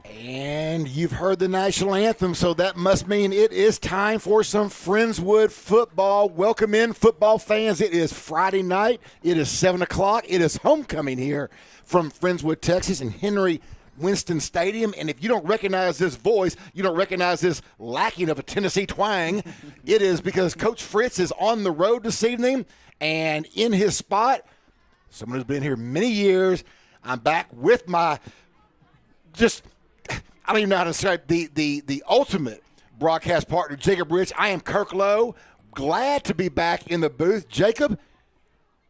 And you've heard the national anthem, so that must mean it is time for some Friendswood football. Welcome in, football fans. It is Friday night. It is 7 o'clock. It is homecoming here from Friendswood, Texas, in Henry Winston Stadium. And if you don't recognize this voice, you don't recognize this lacking of a Tennessee twang, it is because Coach Fritz is on the road this evening, and in his spot, someone who's been here many years. I'm back with my I don't even know how to describe the ultimate broadcast partner, Jacob Rich. I am Kirk Lowe. Glad to be back in the booth. Jacob,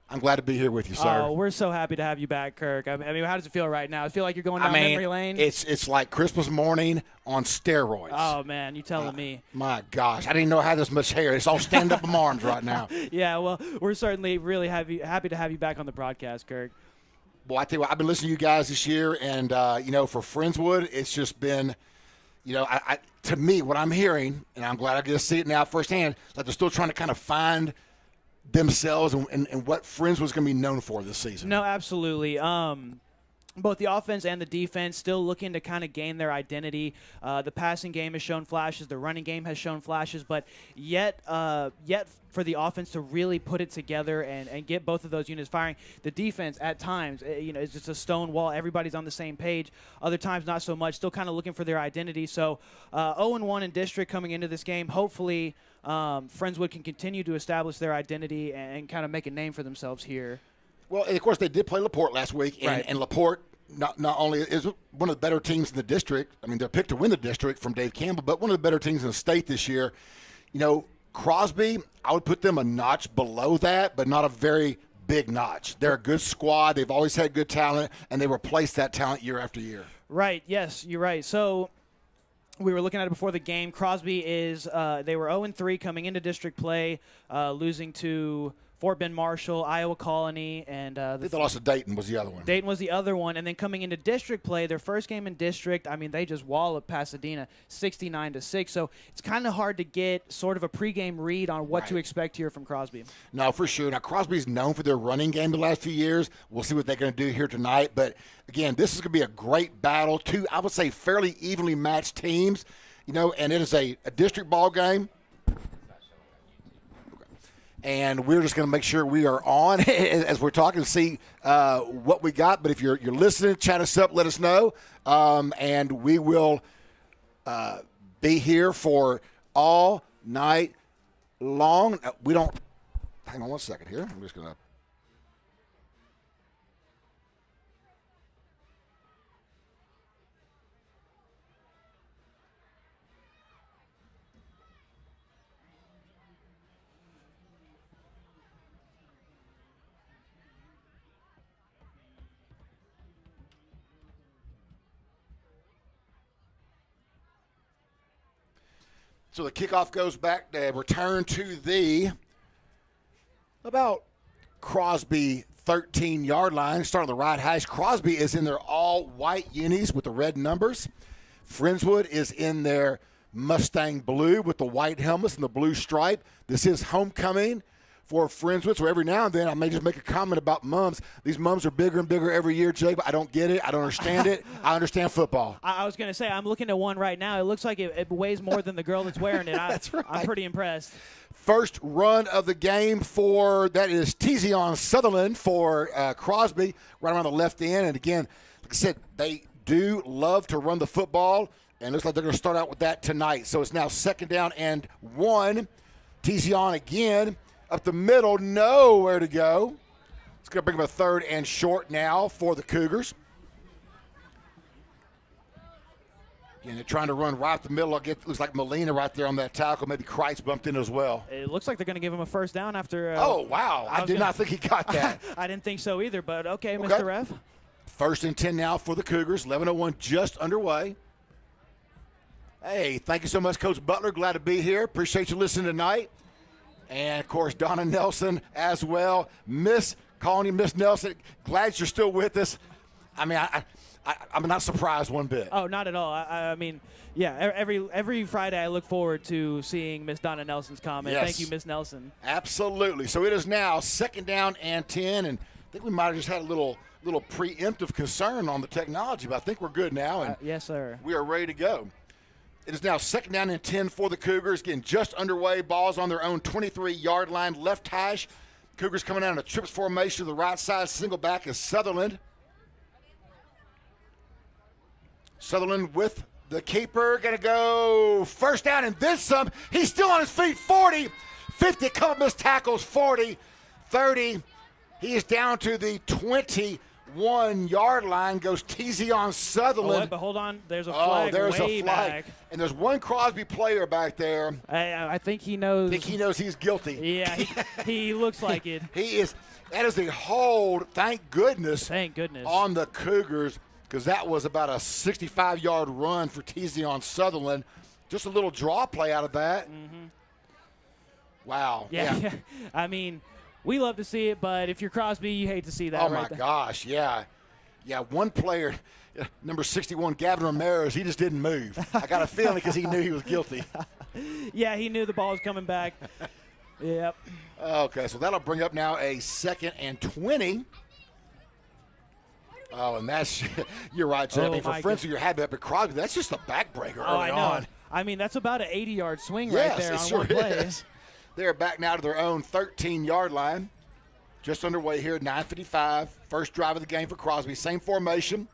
I'm glad to be here with you, sir. Oh, we're so happy to have you back, Kirk. I mean, how does it feel right now? I feel like you're going down memory lane? It's like Christmas morning on steroids. Oh, man, you telling me. My gosh, I didn't know I had this much hair. It's all stand up in my arms right now. Yeah, well, we're certainly really happy to have you back on the broadcast, Kirk. Well, I tell you what, I've been listening to you guys this year, and, for Friendswood, it's just been, to me, what I'm hearing, and I'm glad I get to see it now firsthand, like they're still trying to kind of find themselves and what Friendswood's going to be known for this season. No, absolutely. Both the offense and the defense still looking to kind of gain their identity. The passing game has shown flashes. The running game has shown flashes. But yet for the offense to really put it together and get both of those units firing, the defense at times, is just a stone wall. Everybody's on the same page. Other times, not so much. Still kind of looking for their identity. So 0-1 in district coming into this game. Hopefully, Friendswood can continue to establish their identity and kind of make a name for themselves here. Well, and of course, they did play LaPorte last week, and LaPorte not only is one of the better teams in the district. I mean, they're picked to win the district from Dave Campbell, but one of the better teams in the state this year. Crosby, I would put them a notch below that, but not a very big notch. They're a good squad. They've always had good talent, and they replace that talent year after year. Right, yes, you're right. So we were looking at it before the game. Crosby they were 0-3 coming into district play, losing to Fort Bend Marshall, Iowa Colony, and I think they lost to Dayton was the other one. Dayton was the other one, and then coming into district play, their first game in district, I mean, they just walloped Pasadena 69-6. So it's kind of hard to get sort of a pregame read on what to expect here from Crosby. No, for sure. Now, Crosby's known for their running game the last few years. We'll see what they're going to do here tonight. But, again, this is going to be a great battle. Two, I would say, fairly evenly matched teams, and it is a district ball game. And we're just going to make sure we are on as we're talking to see what we got. But if you're listening, chat us up, let us know. And we will be here for all night long. We don't – hang on one second here. I'm just going to – So the kickoff goes back. They return to the about Crosby 13-yard line. Start on the right hash. Crosby is in their all-white unis with the red numbers. Friendswood is in their Mustang blue with the white helmets and the blue stripe. This is homecoming for Friendswood. So every now and then I may just make a comment about mums. These mums are bigger and bigger every year, Jake, but I don't get it. I don't understand it. I understand football. I was going to say, I'm looking at one right now. It looks like it weighs more than the girl that's wearing it. That's right. I'm pretty impressed. First run of the game that is Tezion Sutherland for Crosby, right around the left end. And again, like I said, they do love to run the football, and it looks like they're going to start out with that tonight. So it's now 2nd down and 1. Tezion again. Up the middle, nowhere to go. It's going to bring up a 3rd and short now for the Cougars. Again, they're trying to run right up the middle. It looks like Molina right there on that tackle. Maybe Kreitz bumped in as well. It looks like they're going to give him a 1st down after. Oh, wow. I did not think he got that. I didn't think so either, but okay, Mr. Ref. 1st and 10 now for the Cougars. 11:01 just underway. Hey, thank you so much, Coach Butler. Glad to be here. Appreciate you listening tonight. And, of course, Donna Nelson as well. Calling you Miss Nelson. Glad you're still with us. I mean, I'm not surprised one bit. Oh, not at all. I mean, yeah, every Friday I look forward to seeing Miss Donna Nelson's comment. Yes. Thank you, Miss Nelson. Absolutely. So it is now 2nd down and 10, and think we might have just had a little preemptive concern on the technology, but I think we're good now. And yes, sir. we are ready to go. It is now 2nd down and 10 for the Cougars. Getting just underway. Ball's on their own 23-yard line. Left hash. Cougars coming out in a trips formation to the right side. Single back is Sutherland. Sutherland with the keeper. Going to go first down and then some. He's still on his feet. 40, 50. A couple missed tackles. 40, 30. He is down to the 21-yard line. Goes Tezion Sutherland. Oh, but hold on. There's a flag. There's way a flag. Back. And there's one Crosby player back there. I think he knows. I think he knows he's guilty. Yeah, he looks like it. He is. That is a hold, thank goodness. Thank goodness. On the Cougars, because that was about a 65-yard run for Tezion Sutherland. Just a little draw play out of that. Mm-hmm. Wow. Yeah. I mean, we love to see it, but if you're Crosby, you hate to see that. Oh, right my gosh, yeah. Yeah, one player, number 61, Gavin Ramirez, he just didn't move. I got a feeling because he knew he was guilty. Yeah, he knew the ball was coming back. Yep. Okay, so that'll bring up now a 2nd and 20. Oh, and that's – you're right, Jeff. I mean, for friends who you're happy about, but Crosby, that's just a backbreaker early on. I mean, that's about an 80-yard swing right there on one play. Is. They're back now to their own 13-yard line. Just underway here at 9:55. First drive of the game for Crosby. Same formation.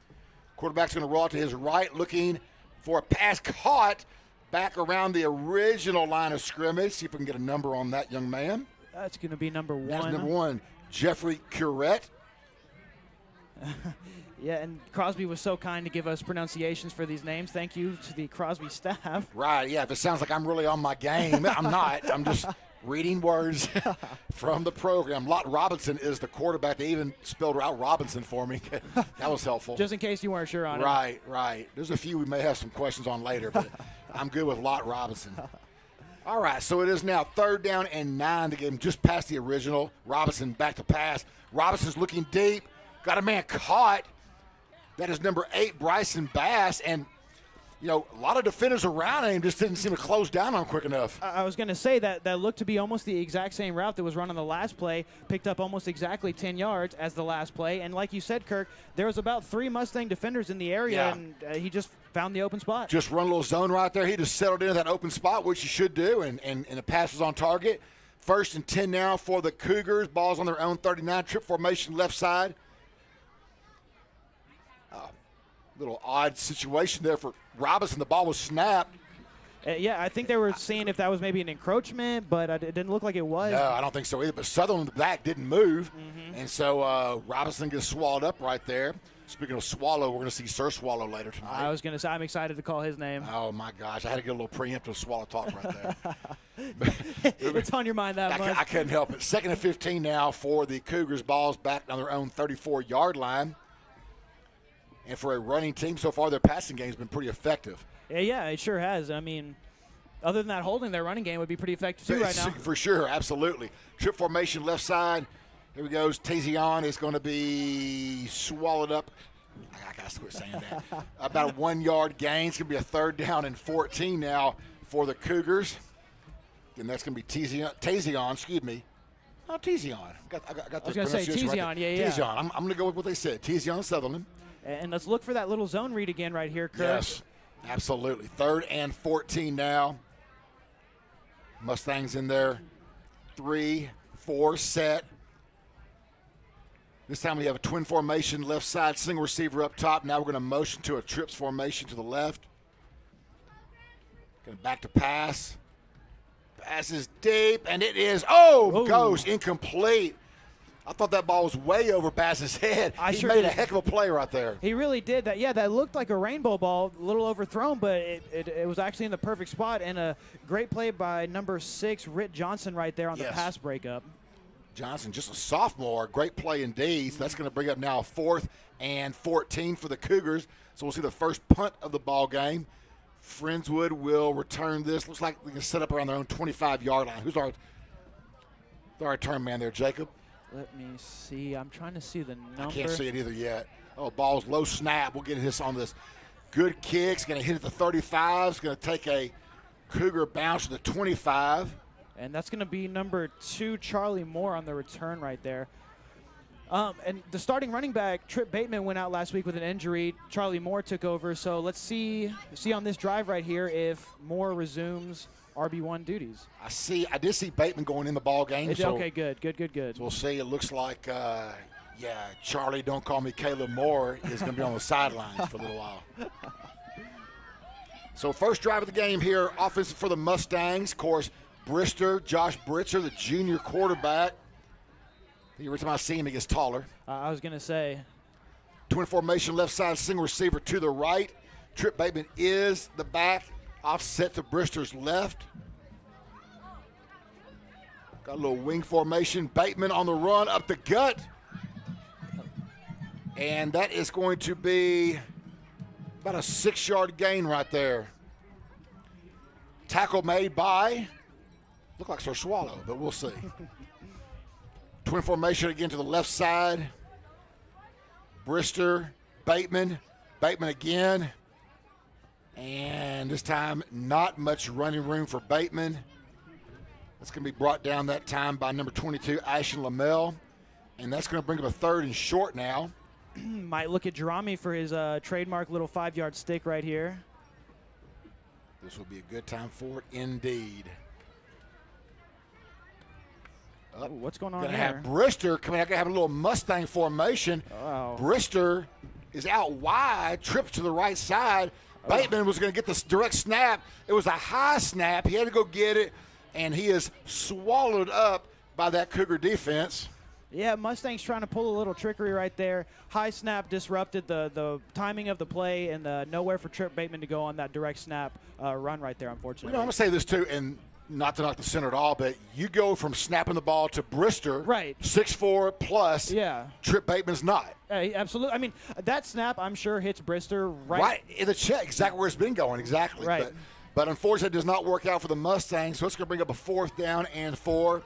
Quarterback's going to roll to his right, looking for a pass caught back around the original line of scrimmage. See if we can get a number on that young man. That's going to be number 1. That's number 1, Jeffrey Curette. Yeah, and Crosby was so kind to give us pronunciations for these names. Thank you to the Crosby staff. Right, yeah. If it sounds like I'm really on my game, I'm not. I'm just reading words from the program. Lott Robinson is the quarterback. They even spelled out Robinson for me. That was helpful. Just in case you weren't sure on it. Right. There's a few we may have some questions on later, but I'm good with Lott Robinson. All right, so it is now 3rd down and 9. The game just past the original. Robinson back to pass. Robinson's looking deep. Got a man caught. That is number 8, Bryson Bass. And, you know, a lot of defenders around him just didn't seem to close down on him quick enough. I was going to say that looked to be almost the exact same route that was run on the last play, picked up almost exactly 10 yards as the last play. And like you said, Kirk, there was about 3 Mustang defenders in the area, and he just found the open spot. Just run a little zone right there. He just settled into that open spot, which he should do, and the pass was on target. 1st and 10 now for the Cougars. Ball's on their own 39, trip formation left side. Little odd situation there for Robinson. The ball was snapped. Yeah, I think they were seeing if that was maybe an encroachment, but it didn't look like it was. No, I don't think so either. But Sutherland in the back didn't move, and so Robinson gets swallowed up right there. Speaking of swallow, we're going to see Sir Swallow later tonight. I was going to say, I'm excited to call his name. Oh, my gosh. I had to get a little preemptive swallow talk right there. It's on your mind that much. I couldn't help it. 2nd and 15 now for the Cougars. Ball's back on their own 34-yard line. And for a running team, so far their passing game has been pretty effective. Yeah, it sure has. I mean, other than that holding, their running game would be pretty effective too right now. For sure, absolutely. Trip formation left side. Here he goes. Tezion is going to be swallowed up. I got to quit saying that. About a 1-yard gain. It's going to be a 3rd down and 14 now for the Cougars. And that's going to be Tezion, excuse me. Oh, Tezion. I got I was going to say Tezion, right yeah. Tezion. I'm going to go with what they said. Tezion Sutherland. And let's look for that little zone read again right here, Kirk. Yes, absolutely. 3rd and 14 now. Mustangs in there. 3-4 set. This time we have a twin formation left side, single receiver up top. Now we're going to motion to a trips formation to the left. Going back to pass. Pass is deep, and it is, goes incomplete. I thought that ball was way over Bass's head. He made a heck of a play right there. He really did. That looked like a rainbow ball, a little overthrown, but it was actually in the perfect spot, and a great play by number 6, Ritt Johnson, right there on the pass breakup. Johnson, just a sophomore. Great play indeed. So that's going to bring up now 4th and 14 for the Cougars. So we'll see the first punt of the ball game. Friendswood will return this. Looks like we can set up around their own 25-yard line. Who's our return man there, Jacob? Let me see. I'm trying to see the number. I can't see it either yet. Oh, ball's low snap. We'll get this on this. Good kicks. Going to hit at the 35. It's going to take a Cougar bounce to the 25. And that's going to be number 2, Charlie Moore, on the return right there. And the starting running back, Trip Bateman, went out last week with an injury. Charlie Moore took over. So let's see on this drive right here if Moore resumes RB1 duties. I did see Bateman going in the ball game. So okay, good. we'll see. It looks like, Charlie, don't call me Caleb Moore, is going to be on the sidelines for a little while. So first drive of the game here, offensive for the Mustangs. Of course, Josh Britzer, the junior quarterback. Every time I see him, he gets taller. I was going to say. Twin formation, left side, single receiver to the right. Trip Bateman is the back, offset to Brister's left. Got a little wing formation. Bateman on the run, up the gut. And that is going to be about a 6-yard gain right there. Tackle made by, look like Sir Swallow, but we'll see. Twin formation again to the left side. Brister, Bateman again. And this time, not much running room for Bateman. That's going to be brought down that time by number 22, Ashton Lamel. And that's going to bring up a 3rd and short now. Might look at Jerami for his trademark little 5-yard stick right here. This will be a good time for it indeed. What's going on there? there? Going to have Brister coming out. Going to have a little Mustang formation. Wow. Brister is out wide, trips to the right side. Bateman was going to get this direct snap. It was a high snap. He had to go get it, and he is swallowed up by that Cougar defense. Yeah, Mustang's trying to pull a little trickery right there. High snap disrupted the timing of the play, and nowhere for Trip Bateman to go on that direct snap run right there, unfortunately. I'm going to say this, too, and not to knock the center at all, but you go from snapping the ball to Brister, right, 6'4" plus. Yeah. Trip Bateman's not. Absolutely. I mean, that snap, I'm sure, hits Brister right in the check, exactly where it's been going, exactly. Right. But unfortunately, it does not work out for the Mustangs, so it's going to bring up a 4th down and 4.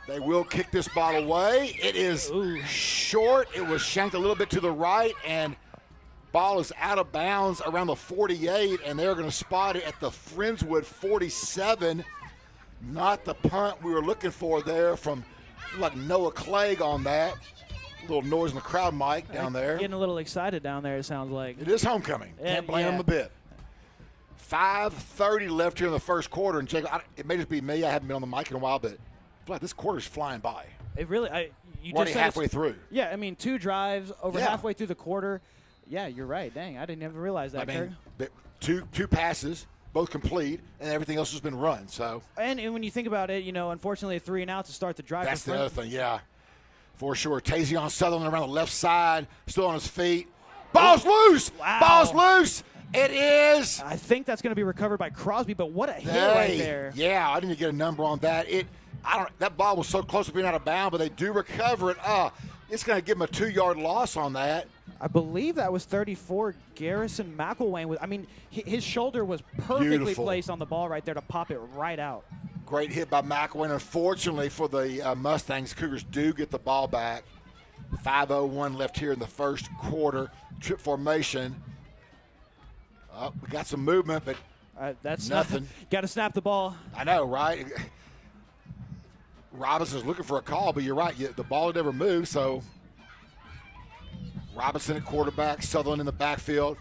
They will kick this ball away. It is short. It was shanked a little bit to the right, and ball is out of bounds around the 48, and they're going to spot it at the Friendswood 47. Not the punt we were looking for there from like Noah Clegg on that. A little noise in the crowd, Mike, down there. Getting a little excited down there, it sounds like. It is homecoming. Can't blame them a bit. 5:30 left here in the first quarter, and Jacob, it may just be me. I haven't been on the mic in a while, but I feel like this quarter's flying by. It really, you just said halfway through. Yeah, I mean, 2 drives over halfway through the quarter. Yeah, you're right. Dang, I didn't even realize that. I mean, two passes, both complete, and everything else has been run. So. And when you think about it, unfortunately, a 3 and out to start the drive. That's the other thing, yeah, for sure. Tazion Sutherland around the left side, still on his feet. Ball's loose. Wow. Ball's loose. It is. I think that's going to be recovered by Crosby, but what a hit right there. Yeah, I didn't get a number on that. That ball was so close to being out of bounds, but they do recover it. It's going to give them a 2-yard loss on that. I believe that was 34 Garrison McElwain. His shoulder was perfectly placed on the ball right there to pop it right out. Great hit by McElwain. Unfortunately for the Mustangs, Cougars do get the ball back. 5:01 left here in the first quarter. Trip formation. We got some movement, but that's nothing. Got to snap the ball. I know, right? Robinson's looking for a call, but you're right. The ball never moved, so Robinson at quarterback, Sutherland in the backfield.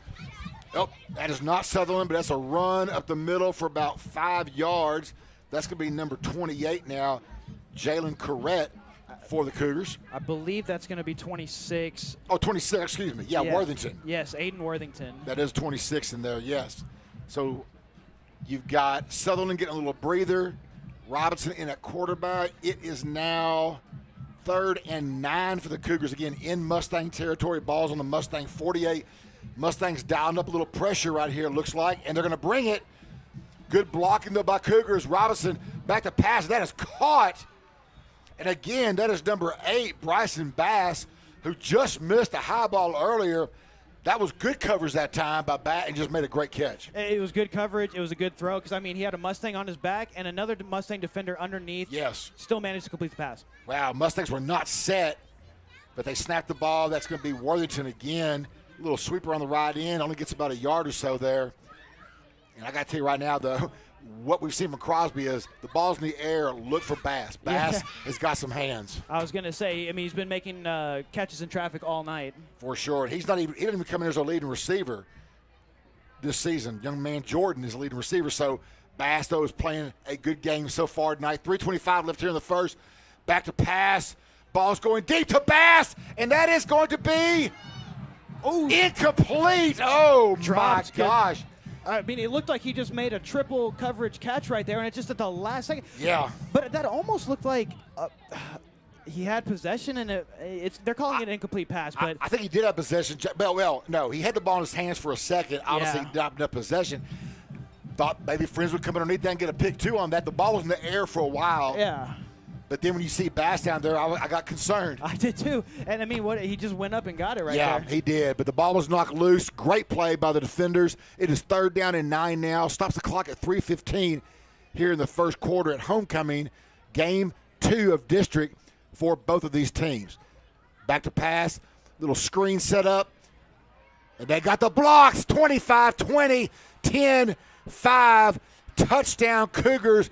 Oh, that is not Sutherland, but that's a run up the middle for about 5 yards. That's going to be number 28 now, Jalen Corrett for the Cougars. I believe that's going to be 26. Oh, 26, excuse me. Yeah, Worthington. Yes, Aiden Worthington. That is 26 in there, yes. So you've got Sutherland getting a little breather, Robinson in at quarterback. It is now 3rd and 9 for the Cougars, again, in Mustang territory. Ball's on the Mustang 48. Mustangs dialing up a little pressure right here, it looks like, and they're going to bring it. Good blocking, though, by Cougars. Robinson back to pass. That is caught. And, again, that is number 8, Bryson Bass, who just missed a high ball earlier. That was good coverage that time by Bat and just made a great catch. It was good coverage. It was a good throw because, he had a Mustang on his back and another Mustang defender underneath. Yes. Still managed to complete the pass. Wow, Mustangs were not set, but they snapped the ball. That's going to be Worthington again. A little sweeper on the right end. Only gets about a yard or so there. And I got to tell you right now, though, what we've seen from Crosby is the ball's in the air, look for Bass. Bass has got some hands. I was going to say, I mean, he's been making catches in traffic all night. For sure. He didn't even come in as a leading receiver this season. Young man Jordan is a leading receiver. So Bass, though, is playing a good game so far tonight. 3:25 left here in the first. Back to pass. Ball's going deep to Bass, and that is going to be incomplete. Oh, Dropped. my gosh. I mean, it looked like he just made a triple coverage catch right there, and it's just at the last second. Yeah. But that almost looked like he had possession, and they're calling it an incomplete pass. But I think he did have possession. Well, no, he had the ball in his hands for a second. Obviously, not enough possession. Thought maybe Friends would come underneath that and get a pick two on that. The ball was in the air for a while. Yeah. But then when you see Bass down there, I got concerned. I did too. And, I mean, he just went up and got it right there. Yeah, he did. But the ball was knocked loose. Great play by the defenders. It is 3rd down and 9 now. Stops the clock at 3:15 here in the first quarter at homecoming. Game 2 of district for both of these teams. Back to pass. Little screen set up. And they got the blocks. 25-20, 10-5. Touchdown Cougars.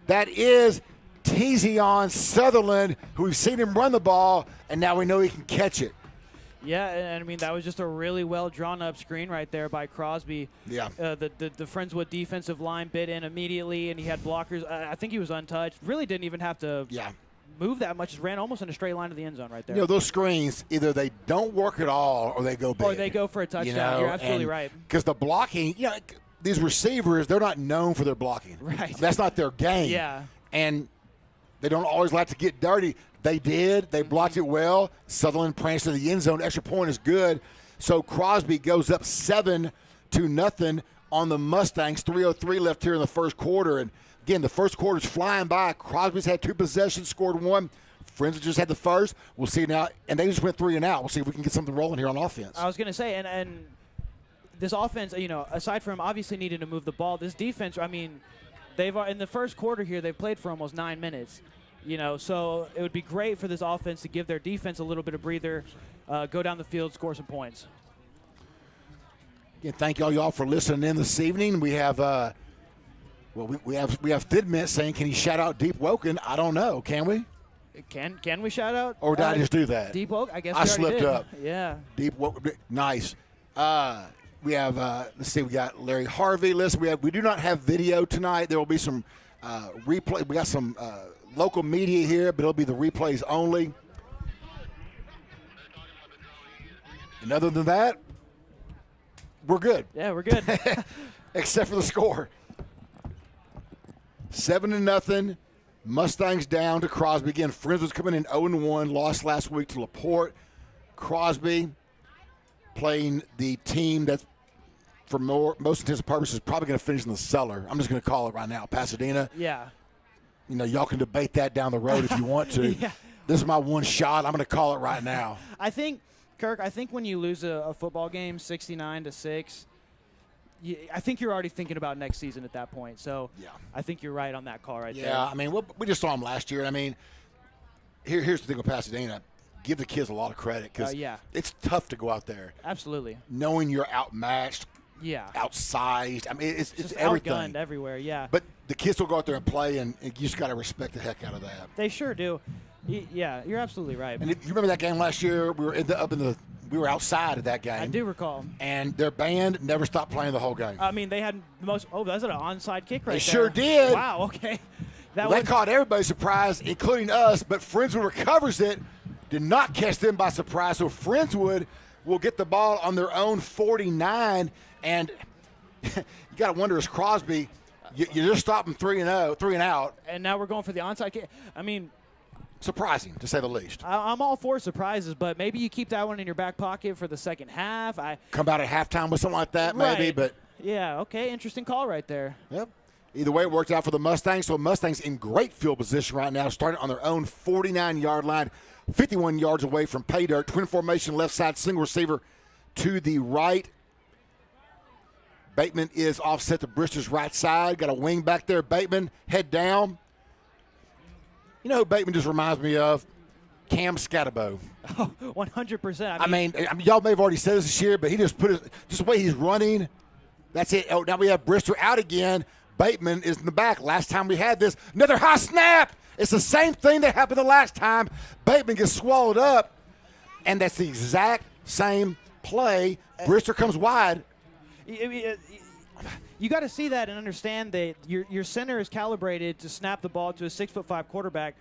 That is Tezion Sutherland, who we've seen him run the ball, and now we know he can catch it. Yeah, and I mean, that was just a really well drawn up screen right there by Crosby. Yeah. The Friendswood defensive line bit in immediately, and he had blockers. I think he was untouched. Really didn't even have to move that much. Just ran almost in a straight line to the end zone right there. You know, those screens, either they don't work at all or they go big. Or they go for a touchdown. You know, you're absolutely right. Because the blocking, these receivers, they're not known for their blocking. Right. That's not their game. Yeah. And they don't always like to get dirty. They did. They blocked it well. Sutherland pranced to the end zone. Extra point is good. So Crosby goes up 7-0 on the Mustangs. 3:03 left here in the first quarter. And, again, the first quarter's flying by. Crosby's had 2 possessions, scored 1. Friends just had the first. We'll see now. And they just went 3 and out. We'll see if we can get something rolling here on offense. I was going to say, and this offense, aside from obviously needing to move the ball, this defense, I mean, they've in the first quarter here, they've played for almost 9 minutes. So it would be great for this offense to give their defense a little bit of breather, go down the field, score some points. Again, thank y'all for listening in this evening. We have we have Thidmint saying, can he shout out Deep Woken? I don't know. Can we? Can we shout out? Or did I just do that? Deep Woken? I guess I slipped did. up. Yeah. Deep Woken. Nice. We have let's see. We got Larry Harvey. Listen, we do not have video tonight. There will be some replay. We got some local media here, but it'll be the replays only. And other than that, we're good. Yeah, we're good. Except for the score. 7-0. Mustangs down to Crosby. Again, Friends was coming in 0-1. Lost last week to LaPorte. Crosby playing the team that's, for most intents and purposes, probably going to finish in the cellar. I'm just going to call it right now. Pasadena. Yeah. Y'all can debate that down the road if you want to. Yeah. This is my one shot. I'm going to call it right now. I think, Kirk, when you lose a football game 69-6, I think you're already thinking about next season at that point. So I think you're right on that call right there. Yeah, I mean, we just saw them last year. I mean, here's the thing with Pasadena. Give the kids a lot of credit because it's tough to go out there. Absolutely. Knowing you're outmatched, outsized. I mean, it's everything. Outgunned everywhere, yeah. But the kids still go out there and play, and you just got to respect the heck out of that. They sure do. Yeah, you're absolutely right. And if you remember that game last year? We were outside of that game. I do recall. And their band never stopped playing the whole game. I mean, they had the most. Oh, that's an onside kick right there. They sure did. Wow. Okay. That caught everybody surprised, including us. But Friendswood recovers it. Did not catch them by surprise. So Friendswood will get the ball on their own 49. And you got to wonder, is Crosby, you just stop them 3 and out. And now we're going for the onside kick. I mean, surprising, to say the least. I'm all for surprises, but maybe you keep that one in your back pocket for the second half. Come out at halftime with something like that, right. maybe. But yeah, okay, interesting call right there. Yep. Either way, it worked out for the Mustangs. So Mustangs in great field position right now, starting on their own 49-yard line, 51 yards away from pay dirt. Twin formation, left side, single receiver to the right. Bateman is offset to Brister's right side. Got a wing back there. Bateman, head down. You know who Bateman just reminds me of? Cam Scatterbo. Oh, 100%. I mean, y'all may have already said this year, but he just just the way he's running. That's it. Oh, now we have Brister out again. Bateman is in the back. Last time we had this, another high snap. It's the same thing that happened the last time. Bateman gets swallowed up, and that's the exact same play. Brister comes wide. You got to see that and understand that your center is calibrated to snap the ball to a 6'5" quarterback.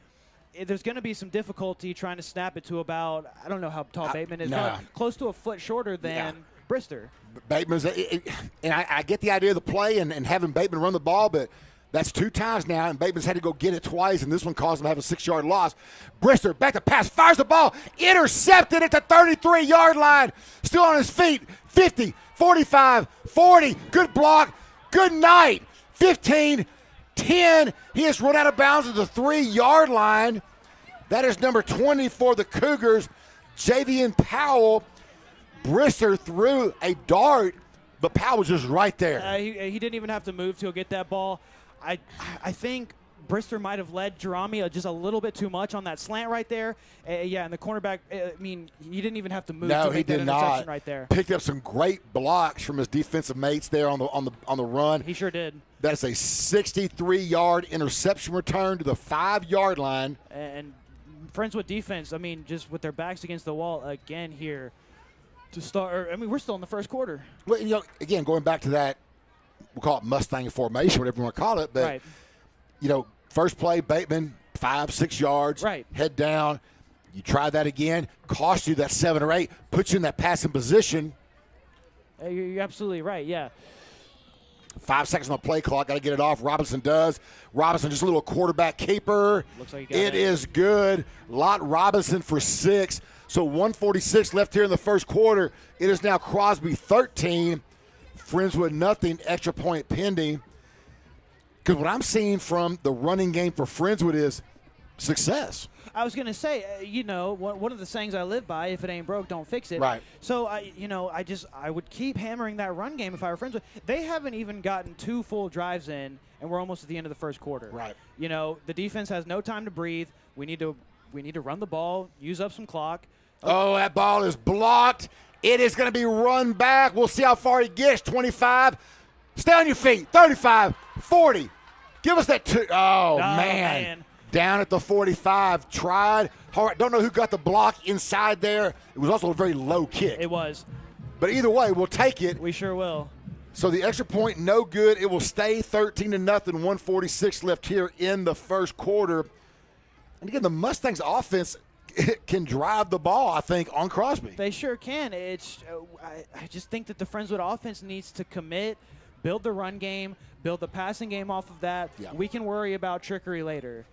There's going to be some difficulty trying to snap it to about, I don't know how tall Bateman is, close to a foot shorter than Brister. Bateman's, and I get the idea of the play and having Bateman run the ball, but that's 2 times now, and Bateman's had to go get it twice, and this one caused him to have a 6-yard loss. Brister back to pass, fires the ball, intercepted at the 33-yard line, still on his feet, 50, 45, 40, good block, good night, 15, 10. He has run out of bounds at the 3-yard line. That is number 20 for the Cougars, Javian Powell. Brister threw a dart, but Powell was just right there. He didn't even have to move to get that ball. I think Brister might have led Jerami just a little bit too much on that slant right there. And the cornerback, he didn't even have to move to make that interception right there. Picked up some great blocks from his defensive mates there on the run. He sure did. That's a 63-yard interception return to the 5-yard line. And Friendswood defense, just with their backs against the wall again here to start. We're still in the first quarter. Well, again, going back to that, we'll call it Mustang formation, whatever you want to call it. But, first play, Bateman, 5-6 yards, head down. You try that again, cost you that 7 or 8, puts you in that passing position. You're absolutely right, yeah. 5 seconds on the play clock, got to get it off. Robinson does. Robinson just a little quarterback keeper. Looks like he got it is good. Lott Robinson for 6. So 1:46 left here in the first quarter. It is now Crosby 13, Friendswood nothing, extra point pending. Because what I'm seeing from the running game for Friendswood is success. I was going to say, one of the sayings I live by, if it ain't broke, don't fix it. Right. So, I would keep hammering that run game if I were Friendswood. They haven't even gotten 2 full drives in, and we're almost at the end of the first quarter. Right. The defense has no time to breathe. We need to run the ball, use up some clock. Oh, that ball is blocked. It is going to be run back. We'll see how far he gets. 25. Stay on your feet. 35, 40. Give us that 2. Oh, man. Down at the 45. Tried hard. Don't know who got the block inside there. It was also a very low kick. It was. But either way, we'll take it. We sure will. So the extra point, no good. It will stay 13-0. 1:46 left here in the first quarter. And again, the Mustangs offense can drive the ball, I think, on Crosby. They sure can. I just think that the Friendswood offense needs to commit, build the run game, build the passing game off of that. Yeah. We can worry about trickery later.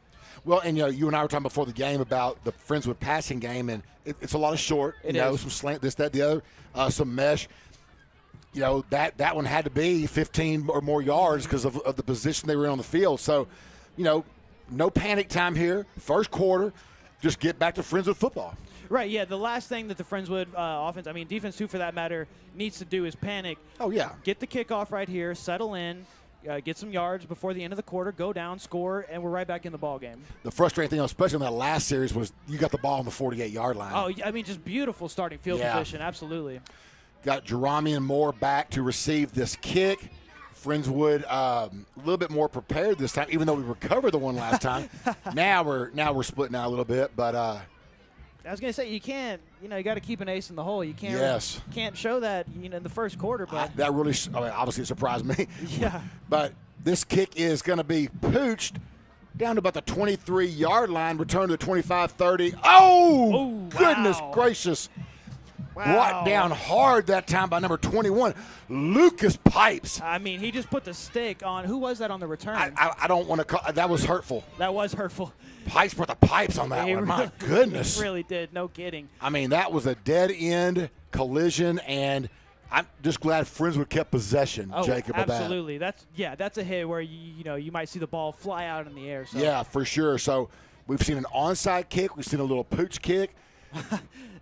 Well, and you and I were talking before the game about the Friendswood passing game, and it's a lot of short. It is. Some slant, this, that, the other, some mesh. That one had to be 15 or more yards because of the position they were in on the field. So, no panic time here. First quarter, just get back to Friendswood football. Right, yeah. The last thing that the Friendswood offense, defense too for that matter, needs to do is panic. Oh, yeah. Get the kickoff right here, settle in, get some yards before the end of the quarter, go down, score, and we're right back in the ball game. The frustrating thing, especially in that last series, was you got the ball on the 48-yard line. Oh, just beautiful starting field position, absolutely. Got Jerami and Moore back to receive this kick. Friendswood a little bit more prepared this time, even though we recovered the one last time. now we're splitting out a little bit, but I was going to say, you can't, you got to keep an ace in the hole. You can't can't show that in the first quarter. But that really, obviously it surprised me. Yeah. But this kick is going to be pooched down to about the 23-yard line, return to the 25-30. Oh, goodness gracious. Wow. Brought down hard that time by number 21, Lucas Pipes. He just put the stick on. Who was that on the return? I don't want to call – that was hurtful. That was hurtful. Pipes put the pipes on that one. My goodness. He really did. No kidding. That was a dead-end collision, and I'm just glad Friendswood kept possession, Jacob, of that. Absolutely. That's a hit where, you might see the ball fly out in the air. So. Yeah, for sure. So we've seen an onside kick. We've seen a little pooch kick.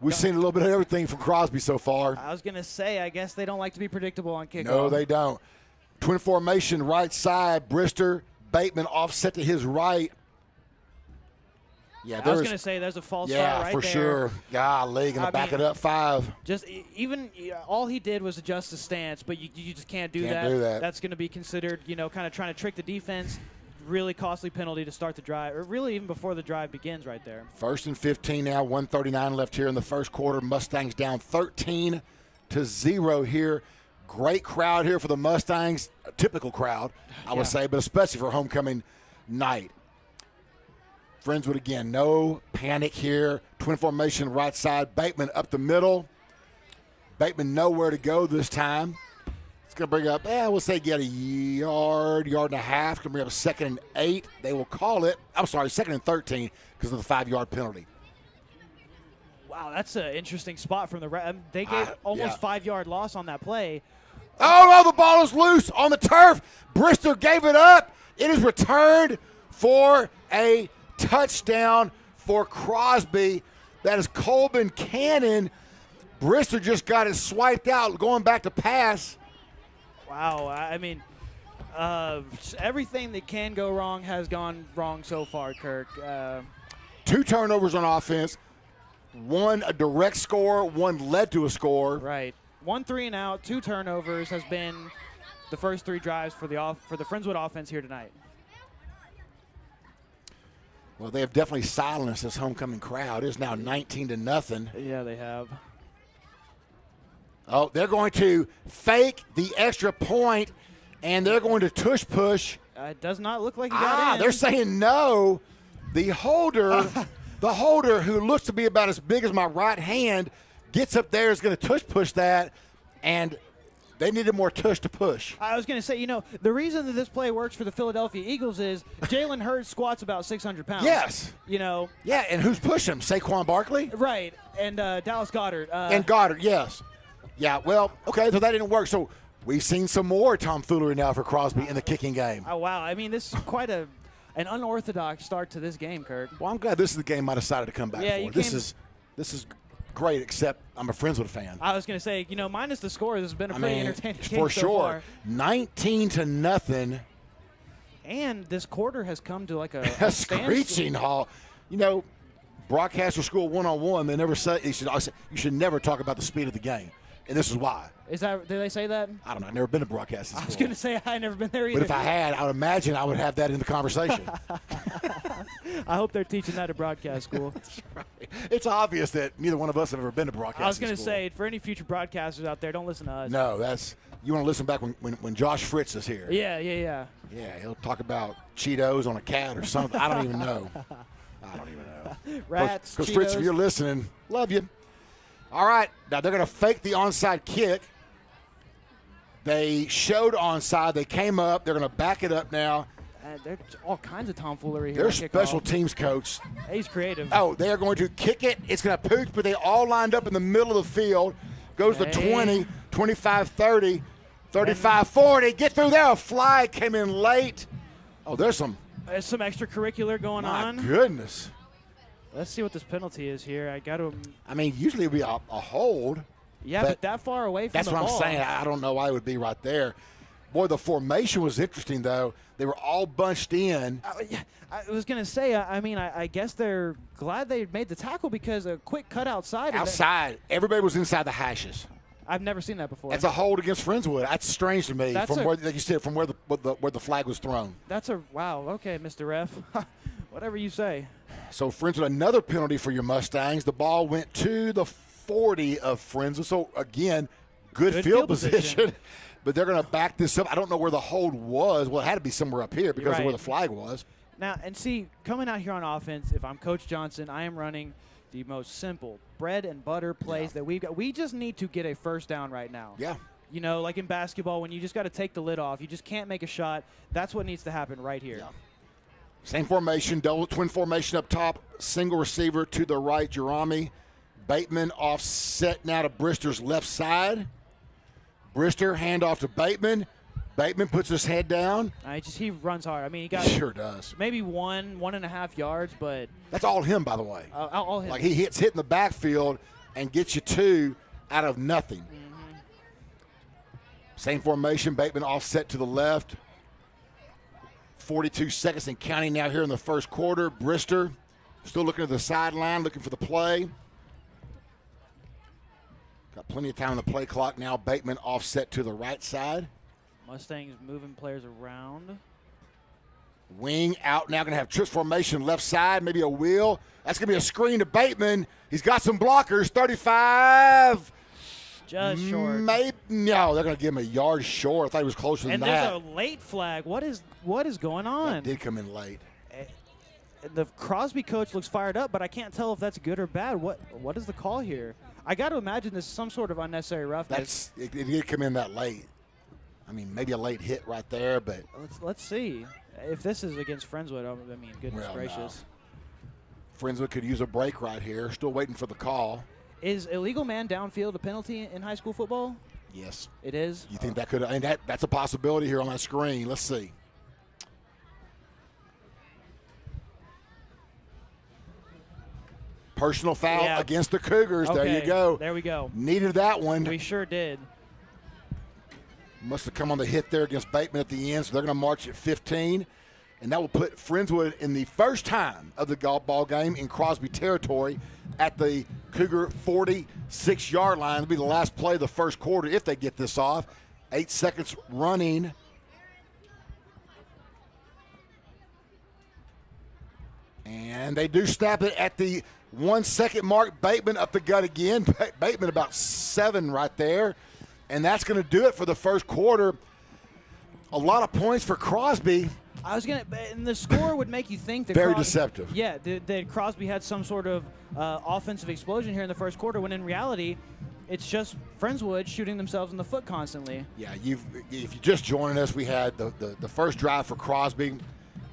We've seen a little bit of everything from Crosby so far. I was going to say, I guess they don't like to be predictable on kickoff. No, they don't. Twin formation, right side, Brister, Bateman offset to his right. Yeah, I was going to say there's a false start right for there. sure. Golly, going to back it up 5. Just all he did was adjust the stance, but you just can't do that. That's going to be considered, kind of trying to trick the defense. Really costly penalty to start the drive, or really even before the drive begins right there. 1st and 15 now, 1:39 left here in the first quarter. Mustangs down 13-0 here. Great crowd here for the Mustangs. A typical crowd, I would say, but especially for homecoming night. Friendswood again, no panic here. Twin formation right side. Bateman up the middle. Bateman nowhere to go this time. It's going to bring up, we'll say get a yard and a half. It's going to bring up 2nd and 8. They will call it, 2nd and 13 because of the 5-yard penalty. Wow, that's an interesting spot from the they gave almost 5-yard loss on that play. Oh, the ball is loose on the turf. Brister gave it up. It is returned for a touchdown for Crosby. That is Colbin Cannon. Brister just got it swiped out, going back to pass. Wow, I mean, everything that can go wrong has gone wrong so far, Kirk. 2 turnovers on offense. 1 a direct score, 1 led to a score. Right. 1 3 and out, 2 turnovers has been the first 3 drives for the Friendswood offense here tonight. Well, they have definitely silenced this homecoming crowd. It is now 19-0. Yeah, they have. Oh, they're going to fake the extra point, and they're going to tush push. It does not look like he got in. They're saying no. The holder, who looks to be about as big as my right hand, gets up there, is going to tush push that, and they needed more tush to push. I was going to say, the reason that this play works for the Philadelphia Eagles is Jalen Hurts squats about 600 pounds. Yes. Yeah, and who's pushing him? Saquon Barkley? Right, and Dallas Goedert. And Goddard, yes. Yeah, well, okay, so that didn't work. So we've seen some more tomfoolery now for Crosby in the kicking game. Oh, wow. I mean, this is quite an unorthodox start to this game, Kirk. Well, I'm glad this is the game I decided to come back for. This is great, except I'm a Friendswood fan. I was going to say, minus the score, this has been a pretty entertaining game for so sure. far. 19-0. And this quarter has come to like a screeching halt. Broadcaster school 101, they never say you should never talk about the speed of the game. And this is why. Did they say that? I don't know. I've never been to broadcasting school. I was going to say I've never been there either. But if I had, I would imagine I would have that in the conversation. I hope they're teaching that at broadcast school. That's right. It's obvious that neither one of us have ever been to broadcasting school. I was going to say, for any future broadcasters out there, don't listen to us. No, you want to listen back when Josh Fritz is here. Yeah. Yeah, he'll talk about Cheetos on a cat or something. I don't even know. Rats, Because Cheetos. Fritz, if you're listening, love you. All right, now they're going to fake the onside kick. They showed onside. They came up. They're going to back it up now. There's all kinds of tomfoolery here. Their special teams coach. He's creative. Oh, they are going to kick it. It's going to pooch, but they all lined up in the middle of the field. Goes to 20, 25-30, 35-40. Get through there. A flag came in late. Oh, there's some extracurricular going on. My goodness. Let's see what this penalty is here. Usually it would be a hold. Yeah, but that far away from the ball. That's what I'm saying. I don't know why it would be right there. Boy, the formation was interesting, though. They were all bunched in. I was going to say, I guess they're glad they made the tackle because a quick cut outside. Outside. Everybody was inside the hashes. I've never seen that before. That's a hold against Friendswood. That's strange to me, like you said, from where the flag was thrown. Wow. Okay, Mr. Ref. Whatever you say. So Friendswood, another penalty for your Mustangs. The ball went to the 40 of Friendswood. So, again, good field position. But they're going to back this up. I don't know where the hold was. Well, it had to be somewhere up here because of where the flag was. Now, and see, coming out here on offense, if I'm Coach Johnson, I am running the most simple bread and butter plays that we've got. We just need to get a first down right now. Yeah. Like in basketball, when you just got to take the lid off. You just can't make a shot. That's what needs to happen right here. Yeah. Same formation, double twin formation up top, single receiver to the right, Jerami. Bateman offset now to Brister's left side. Brister, handoff to Bateman. Bateman puts his head down. He runs hard. He got sure does. Maybe 1.5 yards, but that's all him, by the way. All him. Like he hits in the backfield and gets you 2 out of nothing. Mm-hmm. Same formation, Bateman offset to the left. 42 seconds and counting now here in the first quarter. Brister Still looking at the sideline, looking for the play. Got plenty of time on the play clock now. Bateman offset to the right side. Mustangs moving players around. Wing out now, going to have trips formation left side, maybe a wheel. That's going to be a screen to Bateman. He's got some blockers, 35. Just short. Maybe, no, they're going to give him a yard short. I thought he was closer than that. And there's a late flag. What is going on? That did come in late. The Crosby coach looks fired up, but I can't tell if that's good or bad. What is the call here? I got to imagine this is some sort of unnecessary roughness. It did come in that late. I mean, maybe a late hit right there, but let's see if this is against Friendswood. I mean, goodness gracious. No. Friendswood could use a break right here. Still waiting for the call. Is illegal man downfield a penalty in high school football? Yes, it is. You think that could? I mean, that's a possibility here on that screen. Let's see. Personal foul against the Cougars. Okay, there you go. There we go. Needed that one. We sure did. Must have come on the hit there against Bateman at the end, so they're going to march at 15. And that will put Friendswood in the first time of the golf ball game in Crosby territory at the Cougar 46-yard line. It'll be the last play of the first quarter if they get this off. 8 seconds running. And they do snap it at the 1 second mark. Bateman up the gut again. Bateman about 7 right there. And that's going to do it for the first quarter. A lot of points for Crosby. And the score would make you think that very deceptive. Yeah, that Crosby had some sort of offensive explosion here in the first quarter, when in reality, it's just Friendswood shooting themselves in the foot constantly. Yeah, if you're just joining us, we had the first drive for Crosby.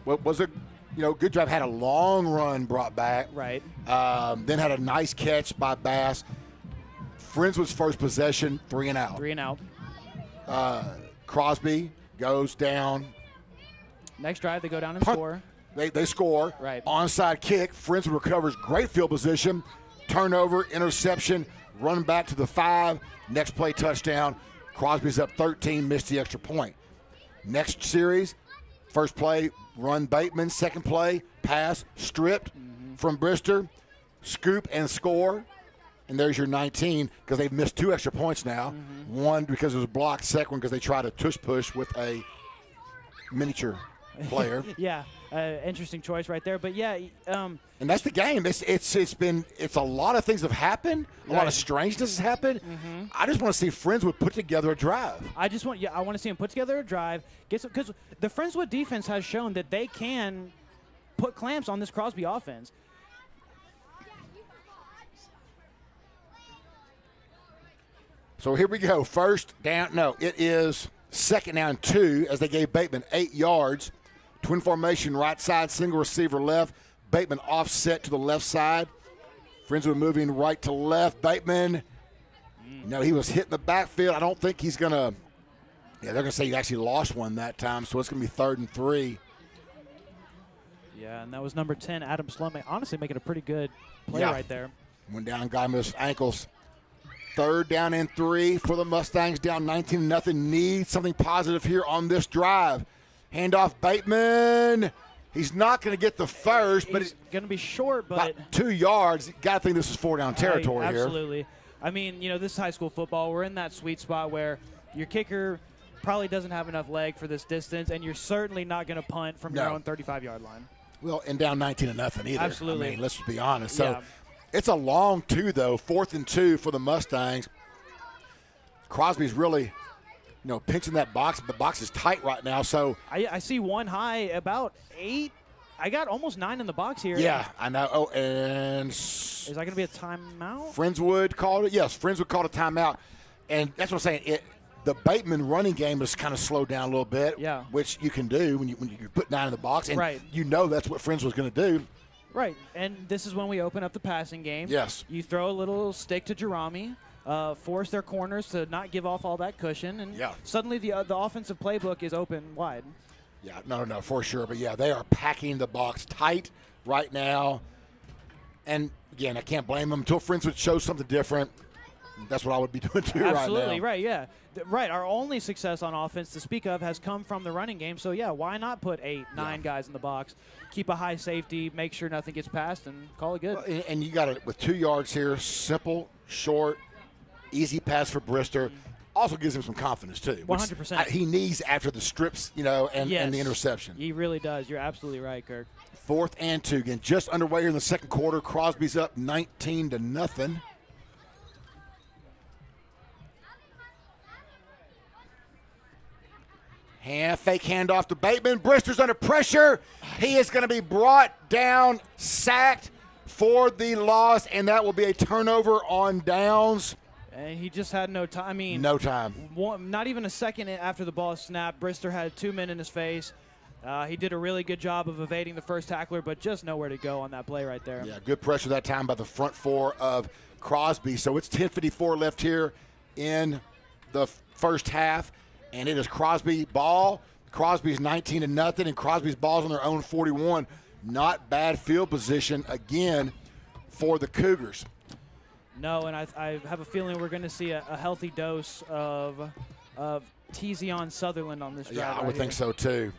What was it? Good drive. Had a long run brought back. Right. Then had a nice catch by Bass. Friendswood's first possession, 3 and out. 3 and out. Crosby goes down. Next drive, they go down and score. They score. Right. Onside kick. Friendswood recovers. Great field position. Turnover, interception, run back to the 5. Next play, touchdown. Crosby's up 13, missed the extra point. Next series, first play, run Bateman. Second play, pass, stripped from Brister. Scoop and score. And there's your 19, because they've missed 2 extra points now. One because it was blocked. Second one because they tried a tush-push with a miniature player. Yeah, interesting choice right there. But yeah, and that's the game. It's a lot of things have happened. A lot of strangeness has happened. I just want to see Friendswood put together a drive. I want to see them put together a drive. Because the Friendswood defense has shown that they can put clamps on this Crosby offense. So here we go. First down. No, it is second down 2 as they gave Bateman 8 yards. Twin formation, right side, single receiver left. Bateman offset to the left side. Friendswood moving right to left. Bateman, no, he was hitting the backfield. I don't think he's going to, they're going to say he actually lost one that time, so it's going to be 3rd and 3. Yeah, and that was number 10, Adam Slum, honestly making a pretty good play right there. Went down, got him his ankles. 3rd down and 3 for the Mustangs, down 19-0. Need something positive here on this drive. Handoff Bateman. He's not going to get the first, but he's going to be short, but 2 yards. Got to think this is 4-down territory here. Absolutely. I mean, this is high school football. We're in that sweet spot where your kicker probably doesn't have enough leg for this distance, and you're certainly not going to punt from your own 35-yard line. Well, and down 19-0 either. Absolutely. I mean, let's just be honest. So it's a long 2, though. 4th and 2 for the Mustangs. Crosby's really, pinching that box. The box is tight right now. So I see one high, about 8. I got almost 9 in the box here. Yeah, I know. Oh, and is that going to be a timeout? Friendswood called it. Yes, Friendswood called a timeout. And that's what I'm saying. The Bateman running game is kind of slowed down a little bit, which you can do when you put 9 in the box. And that's what Friendswood's going to do. Right, and this is when we open up the passing game. Yes. You throw a little stick to Jerami, force their corners to not give off all that cushion, and suddenly the offensive playbook is open wide. Yeah, no, for sure. But, they are packing the box tight right now. And, again, I can't blame them until Friendswood shows something different. That's what I would be doing too right now. Absolutely, right, yeah. Right, our only success on offense to speak of has come from the running game. So, yeah, why not put 8, 9 guys in the box, keep a high safety, make sure nothing gets passed, and call it good. Well, and you got it with 2 yards here, simple, short, easy pass for Brister. Also gives him some confidence too. 100%. He needs after the strips, and the interception. He really does. You're absolutely right, Kirk. 4th and 2. Again, just underway here in the second quarter. Crosby's up 19-0. Fake handoff to Bateman. Brister's under pressure. He is going to be brought down, sacked for the loss, and that will be a turnover on downs. And he just had no time. I mean, no time. Not even a second after the ball snapped. Brister had 2 men in his face. He did a really good job of evading the first tackler, but just nowhere to go on that play right there. Yeah, good pressure that time by the front 4 of Crosby. So it's 10:54 left here in the first half, and it is Crosby ball. Crosby's 19-0, and Crosby's ball's on their own 41. Not bad field position again for the Cougars. No, and I have a feeling we're going to see a healthy dose of Tezion Sutherland on this drive. Yeah, I would think so too.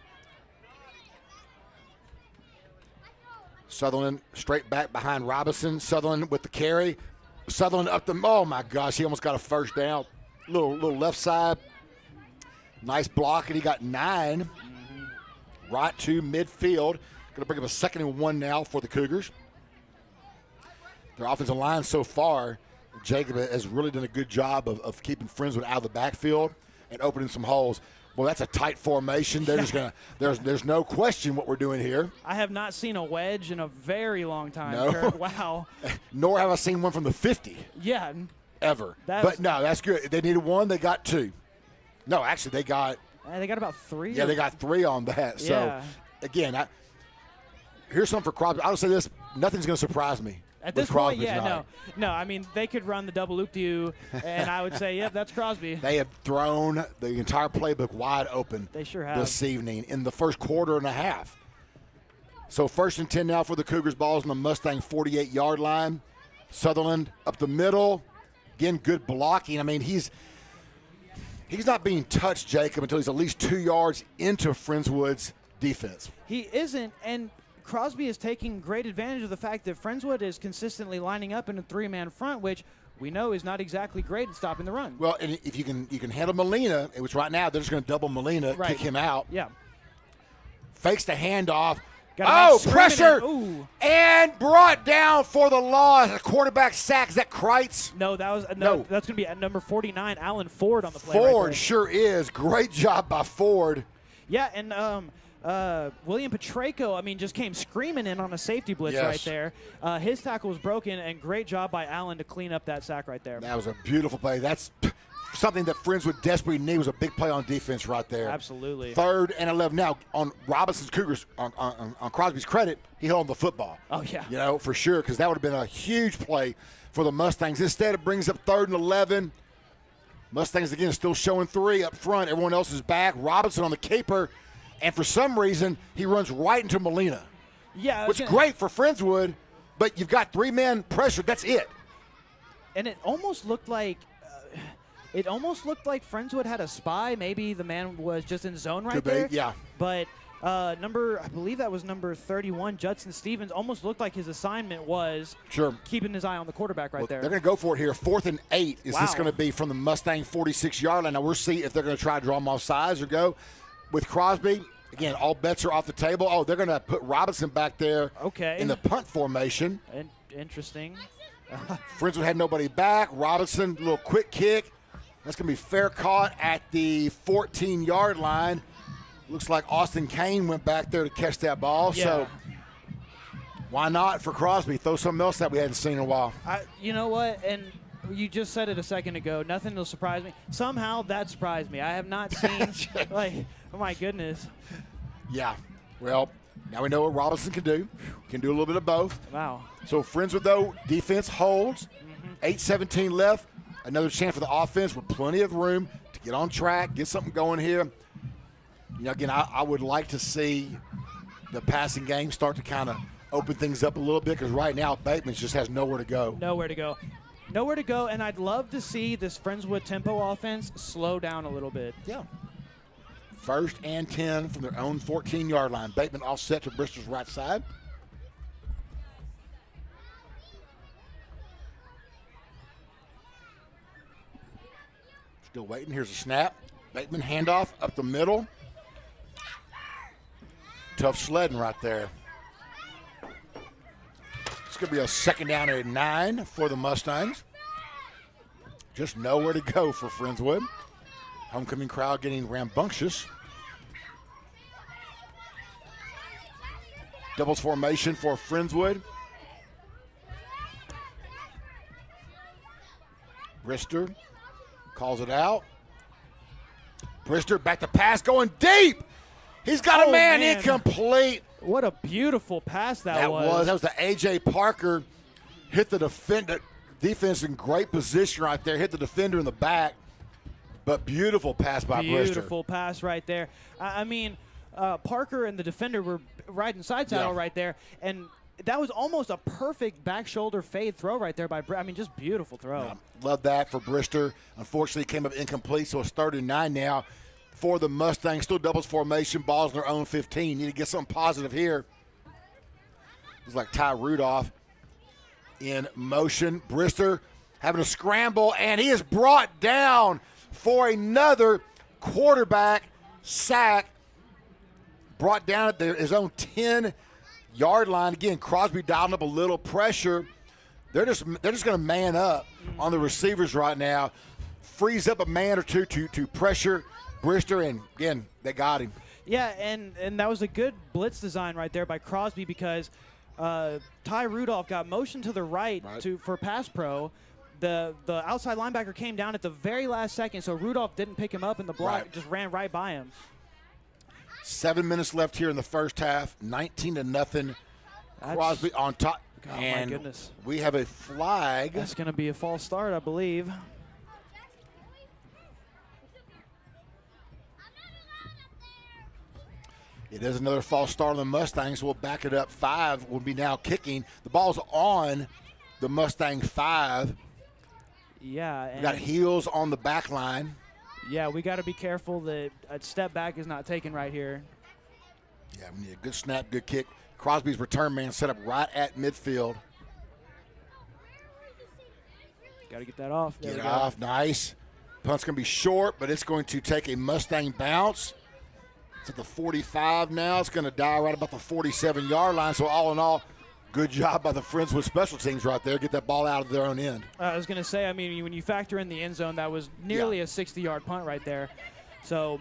Sutherland straight back behind Robinson. Sutherland with the carry. Sutherland up the, oh my gosh, he almost got a first down. Little left side. Nice block, and he got 9. Right to midfield. Going to bring up a 2nd and 1 now for the Cougars. Their offensive line so far, Jacob has really done a good job of keeping Friendswood out of the backfield and opening some holes. Well, that's a tight formation. They're just gonna. There's no question what we're doing here. I have not seen a wedge in a very long time. No. Kirk. Wow. Nor have I seen one from the 50. Yeah. Ever. But no, that's good. They needed 1. They got 2. No, actually, they got about 3. Yeah, they got 3 on that. So, yeah. Again, here's something for Crosby. I'll say this: nothing's going to surprise me. At this point, yeah, no. I mean, they could run the double loop to you, and I would say, yep, that's Crosby. They have thrown the entire playbook wide open. They sure have. This evening in the first quarter and a half. So 1st and 10 now for the Cougars. Balls on the Mustang 48-yard line. Sutherland up the middle. Again, good blocking. I mean, he's not being touched, Jacob, until he's at least 2 yards into Friendswood's defense. He isn't, and Crosby is taking great advantage of the fact that Friendswood is consistently lining up in a 3-man front, which we know is not exactly great at stopping the run. Well, and if you can handle Molina, which right now they're just going to double Molina, right. Kick him out. Yeah. Fakes the handoff. Pressure! And brought down for the loss. A quarterback sack. Is that Kreitz? No, that was no. That's going to be at number 49, Alan Ford on the play. Ford sure is. Great job by Ford. Yeah, and William Petrayko, I mean, just came screaming in on a safety blitz right there. His tackle was broken, and great job by Allen to clean up that sack right there. That was a beautiful play. That's something that Friendswood desperately need. Was a big play on defense right there. Absolutely. 3rd and 11. Now, on Robinson's Cougars, on Crosby's credit, he held on the football. Oh, yeah. For sure, because that would have been a huge play for the Mustangs. Instead, it brings up 3rd and 11. Mustangs, again, still showing 3 up front. Everyone else is back. Robinson on the caper. And for some reason, he runs right into Molina. Yeah. Which is great for Friendswood, but you've got 3-man pressure. That's it. And it almost looked like Friendswood had a spy. Maybe the man was just in zone right there. Yeah. But I believe that was number 31, Judson Stevens, almost looked like his assignment was keeping his eye on the quarterback right there. They're going to go for it here. 4th and 8 is this going to be from the Mustang 46-yard line. Now we'll see if they're going to try to draw him off sides or go. With Crosby, again, all bets are off the table. Oh, they're going to put Robinson back there in the punt formation. Interesting. Friendswood had nobody back. Robinson, little quick kick. That's going to be fair caught at the 14-yard line. Looks like Austin Kane went back there to catch that ball. Yeah. So why not for Crosby? Throw something else that we hadn't seen in a while. You know what? And you just said it a second ago. Nothing will surprise me. Somehow that surprised me. I have not seen, oh my goodness. Yeah. Well, now we know what Robinson can do. Can do a little bit of both. Wow. So Friendswood, though, defense holds. 8:17 left. Another chance for the offense with plenty of room to get on track, get something going here. Again, I would like to see the passing game start to kind of open things up a little bit because right now Bateman just has nowhere to go. Nowhere to go. nowhere to go, and I'd love to see this Friendswood tempo offense slow down a little bit. Yeah. 1st and 10 from their own 14-yard line. Bateman offset to Bristol's right side. Still waiting. Here's a snap. Bateman handoff up the middle. Tough sledding right there. It's going to be a 2nd down and 9 for the Mustangs. Just nowhere to go for Friendswood. Homecoming crowd getting rambunctious. Doubles formation for Friendswood. Brister calls it out. Brister back to pass, going deep. He's got a man, incomplete. What a beautiful pass that was. That was the A.J. Parker. Hit the defender. Defense in great position right there. Hit the defender in the back. But beautiful pass by Brister. Beautiful pass right there. I mean, Parker and the defender were riding side saddle right there. And that was almost a perfect back shoulder fade throw right there by I mean, just beautiful throw. Love that for Brister. Unfortunately, came up incomplete, so it's 3rd and 9 now for the Mustangs. Still doubles formation, balls in their own 15. Need to get something positive here. It's like Ty Rudolph in motion. Brister having a scramble, and he is brought down for another quarterback sack. Brought down at his own 10-yard line. Again, Crosby dialing up a little pressure. They're just going to man up on the receivers right now. Freeze up a man or two to pressure Brister, and again, they got him. Yeah, and that was a good blitz design right there by Crosby because Ty Rudolph got motion to the right for pass pro. The outside linebacker came down at the very last second, so Rudolph didn't pick him up, and the block just ran right by him. 7 minutes left here in the first half. 19-0. Crosby on top. God, my goodness. We have a flag. That's going to be a false start, I believe. It is another false start on the Mustangs. We'll back it up. 5 will be now kicking. The ball's on the Mustang 5. Yeah. We got heels on the back line. Yeah, we got to be careful that a step back is not taken right here. Yeah, we need a good snap, good kick. Crosby's return man set up right at midfield. Got to get that off. Get off, nice. Punt's going to be short, but it's going to take a Mustang bounce. It's at the 45 now. It's going to die right about the 47-yard line. So all in all, good job by the Friendswood special teams right there. Get that ball out of their own end. I was going to say, I mean, when you factor in the end zone, that was nearly a 60-yard punt right there. So,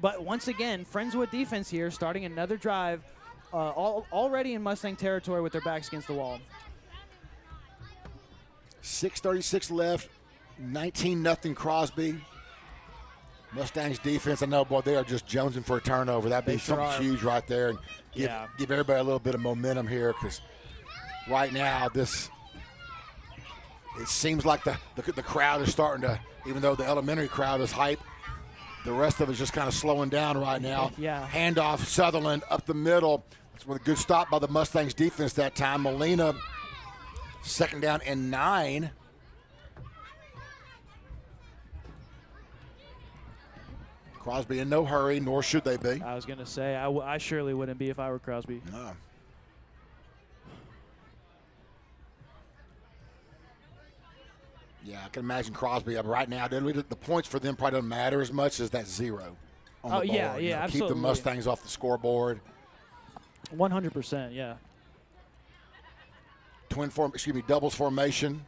but once again, Friendswood defense here starting another drive already in Mustang territory with their backs against the wall. 6:36 left, 19-0 Crosby. Mustangs defense, I know, boy, they are just jonesing for a turnover. That'd be something huge right there. And give everybody a little bit of momentum here because right now it seems like the crowd is starting to, even though the elementary crowd is hype, the rest of it is just kind of slowing down right now. Yeah. Handoff, Sutherland up the middle. That's with a good stop by the Mustangs defense that time. Molina, 2nd down and 9. Crosby in no hurry, nor should they be. I was going to say, I surely wouldn't be if I were Crosby. No. Yeah, I can imagine Crosby up right now. The points for them probably don't matter as much as that 0 on the board. Yeah, absolutely. Keep the Mustangs off the scoreboard. 100%, yeah. Doubles formation.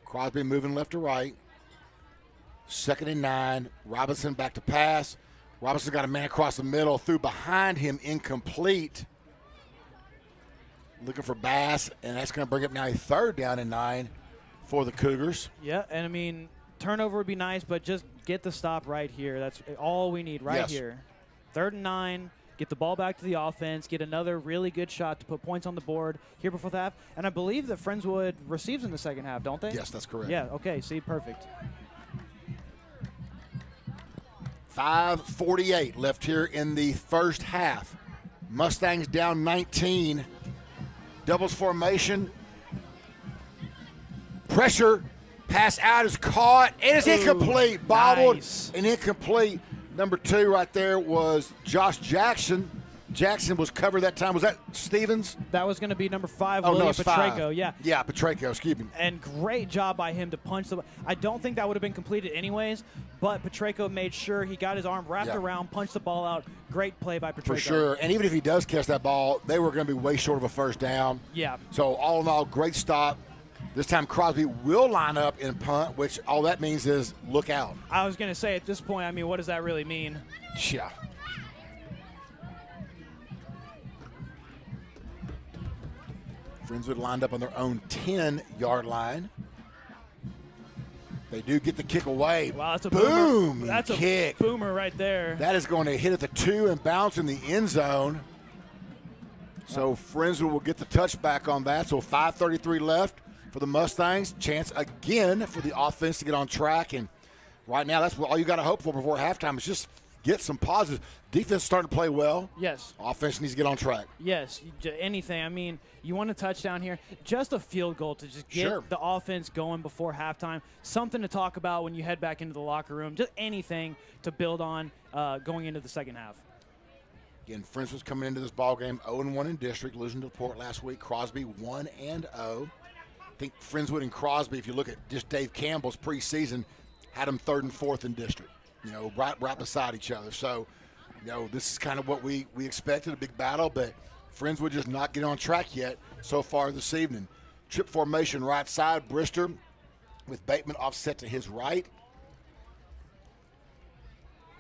Crosby moving left to right. 2nd and 9. Robinson back to pass. Robinson got a man across the middle, threw behind him, incomplete. Looking for Bass, and that's going to bring up now a 3rd down and 9 for the Cougars. Yeah, and I mean, turnover would be nice, but just get the stop right here. That's all we need here. 3rd and 9. Get the ball back to the offense, get another really good shot to put points on the board here before the half. And I believe that Friendswood receives in the second half, don't they? Yes, that's correct. Yeah, okay, see, perfect. 5:48 left here in the first half. Mustangs down 19. Doubles formation. Pressure. Pass out is caught. And it's incomplete. Bobbled nice. and incomplete. Number 2 right there was Josh Jackson. Jackson was covered that time. Was that Stevens? That was going to be number 5, Oh, William no, it's Petreko. 5. Yeah. Yeah, Petreko, excuse me. And great job by him to punch the. I don't think that would have been completed anyways, but Petreko made sure he got his arm wrapped around, punched the ball out. Great play by Petreko. For sure. And even if he does catch that ball, they were going to be way short of a first down. Yeah. So all in all, great stop. This time Crosby will line up and punt, which all that means is look out. I was going to say at this point, I mean, what does that really mean? Yeah. Friendswood lined up on their own 10-yard line. They do get the kick away. Wow, that's a boom! Boomer. That's kick. A boomer right there. That is going to hit at the 2 and bounce in the end zone. So Friendswood will get the touchback on that. So 5:33 left for the Mustangs. Chance again for the offense to get on track. And right now, that's all you got to hope for before halftime is just get some positives. Defense starting to play well. Yes. Offense needs to get on track. Yes. Anything. I mean, you want a touchdown here. Just a field goal to just get the offense going before halftime. Something to talk about when you head back into the locker room. Just anything to build on going into the second half. Again, Friendswood's coming into this ball game 0-1 in district, losing to Port last week. Crosby 1-0. I think Friendswood and Crosby, if you look at just Dave Campbell's preseason, had them 3rd and 4th in district. You know, right beside each other. So, you know, this is kind of what we expected, a big battle, but Friendswood just not getting on track yet so far this evening. Trip formation right side, Brister with Bateman offset to his right.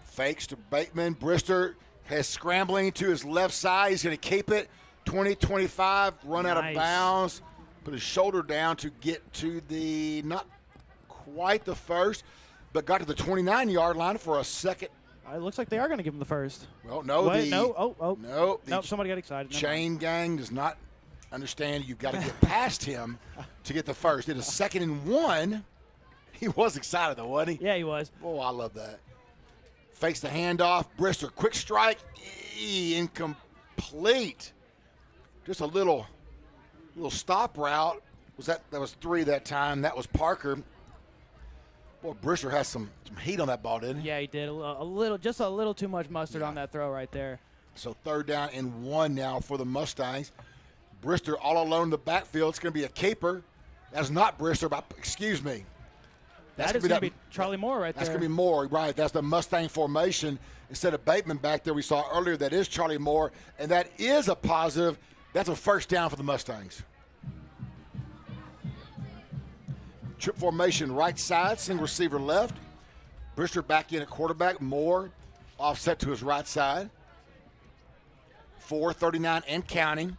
Fakes to Bateman. Brister has scrambling to his left side. He's going to keep it. 20-25, run out of bounds. Put his shoulder down to get to the, not quite the first, but got to the 29-yard line for a second. It looks like they are going to give him the first. Well, no. Wait, no. No. Nope, somebody got excited. Chain gang does not understand you've got to get past him to get the first. It is 2nd and 1. He was excited, though, wasn't he? Yeah, he was. Oh, I love that. Fakes the handoff. Brister, quick strike. Incomplete. Just a little stop route. That was 3 that time. That was Parker. Boy, Brister has some heat on that ball, didn't he? Yeah, he did. Just a little too much mustard on that throw right there. So 3rd down and 1 now for the Mustangs. Brister all alone in the backfield. It's going to be a caper. That's not Brister, but excuse me. That is going to be Charlie Moore right there. That's going to be Moore, right. That's the Mustang formation. Instead of Bateman back there we saw earlier, that is Charlie Moore, and that is a positive. That's a first down for the Mustangs. Trip formation right side, single receiver left. Brister back in at quarterback. Moore offset to his right side. 4:39 and counting.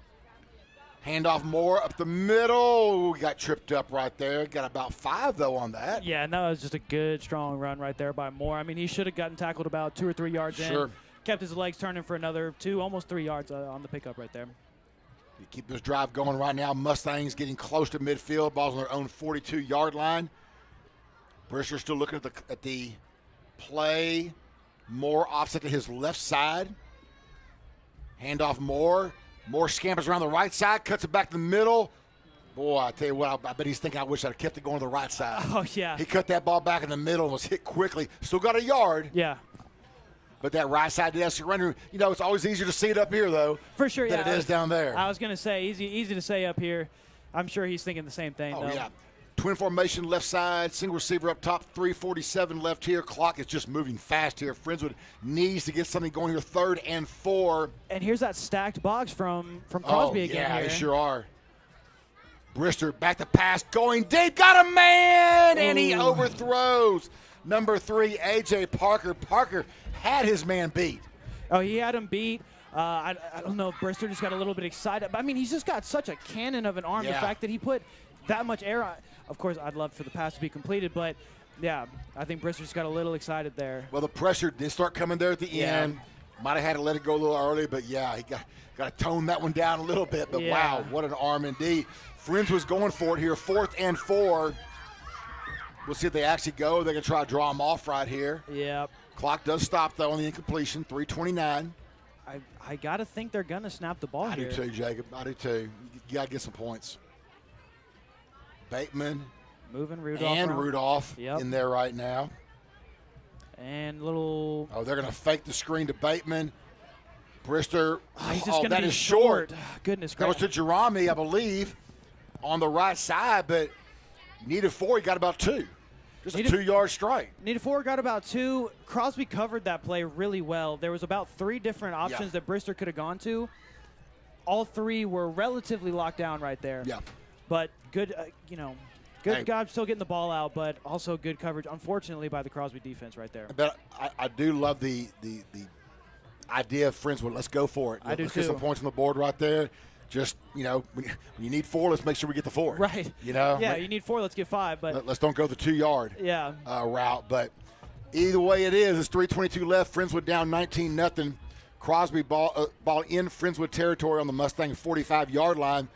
Handoff Moore up the middle. Got tripped up right there. Got about 5, though, on that. Yeah, and that was just a good, strong run right there by Moore. I mean, he should have gotten tackled about 2 or 3 yards in. Kept his legs turning for another 2, almost 3 yards on the pickup right there. You keep this drive going right now. Mustangs getting close to midfield. Ball's on their own 42-yard line. Brister still looking at the play. Moore offset to his left side. Handoff Moore. Moore scampers around the right side, cuts it back to the middle. Boy, I tell you what, I bet he's thinking, I wish I'd kept it going to the right side. Oh, yeah. He cut that ball back in the middle and was hit quickly. Still got a yard. Yeah. But that right side did surrender. You know, it's always easier to see it up here, though. For sure, than it is down there. I was going to say, easy to say up here. I'm sure he's thinking the same thing, though. Yeah. Twin formation left side, single receiver up top, 3:47 left here. Clock is just moving fast here. Friendswood needs to get something going here, 3rd and 4. And here's that stacked box from Crosby again. Yeah, here. they sure are. Brister back to pass, going deep, got a man, and he overthrows. Number 3, A.J. Parker. Parker had his man beat. Oh, he had him beat. I don't know if Brister just got a little bit excited. But, I mean, he's just got such a cannon of an arm. Yeah. The fact that he put that much air on. Of course, I'd love for the pass to be completed, but, yeah, I think Brister just got a little excited there. Well, the pressure did start coming there at the end. Might have had to let it go a little early, but, yeah, he got to tone that one down a little bit. But, wow, what an arm indeed. Friends was going for it here, 4th and 4. We'll see if they actually go. They're going to try to draw him off right here. Yep. Clock does stop, though, on the incompletion, 3:29. I got to think they're going to snap the ball here. I do too, Jacob. I do too. You got to get some points. Bateman Moving Rudolph. And around. Rudolph Yep. in there right now. And little. Oh, they're going to fake the screen to Bateman. Brister. He's just that be is short. Goodness That was gracious. to Jerami, I believe, on the right side, but needed 4. He got about 2. Just a 2-yard strike. Needed 4, got about 2. Crosby covered that play really well. There was about 3 different options that Brister could have gone to. All 3 were relatively locked down right there. Yeah. But good, good job still getting the ball out, but also good coverage, unfortunately, by the Crosby defense right there. But I do love the idea of Friendswood. Let's go for it. I do Let's too. get some points on the board right there. Just, when you need 4, let's make sure we get the 4. Right. Yeah, you need 4, let's get 5. But let's don't go the 2-yard route. But either way it is, it's 3:22 left. Friendswood down 19-0. Crosby ball in Friendswood territory on the Mustang 45-yard line.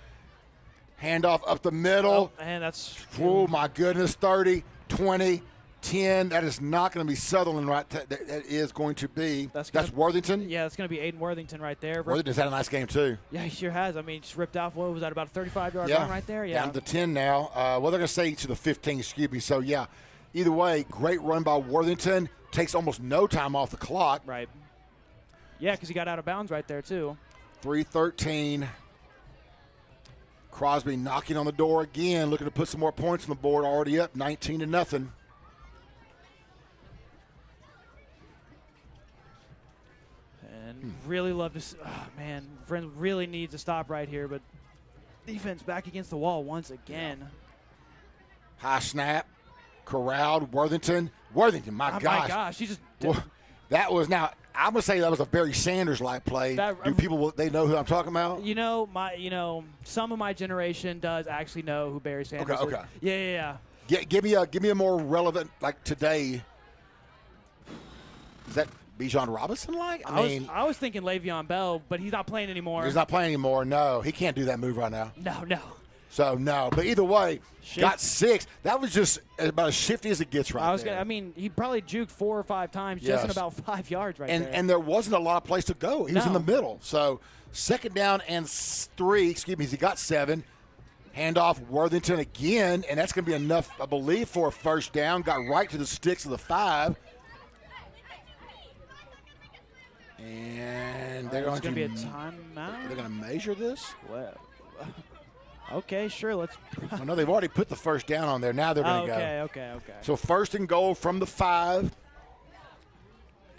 Handoff up the middle. Oh, and that's. Oh, my goodness. 30, 20, 10. That is not going to be Sutherland, right? That is going to be. That's Worthington? Yeah, that's going to be Aiden Worthington right there. Worthington's had a nice game, too. Yeah, he sure has. I mean, just ripped off, what was that, about a 35-yard run right there? Yeah. Down to 10 now. Well, they're going to say to the 15, excuse me. So, yeah, either way, great run by Worthington. Takes almost no time off the clock. Right. Yeah, because he got out of bounds right there, too. 3:13. Crosby knocking on the door again, looking to put some more points on the board. Already up 19-0. And really love to see, Friends really needs to stop right here, but defense back against the wall once again. High snap, corralled, Worthington. Worthington, my gosh. He just. That was now. I'm gonna say that was a Barry Sanders-like play. Do people they know who I'm talking about? Some of my generation does actually know who Barry Sanders is. Okay. Yeah. Give me a more relevant like today. Is that Bijan Robinson like? I was thinking Le'Veon Bell, but he's not playing anymore. He's not playing anymore. No, he can't do that move right now. No. So, no. But either way, got 6. That was just about as shifty as it gets there. He probably juked 4 or 5 times just in about 5 yards there. And there wasn't a lot of place to go. He was in the middle. So, 2nd down and 3. Excuse me, he got 7. Handoff Worthington again, and that's going to be enough, I believe, for a 1st down. Got right to the sticks of the 5. And they're going to be a timeout. They're going to measure this? Well, okay, sure. Let's. I know they've already put the 1st down on there. Now they're going to go. Okay. So 1st and goal from the 5.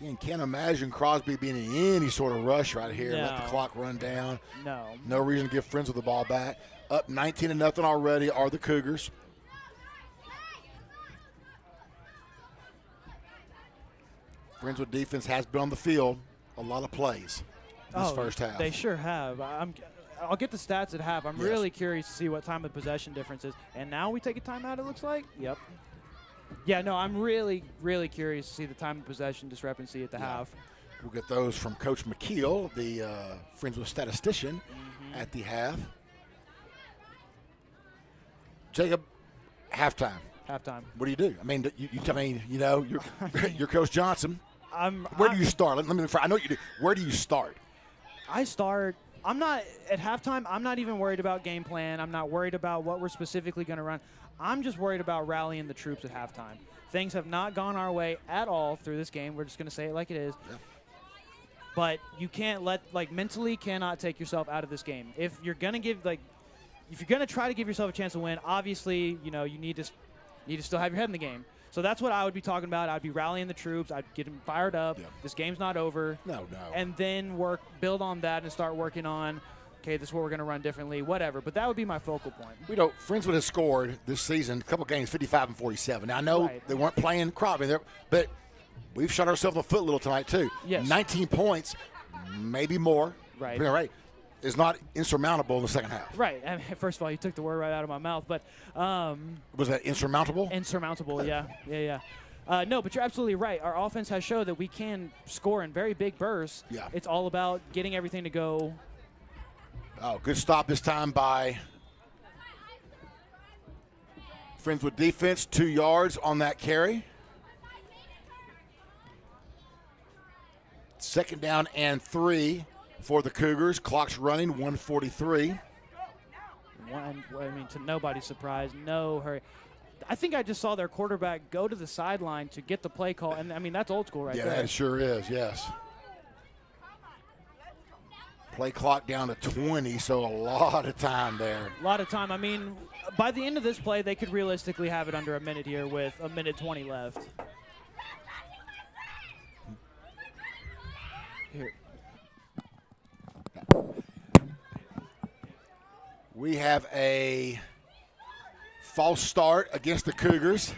Again, can't imagine Crosby being in any sort of rush right here. No. Let the clock run down. No reason to give Friends with the ball back. Up 19-0 already are the Cougars. Friendswood defense has been on the field a lot of plays this first half. They sure have. I'll get the stats at half. I'm really curious to see what time of possession difference is. And now we take a timeout, it looks like? Yep. Yeah, no, I'm really, really curious to see the time of possession discrepancy at the half. We'll get those from Coach McKeel, the Friendswood statistician, at the half. Jacob, halftime. What do you do? I mean, you're Coach Johnson. Where do you start? I know you do. Where do you start? I'm not at halftime. I'm not even worried about game plan. I'm not worried about what we're specifically going to run. I'm just worried about rallying the troops at halftime. Things have not gone our way at all through this game. We're just going to say it like it is. Yeah. But you can't mentally cannot take yourself out of this game. If you're going to try to give yourself a chance to win, obviously, you need to still have your head in the game. So that's what I would be talking about. I'd be rallying the troops. I'd get them fired up. Yeah. This game's not over. No. And then build on that and start working on, okay, this is what we're going to run differently, whatever. But that would be my focal point. Friendswood has scored this season a couple games, 55 and 47. Now, I know they weren't playing Crosby there, but we've shot ourselves in the foot a little tonight, too. Yes. 19 points, maybe more. Right. Right. Is not insurmountable in the second half. Right. I mean, first of all, you took the word right out of my mouth. But was that insurmountable? Insurmountable, yeah. No, but you're absolutely right. Our offense has showed that we can score in very big bursts. Yeah. It's all about getting everything to go. Oh, good stop this time by Friendswood defense. 2 yards on that carry. 2nd down and 3. For the Cougars, clock's running, 1:43. To nobody's surprise, no hurry. I think I just saw their quarterback go to the sideline to get the play call, and I mean that's old school right there. Yeah, that sure is. Yes. Play clock down to 20, so a lot of time there. A lot of time. I mean, by the end of this play, they could realistically have it under a minute here with a minute 20 left. Here. We have a false start against the Cougars,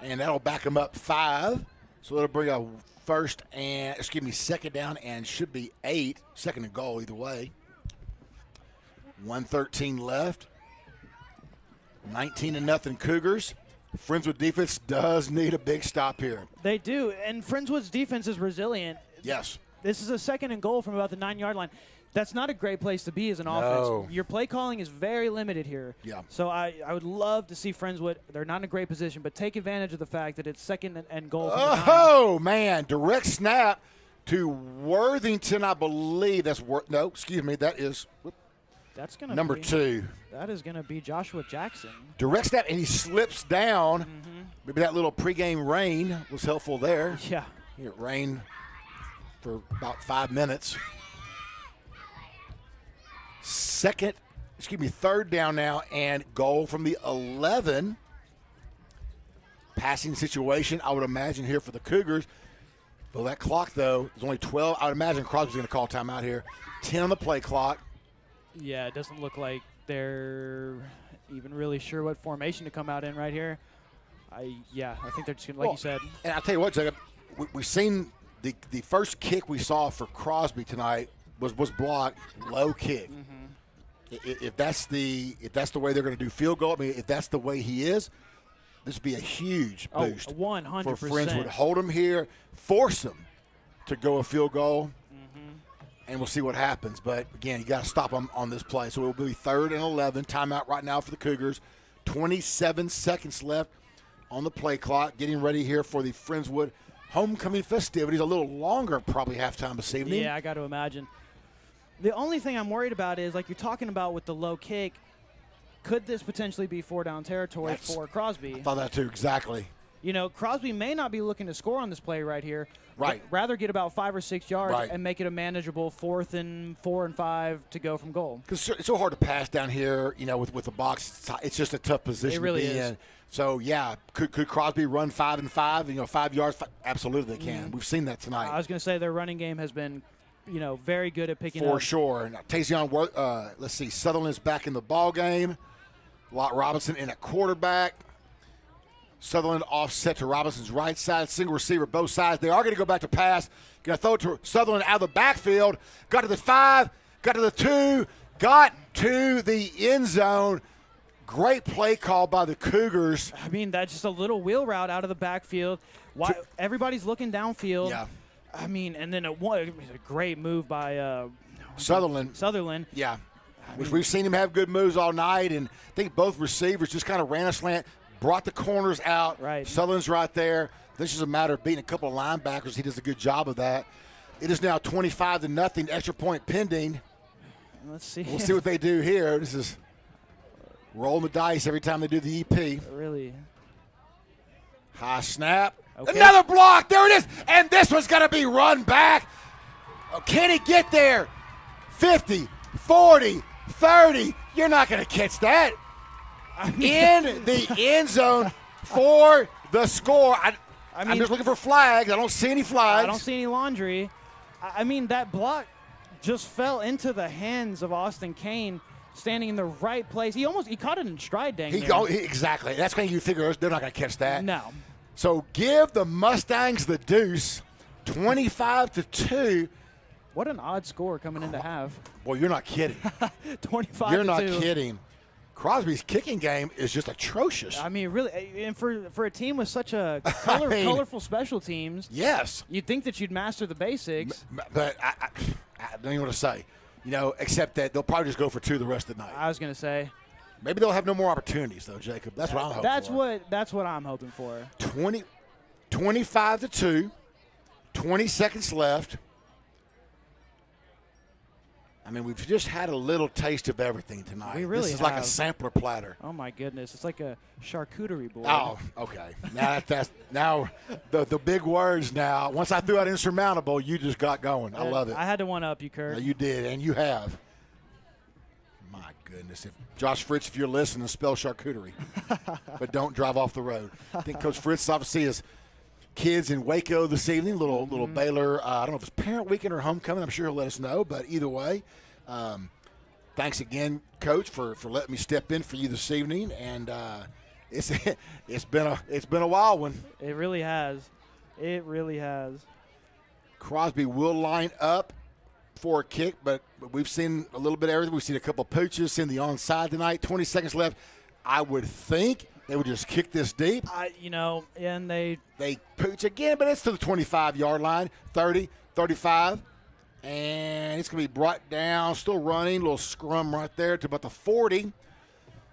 and that'll back them up 5. So it'll bring a second down, and should be 8, second and goal either way. 1:13 left. 19-0 Cougars. Friendswood defense does need a big stop here. They do, and Friendswood's defense is resilient. Yes. This is a second and goal from about the 9-yard line. That's not a great place to be as an offense. Your play calling is very limited here. Yeah. So I would love to see Friendswood. They're not in a great position, but take advantage of the fact that it's second and goal. Oh, man. Direct snap to Worthington, I believe. That is that's gonna number be, 2. That is going to be Joshua Jackson. Direct snap, and he slips down. Maybe that little pregame rain was helpful there. Yeah. It rained for about 5 minutes. Third down now, and goal from the 11. Passing situation, I would imagine, here for the Cougars. But that clock, though, is only 12. I would imagine Crosby's going to call timeout here. 10 on the play clock. Yeah, it doesn't look like they're even really sure what formation to come out in right here. I think they're just going to, like you said. And I'll tell you what, Jacob, we've seen the first kick we saw for Crosby tonight was blocked, low kick. If that's the way they're going to do field goal, I mean, if that's the way he is, this would be a huge boost 100%. for Friendswood. Hold him here, force him to go a field goal, and we'll see what happens. But, again, you got to stop them on this play. So it will be 3rd and 11, timeout right now for the Cougars. 27 seconds left on the play clock, getting ready here for the Friendswood homecoming festivities. A little longer probably halftime this evening. Yeah, I got to imagine. The only thing I'm worried about is, like you're talking about with the low kick, could this potentially be 4-down territory for Crosby? I thought that too, exactly. You know, Crosby may not be looking to score on this play right here. Right. Rather get about 5 or 6 yards and make it a manageable 4th and 4 and 5 to go from goal. Because it's so hard to pass down here, you know, with the box. It's just a tough position really to be in. So, yeah, could Crosby run 5 and 5, 5 yards? Absolutely they can. We've seen that tonight. I was going to say their running game has been – very good at picking up. For sure. And Tazion, let's see, Sutherland's back in the ball game. Lott Robinson in at quarterback. Sutherland offset to Robinson's right side, single receiver, both sides. They are going to go back to pass. Going to throw it to Sutherland out of the backfield. Got to the 5, got to the 2, got to the end zone. Great play call by the Cougars. I mean, that's just a little wheel route out of the backfield. Everybody's looking downfield. Yeah. I mean, and then it was a great move by Sutherland. Yeah. Which we've seen him have good moves all night, and I think both receivers just kind of ran a slant, brought the corners out. Right. Sutherland's right there. This is a matter of beating a couple of linebackers. He does a good job of that. It is now 25-0, extra point pending. Let's see. We'll see what they do here. This is rolling the dice every time they do the EP. Really. High snap. Okay. Another block. There it is. And this one's going to be run back. Oh, can he get there? 50, 40, 30. You're not going to catch that. In the end zone for the score. I'm just looking for flags. I don't see any flags. I don't see any laundry. I mean, that block just fell into the hands of Austin Kane, standing in the right place. He caught it in stride, dang near. Exactly. That's when you figure they're not going to catch that. No. So give the Mustangs the deuce, 25-2. What an odd score coming into half. Boy, you're not kidding. 25-2. You're not kidding. Crosby's kicking game is just atrocious. I mean, really, and for a team with such a colorful special teams, yes, you'd think that you'd master the basics. But I don't even want to say, except that they'll probably just go for 2 the rest of the night. I was going to say. Maybe they'll have no more opportunities, though, Jacob. That's what I'm hoping for. That's what I'm hoping for. 25-2, 20 seconds left. I mean, we've just had a little taste of everything tonight. We really This is like a have. sampler platter. Oh my goodness, it's like a charcuterie board. Oh, okay. Now the big words. Now, once I threw out insurmountable, you just got going. I love it. I had to one up you, Kurt. No, you did, and you have. My goodness, if Josh Fritz, if you're listening, spell charcuterie, but don't drive off the road. I think Coach Fritz obviously has kids in Waco this evening. Little Baylor. I don't know if it's parent weekend or homecoming. I'm sure he'll let us know. But either way, thanks again, Coach, for letting me step in for you this evening. And it's been a wild one. It really has. It really has. Crosby will line up for a kick, but we've seen a little bit of everything. We've seen a couple of pooches, seen the onside tonight. 20 seconds left. I would think they would just kick this deep. And they pooch again, but it's to the 25-yard line, 30, 35. And it's going to be brought down, still running, little scrum right there to about the 40.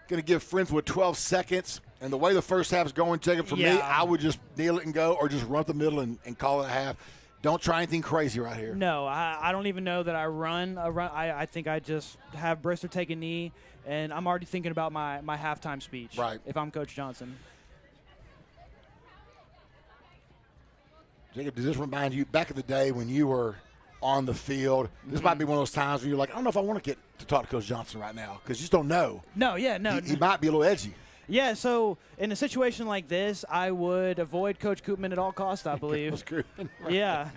Going to give Friendswood 12 seconds. And the way the first half is going, Jacob, for me, I would just kneel it and go or just run up the middle and call it a half. Don't try anything crazy right here. No, I don't even know that I run. I think I just have Brister take a knee, and I'm already thinking about my halftime speech. Right. If I'm Coach Johnson. Jacob, does this remind you back in the day when you were on the field? This might be one of those times where you're like, I don't know if I want to get to talk to Coach Johnson right now because you just don't know. No. He might be a little edgy. Yeah, so in a situation like this, I would avoid Coach Koopman at all costs, I believe. Right. Yeah.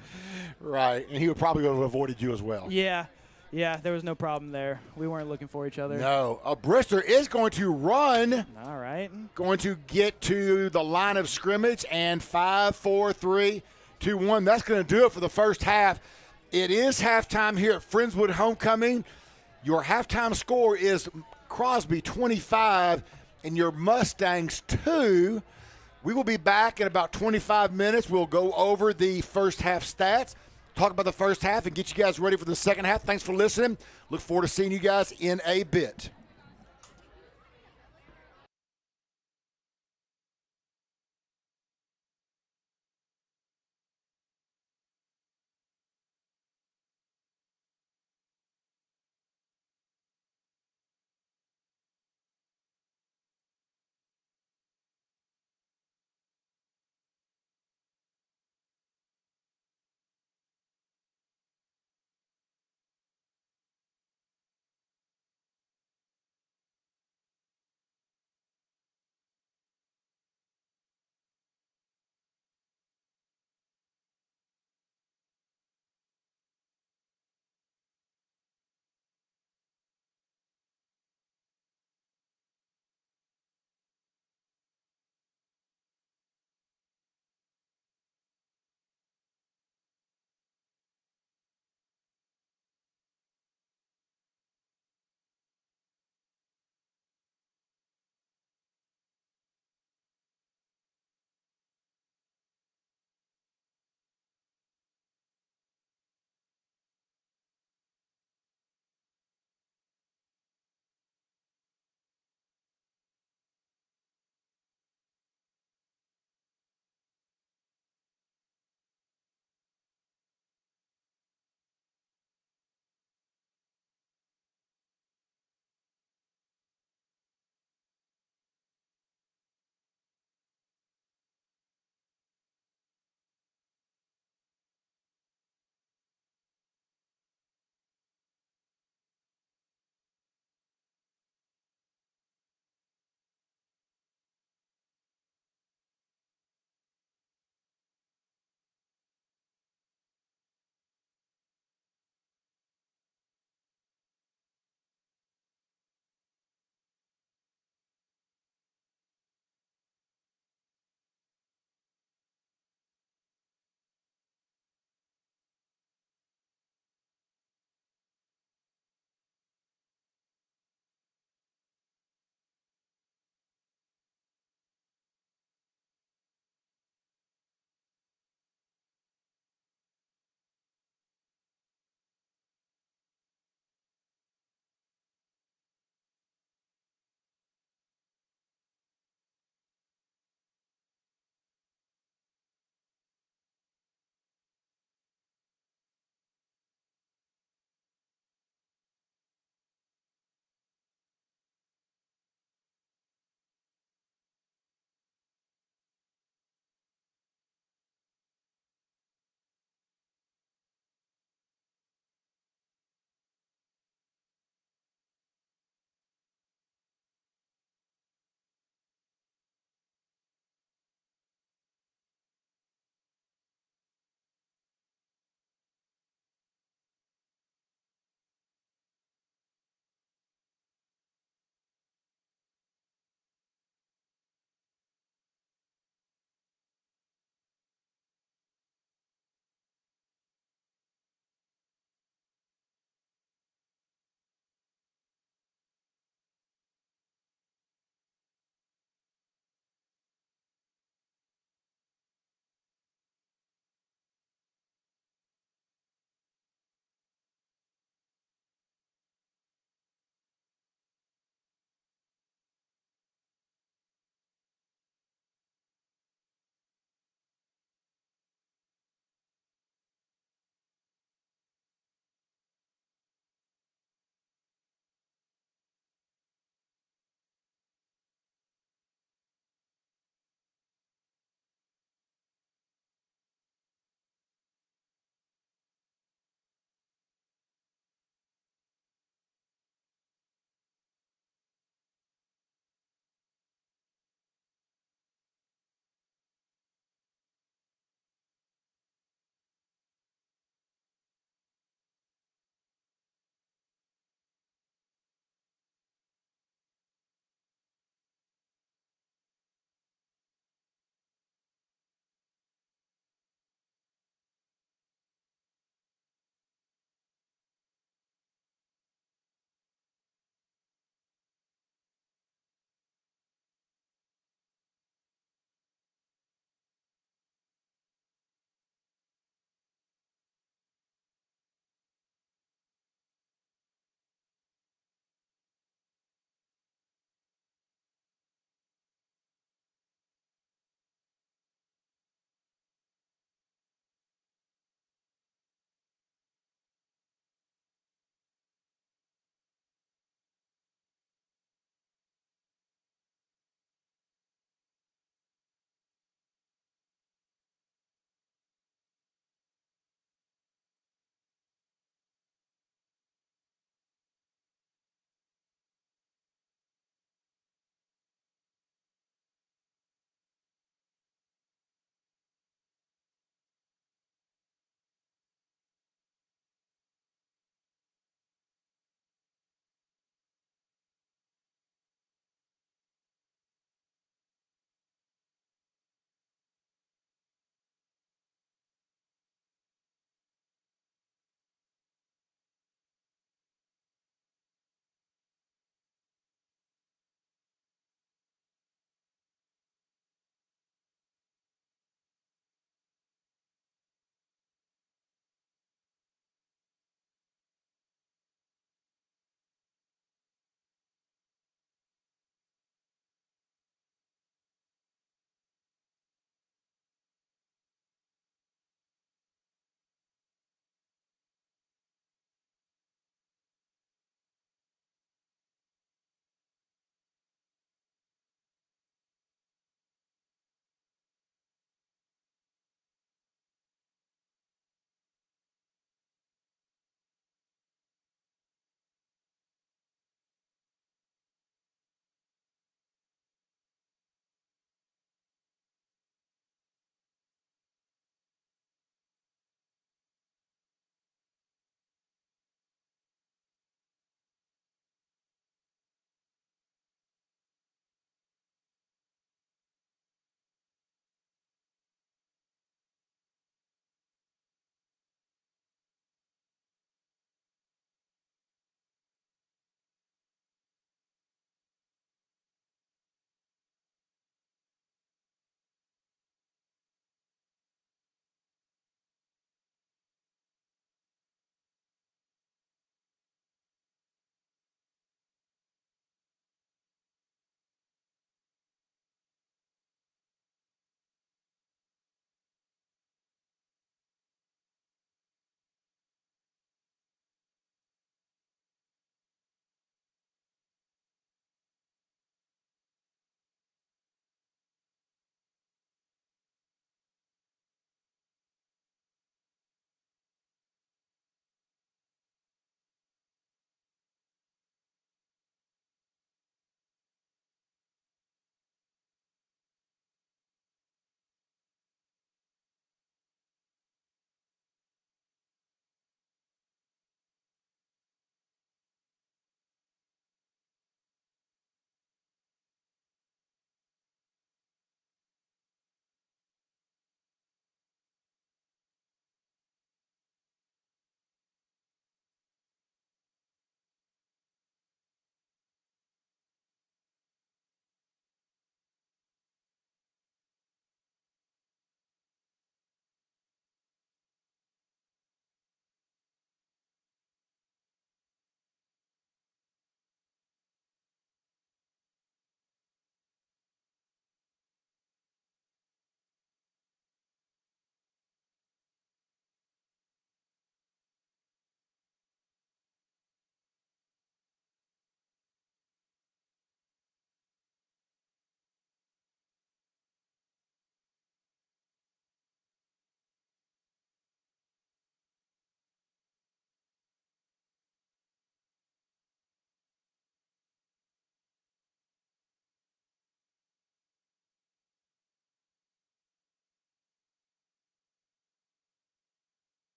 Right, and he would probably have avoided you as well. Yeah, there was no problem there. We weren't looking for each other. No. Brister is going to run. All right. Going to get to the line of scrimmage, and 5, 4, 3, 2, 1. That's going to do it for the first half. It is halftime here at Friendswood Homecoming. Your halftime score is Crosby 25 and your Mustangs 2. We will be back in about 25 minutes. We'll go over the first half stats, talk about the first half, and get you guys ready for the second half. Thanks for listening. Look forward to seeing you guys in a bit.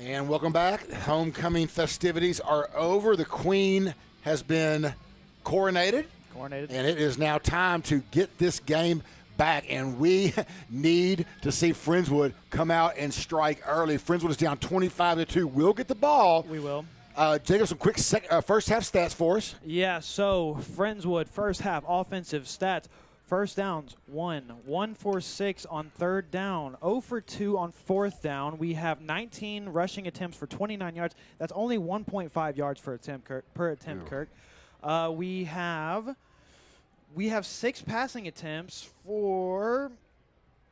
And welcome back. Homecoming festivities are over. The Queen has been coronated. And it is now time to get this game back. And we need to see Friendswood come out and strike early. Friendswood is down 25-2. We'll get the ball. We will. Jacob, some quick first half stats for us. Yeah, so Friendswood, first half offensive stats. First downs, 1 for 6 on third down, 0 for 2 on fourth down. We have 19 rushing attempts for 29 yards. That's only 1.5 yards per attempt, Kirk. We have 6 passing attempts for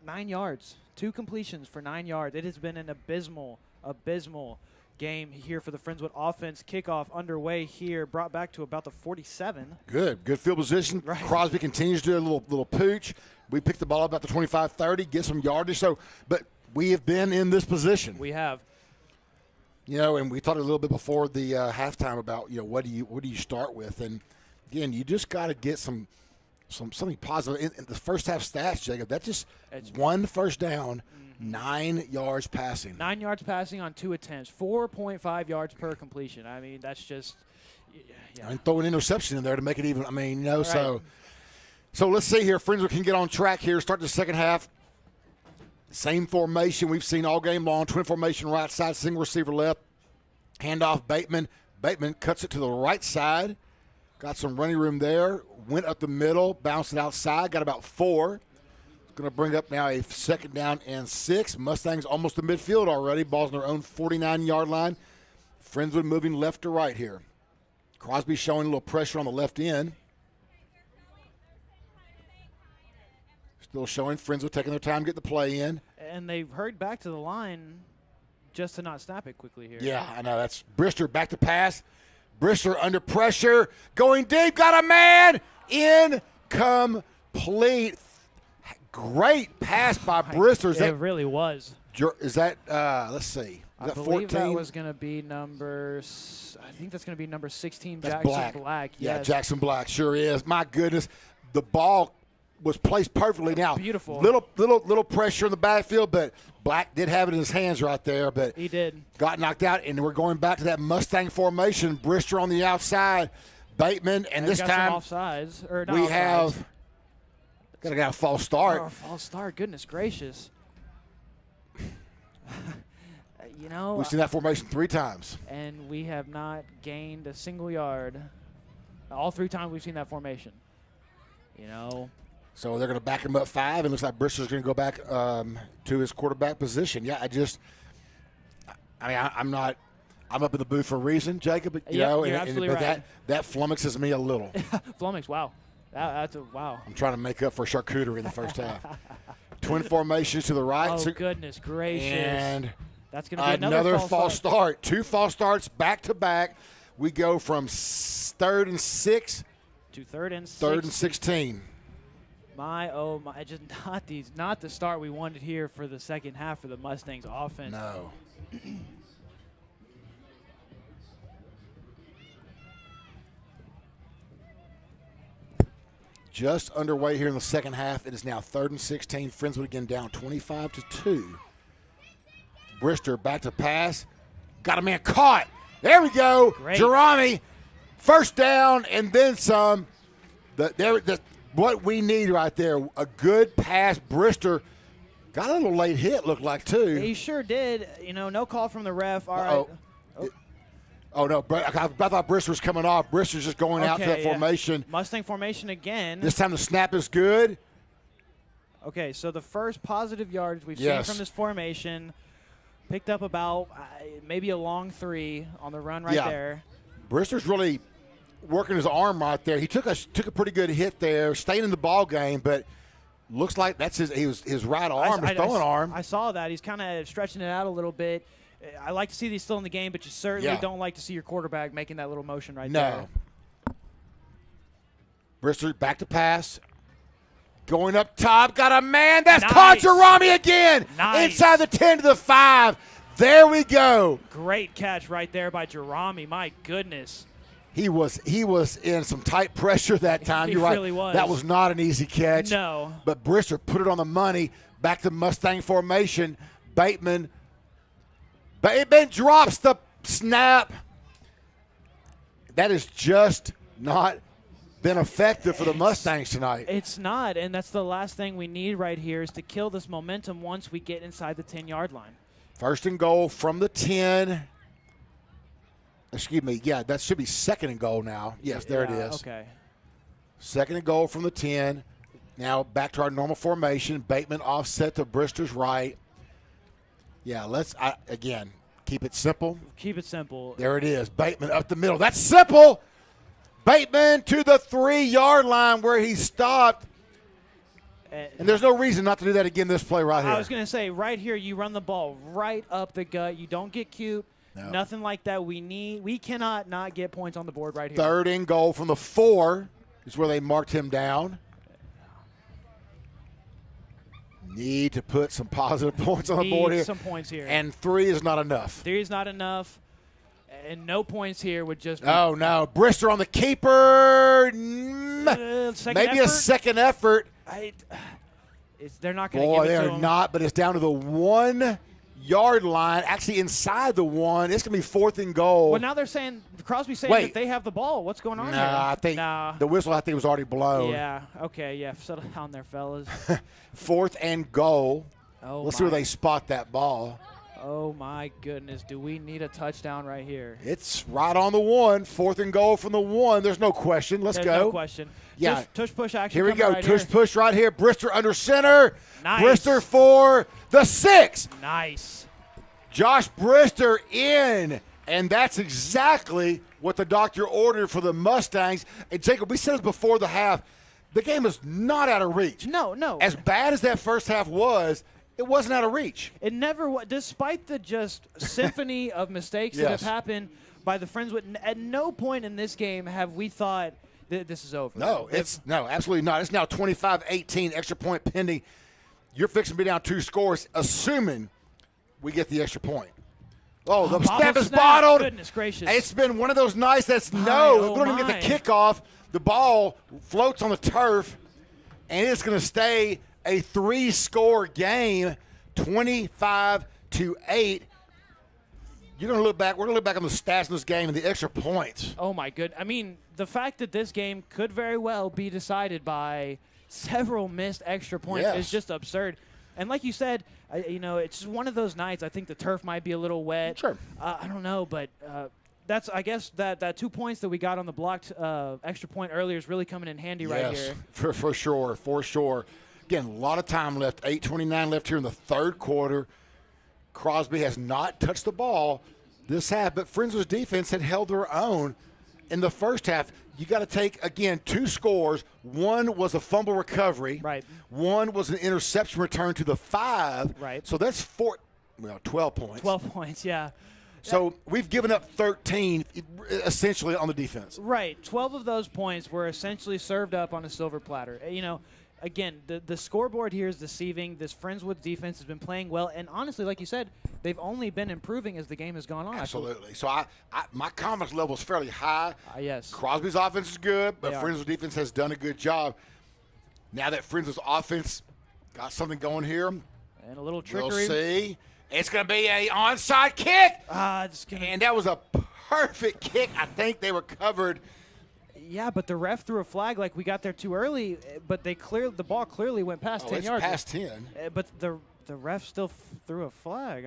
9 yards, 2 completions for 9 yards. It has been an abysmal game here for the Friendswood offense. Kickoff underway here, brought back to about the 47. Good field position. Right. Crosby continues to do a little pooch. We pick the ball up about the 25-30, get some yardage. So, but we have been in this position. We have. And we talked a little bit before the halftime about what do you start with, and again, you just got to get something positive in the first half stats, Jacob. That's just one first down. 9 yards passing. 9 yards passing on 2 attempts. 4.5 yards per completion. I mean, that's just And throw an interception in there to make it even. I mean, right. So let's see here. Friendswood can get on track here. Start the second half. Same formation we've seen all game long. Twin formation right side, single receiver left. Handoff Bateman. Bateman cuts it to the right side. Got some running room there. Went up the middle. Bounced it outside. Got about 4. Going to bring up now a second down and 6. Mustangs almost to midfield already. Ball's on their own 49-yard line. Friendswood moving left to right here. Crosby showing a little pressure on the left end. Still showing Friendswood taking their time to get the play in. And they've hurried back to the line just to not snap it quickly here. Yeah, I know. That's Brister back to pass. Brister under pressure. Going deep. Got a man. Incomplete. Great pass by Brister. It really was. Is that, let's see. I believe 14? That was going to be number 16, That's Jackson Black. Yeah, yes. Jackson Black sure is. My goodness. The ball was placed perfectly now. Beautiful. Little pressure in the backfield, but Black did have it in his hands right there. But he did. Got knocked out, and we're going back to that Mustang formation. Brister on the outside. Bateman, and this time offsides, or not we offsides. have – got a false start. Oh, false start. Goodness gracious. We've seen that formation 3 times. And we have not gained a single yard. All 3 times we've seen that formation. So they're going to back him up 5, and it looks like Brister's going to go back to his quarterback position. Yeah, I'm up in the booth for a reason, Jacob. But, you're absolutely right. That flummoxes me a little. Flummox, wow. That's a wow. I'm trying to make up for charcuterie in the first half. Twin formations to the right. Oh, goodness gracious. And that's going to be another false start. 2 false starts back to back. We go from 3rd and 6 to 3rd and 16. My, just not the start we wanted here for the second half for the Mustangs offense. No. Just underway here in the second half. It is now 3rd and 16. Friendswood again down 25-2. Brister back to pass. Got a man caught. There we go. Jerami, first down and then some. What we need right there, a good pass. Brister got a little late hit, looked like, too. He sure did. No call from the ref. All right. Oh, no. I thought Brister was coming off. Brister's just going out to that formation. Mustang formation again. This time the snap is good. Okay, so the first positive yards we've seen from this formation. Picked up about maybe a long 3 on the run there. Brister's really working his arm right there. He took a pretty good hit there, staying in the ball game, but looks like that's his right arm, his throwing arm. I saw that. He's kind of stretching it out a little bit. I like to see these still in the game, but you certainly don't like to see your quarterback making that little motion there. No. Brister back to pass. Going up top. Got a man. That's caught. Jerami again. Inside the 10 to the 5. There we go. Great catch right there by Jerami. My goodness. He was in some tight pressure that time. You're right. Really was. That was not an easy catch. No. But Brister put it on the money. Back to Mustang formation. Bateman Bateman drops the snap. That has just not been effective for the Mustangs tonight. It's not, and that's the last thing we need right here is to kill this momentum once we get inside the 10-yard line. First and goal from the 10. Excuse me. Yeah, that should be second and goal now. Yes, there it is. Okay. Second and goal from the 10. Now back to our normal formation. Bateman offset to Brister's right. Yeah, let's, again, keep it simple. Keep it simple. There it is. Bateman up the middle. That's simple. Bateman to the 3-yard line where he stopped. And there's no reason not to do that again this play right here. I was going to say, right here, you run the ball right up the gut. You don't get cute. No. Nothing like that. We cannot not get points on the board right here. Third and goal from the 4 is where they marked him down. Need to put some positive points on the board here. Some points here. And 3 is not enough. 3 is not enough. And no points here would just be. Oh, no. Brister on the keeper. Maybe a second effort. They're not going to give it to him. Boy, they're not, but it's down to the 1-yard line. Actually, inside the 1. It's going to be fourth and goal. Well, now they're saying, Crosby's saying that they have the ball. What's going on here? I think the whistle, I think, was already blown. Yeah, okay, yeah. Settle down there, fellas. Fourth and goal. Oh, Let's see where they spot that ball. Oh, my goodness. Do we need a touchdown right here? It's right on the 1. Fourth and goal from the 1. There's no question. Let's go. No question. Yeah. Tush push action. Here we go. Right Tush push right here. Brister under center. Nice. Brister for the 6. Nice. Josh Brister in. And that's exactly what the doctor ordered for the Mustangs. And, Jacob, we said this before the half. The game is not out of reach. No. As bad as that first half was, it wasn't out of reach. It never was. Despite the just symphony of mistakes that have happened by the Friendswood, at no point in this game have we thought this is over. No, absolutely not. It's now 25-18, extra point pending. You're fixing to be down 2 scores, assuming we get the extra point. Oh, the snap is bottled. Goodness gracious. It's been one of those nights that's we don't even get the kickoff. The ball floats on the turf, and it's going to stay a 3-score game, 25-8. You're going to look back. We're going to look back on the stats in this game and the extra points. Oh, my good. I mean, the fact that this game could very well be decided by several missed extra points is just absurd. And like you said, it's just one of those nights. I think the turf might be a little wet. Sure. I don't know, but I guess that 2 points that we got on the blocked extra point earlier is really coming in handy right here. For sure. Again, a lot of time left. 8:29 left here in the third quarter. Crosby has not touched the ball this half, but Friendswood's defense had held their own in the first half. You got to take, again, 2 scores. One was a fumble recovery. Right. One was an interception return to the 5. Right. So that's 12 points. 12 points, yeah. So we've given up 13 essentially on the defense. Right. 12 of those points were essentially served up on a silver platter. Again, the scoreboard here is deceiving. This Friendswood defense has been playing well. And honestly, like you said, they've only been improving as the game has gone on. Absolutely. So my confidence level is fairly high. Yes. Crosby's offense is good, but Friendswood defense has done a good job. Now that Friendswood's offense got something going here. And a little trickery. We'll see. It's going to be an onside kick. And that was a perfect kick. I think they were covered. Yeah, but the ref threw a flag like we got there too early, but the ball clearly went past 10 yards. Past 10. But the ref still threw a flag.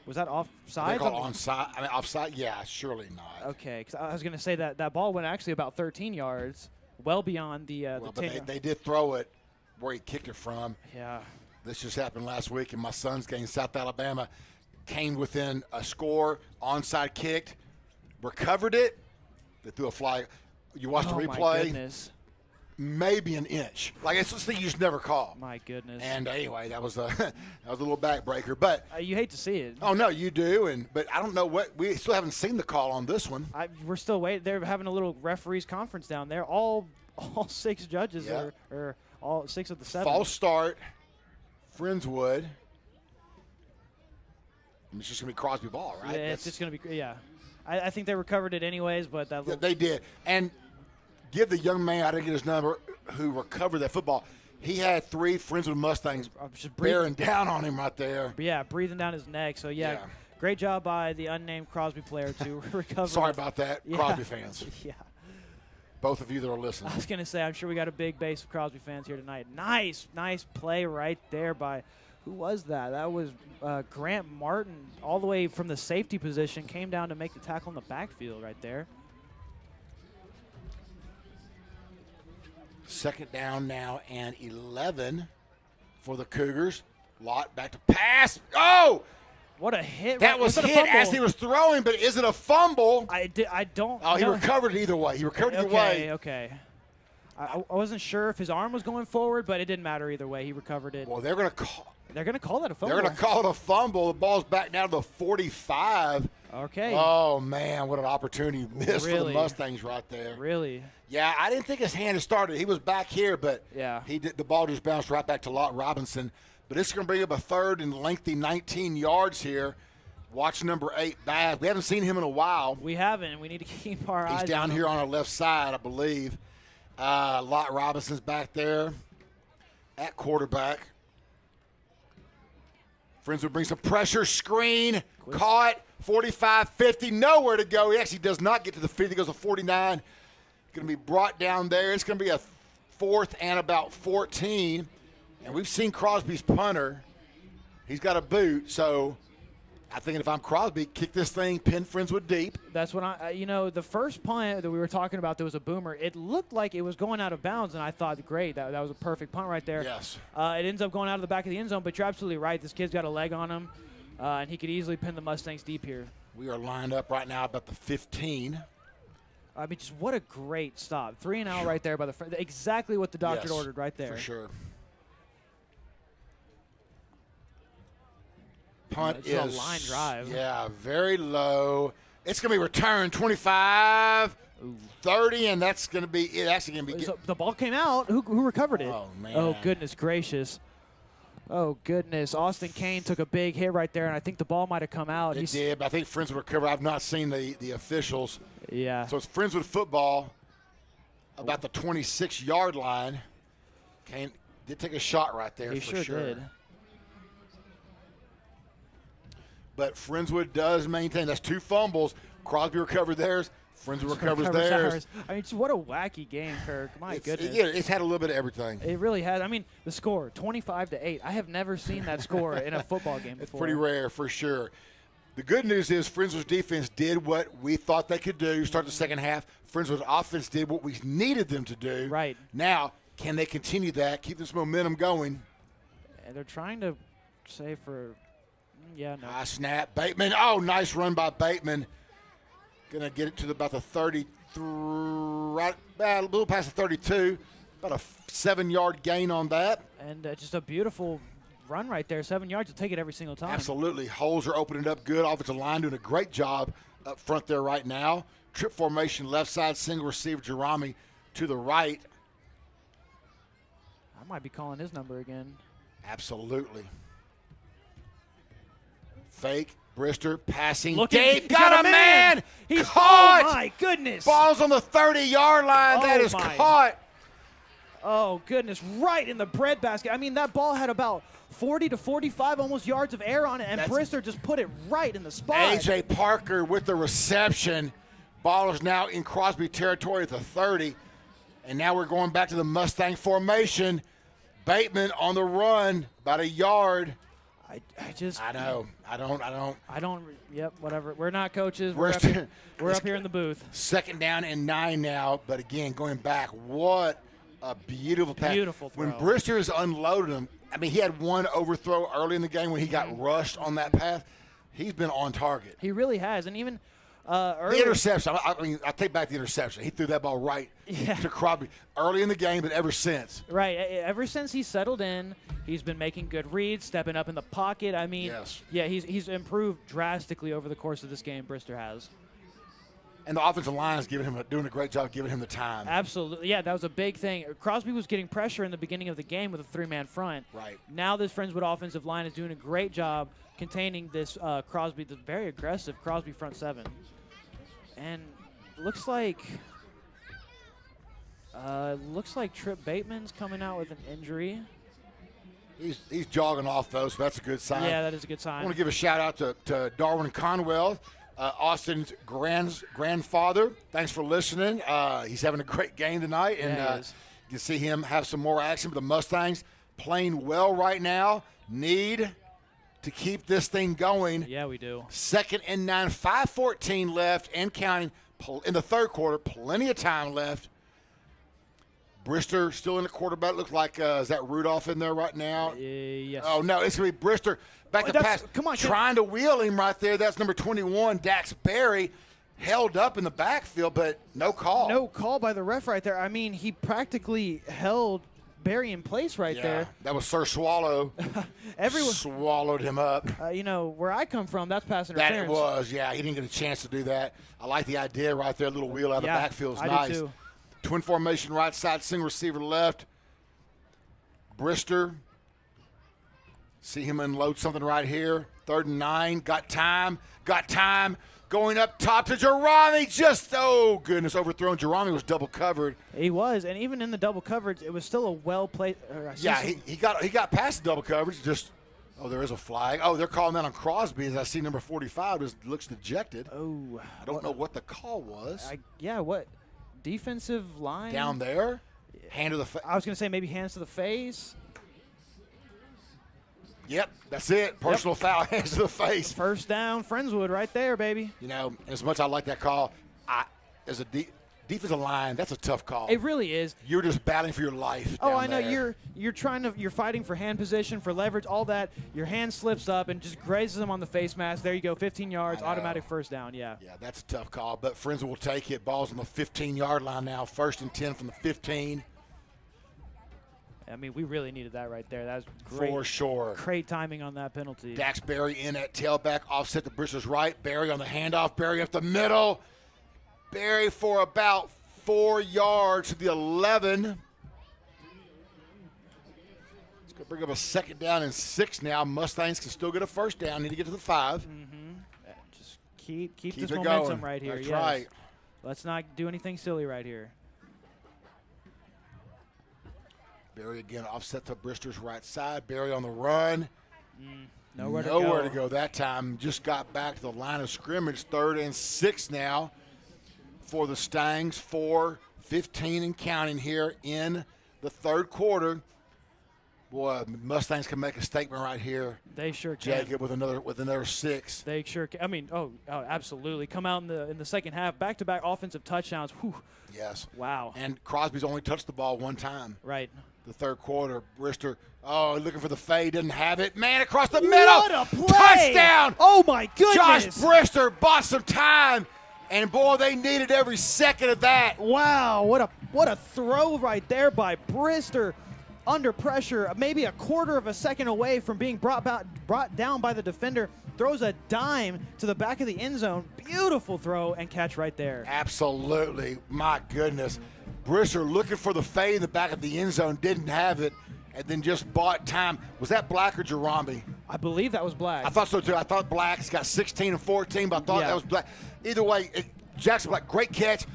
Was that offside? Offside? Yeah, surely not. Okay, because I was going to say that ball went actually about 13 yards, well beyond the 10. But they did throw it where he kicked it from. Yeah. This just happened last week in my son's game. South Alabama came within a score, onside kicked, recovered it. They threw a flag. You watch the replay. My goodness. Maybe an inch. It's this thing you just never call. My goodness. And anyway, that was a little backbreaker. But you hate to see it. Oh no, you do. But I don't know we still haven't seen the call on this one. We're still waiting. They're having a little referees conference down there. All 6 judges or all 6 of the 7. False start. Friendswood. It's just gonna be Crosby ball, right? Yeah, it's just gonna be I think they recovered it anyways, but they did. And give the young man, I didn't get his number, who recovered that football. He had 3 Friendswood Mustangs just bearing down on him right there. Yeah, breathing down his neck. So Great job by the unnamed Crosby player to recover. Sorry about that, Yeah. Crosby fans. Yeah. Both of you that are listening. I was going to say, I'm sure we got a big base of Crosby fans here tonight. Nice play right there by, who was that? That was Grant Martin, all the way from the safety position, came down to make the tackle in the backfield right there. Second down now and 11 for the Cougars. Lott back to pass. Oh! What a hit. That was hit as he was throwing, but is it a fumble? I don't Oh, he know. recovered it either way. He recovered either way. Okay. I wasn't sure if his arm was going forward, but it didn't matter either way. He recovered it. Well, they're going to call that a fumble. They're going to call it a fumble. The ball's back down to the 45. Okay. Oh, man, what an opportunity missed for the Really? Mustangs right there. Really? Yeah, I didn't think his hand had started. He was back here, but Yeah. the ball just bounced right back to Lott Robinson. But it's going to bring up a third and lengthy 19 yards here. Watch number 8, Baz. We haven't seen him in a while. We haven't. We need to keep our eyes He's down on him. here on our left side, I believe. Lott Robinson's back there at quarterback. Friends would bring some pressure, screen, caught, 45-50, nowhere to go. He actually does not get to the 50, goes to 49. Going to be brought down there. It's going to be a 4th and about 14. And we've seen Crosby's punter. He's got a boot, so I think if I'm Crosby, kick this thing, pin Friendswood deep. That's when the first punt that we were talking about, there was a boomer. It looked like it was going out of bounds, and I thought, great, that was a perfect punt right there. Yes. It ends up going out of the back of the end zone, but you're absolutely right. This kid's got a leg on him, and he could easily pin the Mustangs deep here. We are lined up right now about the 15. I mean, just what a great stop. 3 and out right there by the exactly what the doctor Yes, ordered right there. For sure. Punt It's is a line drive. Yeah, very low. It's going to be returned 25, 30, and that's going to be it. Actually, going to be. So the ball came out. Who recovered it? Oh man! Oh goodness gracious! Oh goodness! Austin Kane took a big hit right there, and I think the ball might have come out. It did, but I think Friendswood recovered. I've not seen the officials. Yeah. So it's Friendswood football about the 26-yard line. Kane did take a shot right there. He for sure did. But Friendswood does maintain. That's 2 fumbles. Crosby recovered theirs. Friendswood recovers Recovers theirs. ours. I mean, just what a wacky game, Kirk. My goodness. Yeah, it's had a little bit of everything. It really has. I mean, the score, 25-8. I have never seen that score in a football game It's before. pretty rare for sure. The good news is Friendswood's defense did what we thought they could do. Start the second half. Friendswood's offense did what we needed them to do. Right. Now, can they continue that, keep this momentum going? And they're trying to say for, yeah, no. High snap. Bateman. Oh, nice run by Bateman. Going to get it to about the 33, right, a little past the 32. About a 7-yard gain on that. And just a beautiful run right there. 7 yards. You'll take it every single time. Absolutely. Holes are opening up good. Offensive line doing a great job up front there right now. Trip formation, left side, single receiver, Jerami to the right. I might be calling his number again. Absolutely. Fake, Brister, passing. Looking, Dave he's got a man! He's Caught! Oh, my goodness. Ball's on the 30-yard line. Oh, That is my. caught. Oh, goodness. Right in the breadbasket. I mean, that ball had about 40 to 45 almost yards of air on it, and Brister just put it right in the spot. A.J. Parker with the reception. Ball is now in Crosby territory at the 30. And now we're going back to the Mustang formation. Bateman on the run, about a yard. I don't. Yep, whatever. We're not coaches. We're up here in the booth. Second down and 9 now. But again, going back, what a beautiful pass. Beautiful throw. When Brister has unloaded him, I mean, he had one overthrow early in the game when he got rushed on that pass. He's been on target. He really has. And even early. The interception, I take back the interception. He threw that ball right to Crosby early in the game, but ever since. Right. Ever since he settled in, he's been making good reads, stepping up in the pocket. I mean, Yes. yeah, he's improved drastically over the course of this game, Brister has. And the offensive line is doing a great job giving him the time. Absolutely. Yeah, that was a big thing. Crosby was getting pressure in the beginning of the game with a 3-man front. Right. Now this Friendswood offensive line is doing a great job containing this Crosby, the very aggressive Crosby front 7. And looks like Trip Bateman's coming out with an injury. He's jogging off, though, so that's a good sign. Yeah, that is a good sign. I want to give a shout-out to Darwin Conwell, Austin's grandfather. Thanks for listening. He's having a great game tonight, and you can see him have some more action. But the Mustangs playing well right now. Need to keep this thing going. Yeah, we do. 2nd and 9, 5:14 left and counting in the third quarter. Plenty of time left. Brister still in the quarterback. Looks like, is that Rudolph in there right now? Yes. Oh, no, it's going to be Brister back to pass. Come on. Trying to wheel him right there. That's number 21, Dax Berry, held up in the backfield, but no call. No call by the ref right there. I mean, he practically held Berry in place right there. That was Sir Swallow. Everyone swallowed him up. Where I come from, that's pass interference. That it was, yeah. He didn't get a chance to do that. I like the idea right there. A little wheel out of the backfield is nice. I do too. Twin formation right side, single receiver left. Brister. See him unload something right here. 3rd and 9. Got time. Going up top to Jerami. Oh, goodness, overthrown. Jerami was double covered. He was, and even in the double coverage, it was still a well-played. He got past the double coverage. There is a flag. Oh, they're calling that on Crosby, as I see number 45 looks dejected. Oh. I don't know what the call was. What? Defensive line? Down there? Hand to the face. I was going to say maybe hands to the face. Yep, that's it. Personal foul, hands to the face. First down, Friendswood right there, baby. As much as I like that call, as a defensive line, that's a tough call. It really is. You're just battling for your life. Oh, I know. You're fighting for hand position, for leverage, all that. Your hand slips up and just grazes him on the face mask. There you go, 15 yards, automatic first down. Yeah. Yeah, that's a tough call, but Friendswood will take it. Ball's on the 15-yard line now. 1st and 10 from the 15. I mean, we really needed that right there. That was great. For sure. Great timing on that penalty. Dax Berry in at tailback, offset to Brister's right. Berry on the handoff. Berry up the middle. Berry for about 4 yards to the 11. It's going to bring up a 2nd down and 6 now. Mustangs can still get a first down. Need to get to the 5. Just keep this it momentum going. right here. That's right. Let's not do anything silly right here. Berry again offset to Brister's right side. Berry on the run. Nowhere to go that time. Just got back to the line of scrimmage. 3rd and 6 now for the Stangs. 4:15 and counting here in the third quarter. Boy, Mustangs can make a statement right here. They sure can. Jacob with another 6. They sure can. I mean, absolutely. Come out in the second half, back-to-back offensive touchdowns. Whew. Yes. Wow. And Crosby's only touched the ball one time. Right. The third quarter, Brister, looking for the fade, didn't have it. Man, across the middle. What a play. Touchdown. Oh, my goodness. Josh Brister bought some time, and, boy, they needed every second of that. Wow, what a throw right there by Brister. Under pressure, maybe a quarter of a second away from being brought down by the defender. Throws a dime to the back of the end zone. Beautiful throw and catch right there. Absolutely. My goodness. Brister looking for the fade in the back of the end zone, didn't have it, and then just bought time. Was that Black or Jerami? I believe that was Black. I thought so, too. I thought Black's got 16 and 14, but I thought that was Black. Either way, Jackson Black, great catch,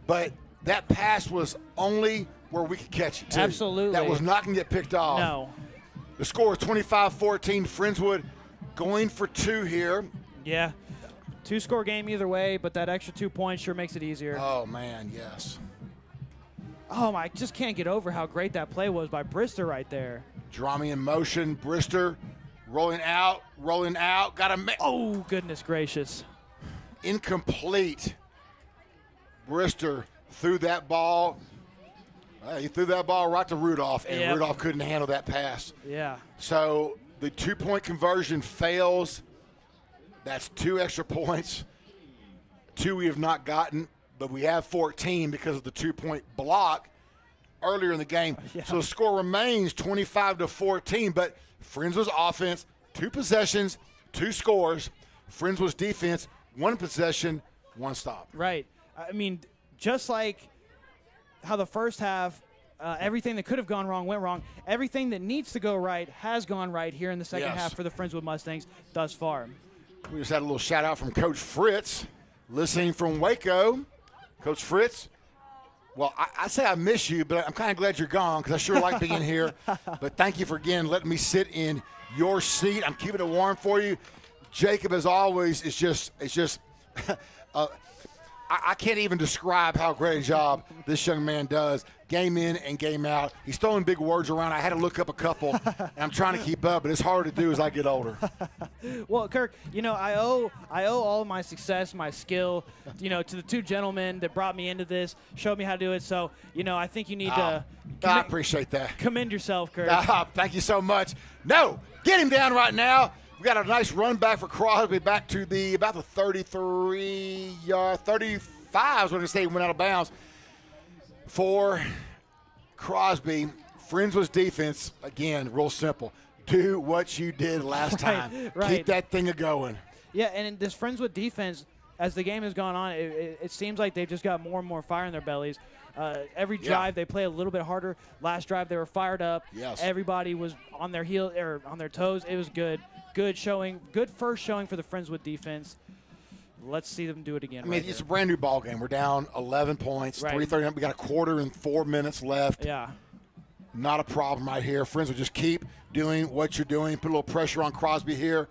but that pass was only where we could catch it, too. Absolutely. That was not going to get picked off. No. The score is 25-14. Friendswood going for 2 here. Yeah. 2-score game either way, but that extra 2 points sure makes it easier. Oh, man, yes. Oh, I just can't get over how great that play was by Brister right there. Jerami in motion. Brister rolling out. Got a oh, goodness gracious. Incomplete. Brister threw that ball. He threw that ball right to Rudolph, and Rudolph couldn't handle that pass. Yeah. So the 2-point conversion fails. That's 2 extra points. 2 we have not gotten, but we have 14 because of the 2-point block earlier in the game. Yeah. So the score remains 25-14, but Friendswood's offense, 2 possessions, 2 scores. Friendswood's defense, 1 possession, 1 stop. Right. I mean, just like how the first half, everything that could have gone wrong went wrong. Everything that needs to go right has gone right here in the second half for the Friendswood Mustangs thus far. We just had a little shout-out from Coach Fritz, listening from Waco. Coach Fritz, Well, I say I miss you, but I'm kind of glad you're gone because I sure like being here. But thank you for, again, letting me sit in your seat. I'm keeping it warm for you. Jacob, as always, it's just I can't even describe how great a job this young man does, game in and game out. He's throwing big words around. I had to look up a couple, and I'm trying to keep up, but it's hard to do as I get older. Well, Kirk, I owe all of my success, my skill, to the two gentlemen that brought me into this, showed me how to do it. So, I think you need to I appreciate that. Commend yourself, Kirk. Thank you so much. No, get him down right now. We got a nice run back for Crosby back to about the 33-yard, 35 I was going to say, went out of bounds for Crosby. Friendswood's defense, again, real simple. Do what you did last time. Right. Keep that thing a-going. Yeah, and in this Friendswood defense, as the game has gone on, it seems like they've just got more and more fire in their bellies. Every drive they play a little bit harder. Last drive they were fired up. Yes. Everybody was on their heel or on their toes. It was good. Good showing. Good first showing for the Friendswood defense. Let's see them do it again. I mean, it's a brand new ball game. We're down 11 points. Right. 3:30. We got a quarter and 4 minutes left. Yeah. Not a problem right here. Friendswood, just keep doing what you're doing. Put a little pressure on Crosby here.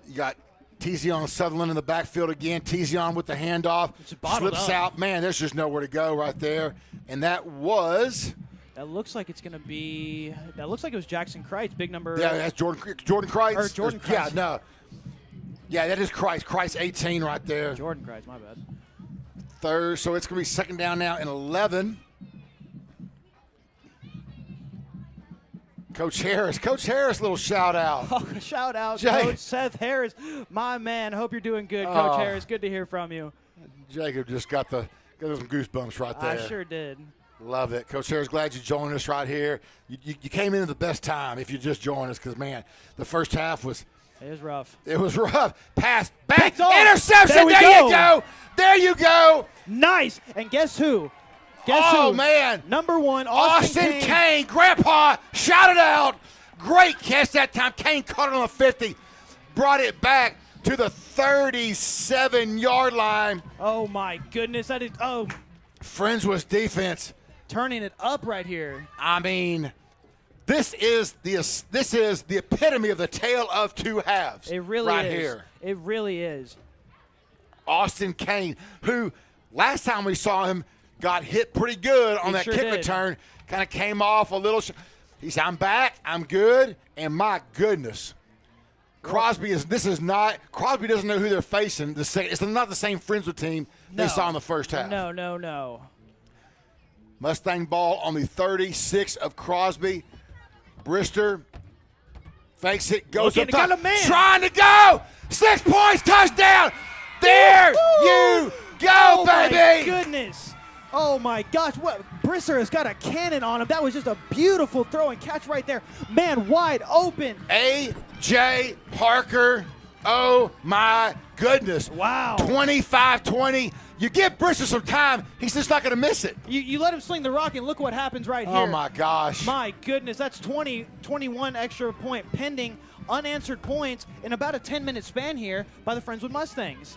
You got Tezion Sutherland in the backfield again. Tezion with the handoff. Slips out. Man, there's just nowhere to go right there. And that was... That looks like it's going to be – that looks like it was Jackson Kreitz, big number. Yeah, that's Jordan Kreitz. Or Jordan Kreitz. Yeah, no. Yeah, that is Kreitz. Kreitz 18 right there. Jordan Kreitz, my bad. Third, so it's going to be second down now and 11. Coach Harris, little shout out. Oh, shout out, Coach Seth Harris, my man. Hope you're doing good, Coach Harris. Good to hear from you. Jacob just got some goosebumps right there. I sure did. Love it. Coach Harris, glad you joined us right here. You came in at the best time if you just joined us because, man, the first half was – It was rough. It was rough. Pass, back, interception. There you go. There you go. Nice. And guess who? Oh, man. Number one, Austin Kane. Grandpa, shout it out. Great catch that time. Kane caught it on the 50. Brought it back to the 37-yard line. Oh, my goodness. That is – oh. Friendswood's defense. Turning it up right here. I mean, this is the epitome of the tale of two halves. It really right is. Here. It really is. Austin Kane, who last time we saw him got hit pretty good on that kick return, kind of came off a little. He said, "I'm back. I'm good." And my goodness, Crosby doesn't know who they're facing. It's not the same Friendswood team they saw in the first half. No. Mustang ball on the 36 of Crosby. Brister fakes it, goes up top, trying to go. 6 points, touchdown. There you go, baby. My goodness. Oh, my gosh. What? Brister has got a cannon on him. That was just a beautiful throw and catch right there. Man, wide open. A.J. Parker. Oh, my goodness. Wow. 25-20. You give Brister some time, he's just not going to miss it. You let him sling the rock, and look what happens right here. Oh, my gosh. My goodness. That's 21 extra point pending unanswered points in about a 10-minute span here by the Friendswood Mustangs.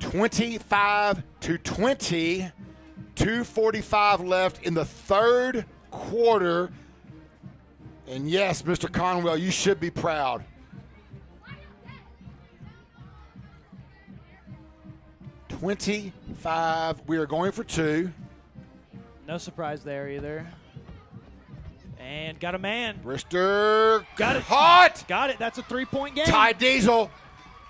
25-20. 2:45 left in the third quarter. And yes, Mr. Conwell, you should be proud. We are going for 2. No surprise there either. And got a man. Brister got it. Hot. Got it. That's a 3-point game. Ty Diesel.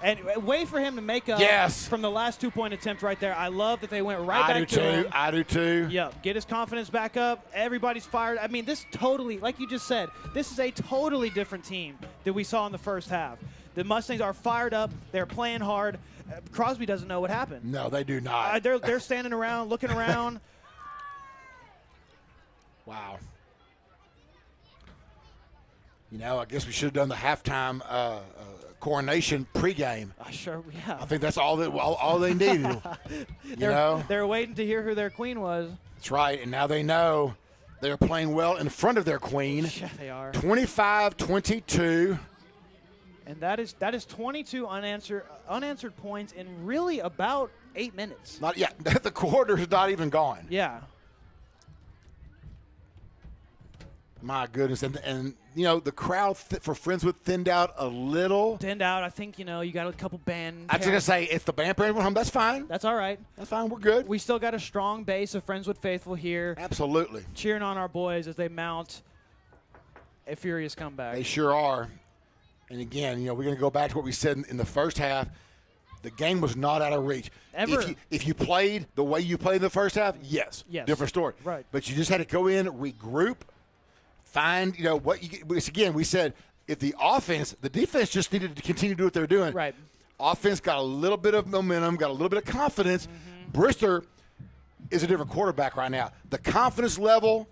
And wait for him to make up from the last 2-point attempt right there. I love that they went back to him. I do too. Yeah, get his confidence back up. Everybody's fired. I mean, this totally, like you just said, this is a totally different team that we saw in the first half. The Mustangs are fired up. They're playing hard. Crosby doesn't know what happened. No, they do not. They're standing around, looking around. Wow. I guess we should have done the halftime coronation pregame. Sure, yeah. I think that's all they needed. They're waiting to hear who their queen was. That's right, and now they know they're playing well in front of their queen. Yeah, they are. 25-22. And that is 22 unanswered points in really about 8 minutes. Not yet. The quarter is not even gone. Yeah. My goodness. And the crowd for Friendswood thinned out a little. Thinned out. I think, you got a couple band. I was going to say, if the band parents went home, that's fine. That's all right. That's fine. We're good. We still got a strong base of Friendswood faithful here. Absolutely. Cheering on our boys as they mount a furious comeback. They sure are. And again, we're going to go back to what we said in the first half. The game was not out of reach. Ever. If you played the way you played in the first half, yes. Different story. Right. But you just had to go in, regroup, find, what you – again, we said if the defense just needed to continue to do what they're doing. Right. Offense got a little bit of momentum, got a little bit of confidence. Mm-hmm. Brister is a different quarterback right now. The confidence level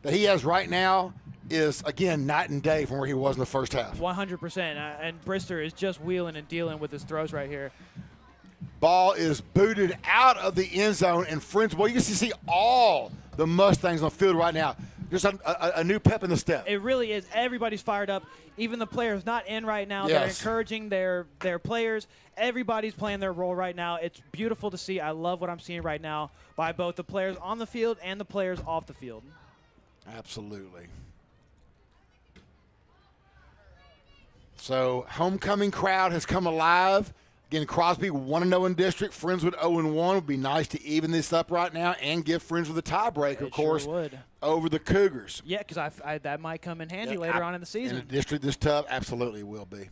that he has right now is, again, night and day from where he was in the first half. 100%. And Brister is just wheeling and dealing with his throws right here. Ball is booted out of the end zone, and Friendswood, you can see all the Mustangs on the field right now. Just a new pep in the step. It really is. Everybody's fired up. Even the players not in right now. Yes. They're encouraging their players. Everybody's playing their role right now. It's beautiful to see. I love what I'm seeing right now by both the players on the field and the players off the field. Absolutely. So, homecoming crowd has come alive. Again, Crosby 1-0 in district. Friendswood 0-1. Would be nice to even this up right now and give Friendswood the tiebreaker, of course, over the Cougars. Yeah, because that might come in handy later on in the season. In a district this tough, absolutely will be.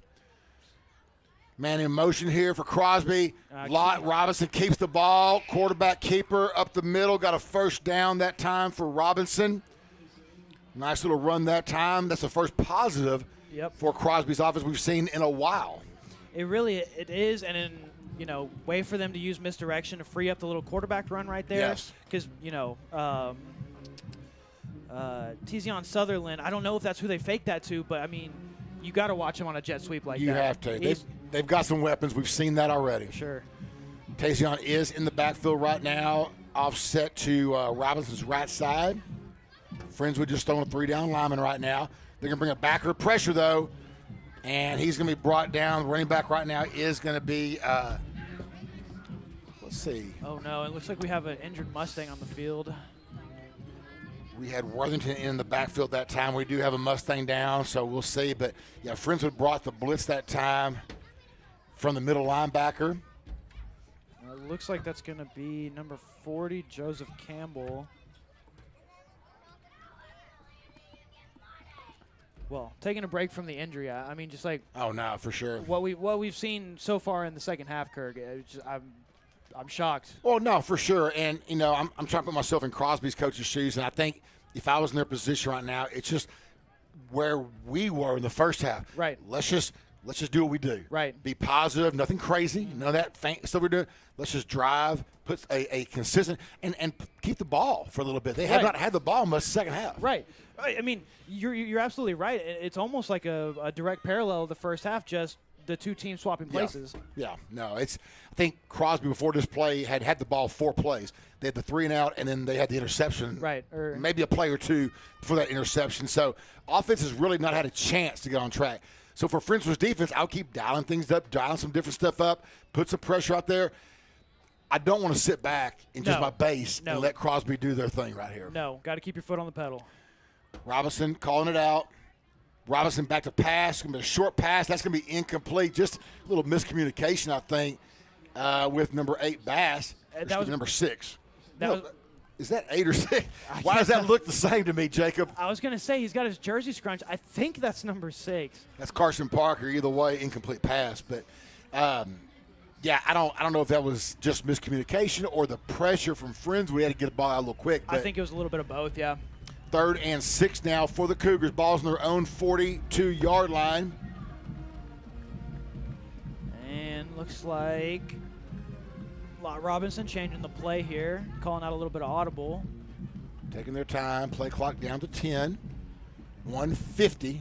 Man in motion here for Crosby. Lott Robinson keeps the ball. Quarterback keeper up the middle. Got a first down that time for Robinson. Nice little run that time. That's the first positive for Crosby's offense we've seen in a while. It is, and in way for them to use misdirection to free up the little quarterback run right there. Yes. Because Tizion Sutherland, I don't know if that's who they faked that to, but I mean, you got to watch him on a jet sweep like that. You have to. They've got some weapons. We've seen that already. Sure. Tizion is in the backfield right now, offset to Robinson's right side. Friendswood just throwing a 3-down lineman right now. They're going to bring a backer pressure, though, and he's going to be brought down. The running back right now is going to be, let's see. Oh, no, it looks like we have an injured Mustang on the field. We had Worthington in the backfield that time. We do have a Mustang down, so we'll see. But, yeah, Friendswood brought the blitz that time from the middle linebacker. It looks like that's going to be number 40, Joseph Campbell. Well, taking a break from the injury, I mean, just like oh no, for sure. What we've seen so far in the second half, Kirk, I'm shocked. Well, no, for sure, and I'm trying to put myself in Crosby's coach's shoes, and I think if I was in their position right now, it's just where we were in the first half. Right. Let's just do what we do. Right. Be positive, nothing crazy, none of that stuff we're doing. Let's just drive, put a consistent, and keep the ball for a little bit. They have not had the ball much second half. Right. I mean, you're absolutely right. It's almost like a direct parallel of the first half, just the two teams swapping places. Yeah. No, I think Crosby before this play had the ball 4 plays. They had the 3-and-out, and then they had the interception. Right. Or maybe a play or two for that interception. So offense has really not had a chance to get on track. So for Friendswood's defense, I'll keep dialing things up, dialing some different stuff up, put some pressure out there. I don't want to sit back in just my base and let Crosby do their thing right here. No, got to keep your foot on the pedal. Robinson calling it out. Robinson back to pass. Going to be a short pass. That's going to be incomplete. Just a little miscommunication, I think, with number 8, Bass. That was number 6. Is that 8 or 6? Why does that look the same to me, Jacob? I was going to say he's got his jersey scrunch. I think that's number 6. That's Carson Parker. Either way, incomplete pass. But, yeah, I don't know if that was just miscommunication or the pressure from Friends. We had to get the ball out a little quick. I think it was a little bit of both, yeah. 3rd and 6 now for the Cougars. Ball's on their own 42-yard line. And looks like Lott Robinson changing the play here, calling out a little bit of audible. Taking their time. Play clock down to 10. 1:50.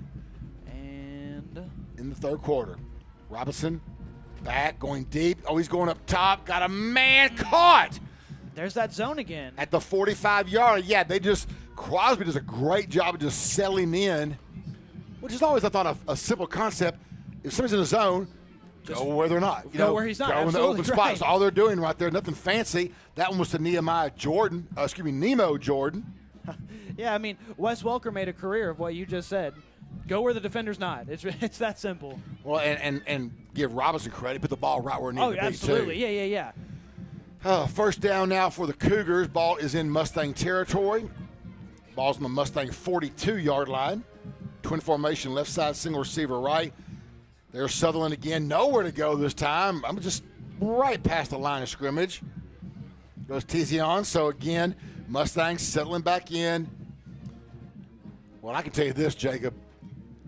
And in the 3rd quarter. Robinson back, going deep. Oh, he's going up top. Got a man caught. There's that zone again. At the 45-yard. Yeah, Crosby does a great job of just settling in, which is always, I thought, a simple concept. If somebody's in the zone, Go where they're not. Go where he's not. Go in the open spot. Right. That's all they're doing right there. Nothing fancy. That one was to Nemo Jordan. Yeah, I mean, Wes Welker made a career of what you just said. Go where the defender's not. It's that simple. Well, and give Robinson credit. Put the ball right where it needed to be, absolutely. too. Yeah. First down now for the Cougars. Ball is in Mustang territory. Ball's on the Mustang 42-yard line. Twin formation, left side, single receiver right. There's Sutherland again. Nowhere to go this time. I'm just right past the line of scrimmage. Goes Tizion. So, again, Mustangs settling back in. Well, I can tell you this, Jacob.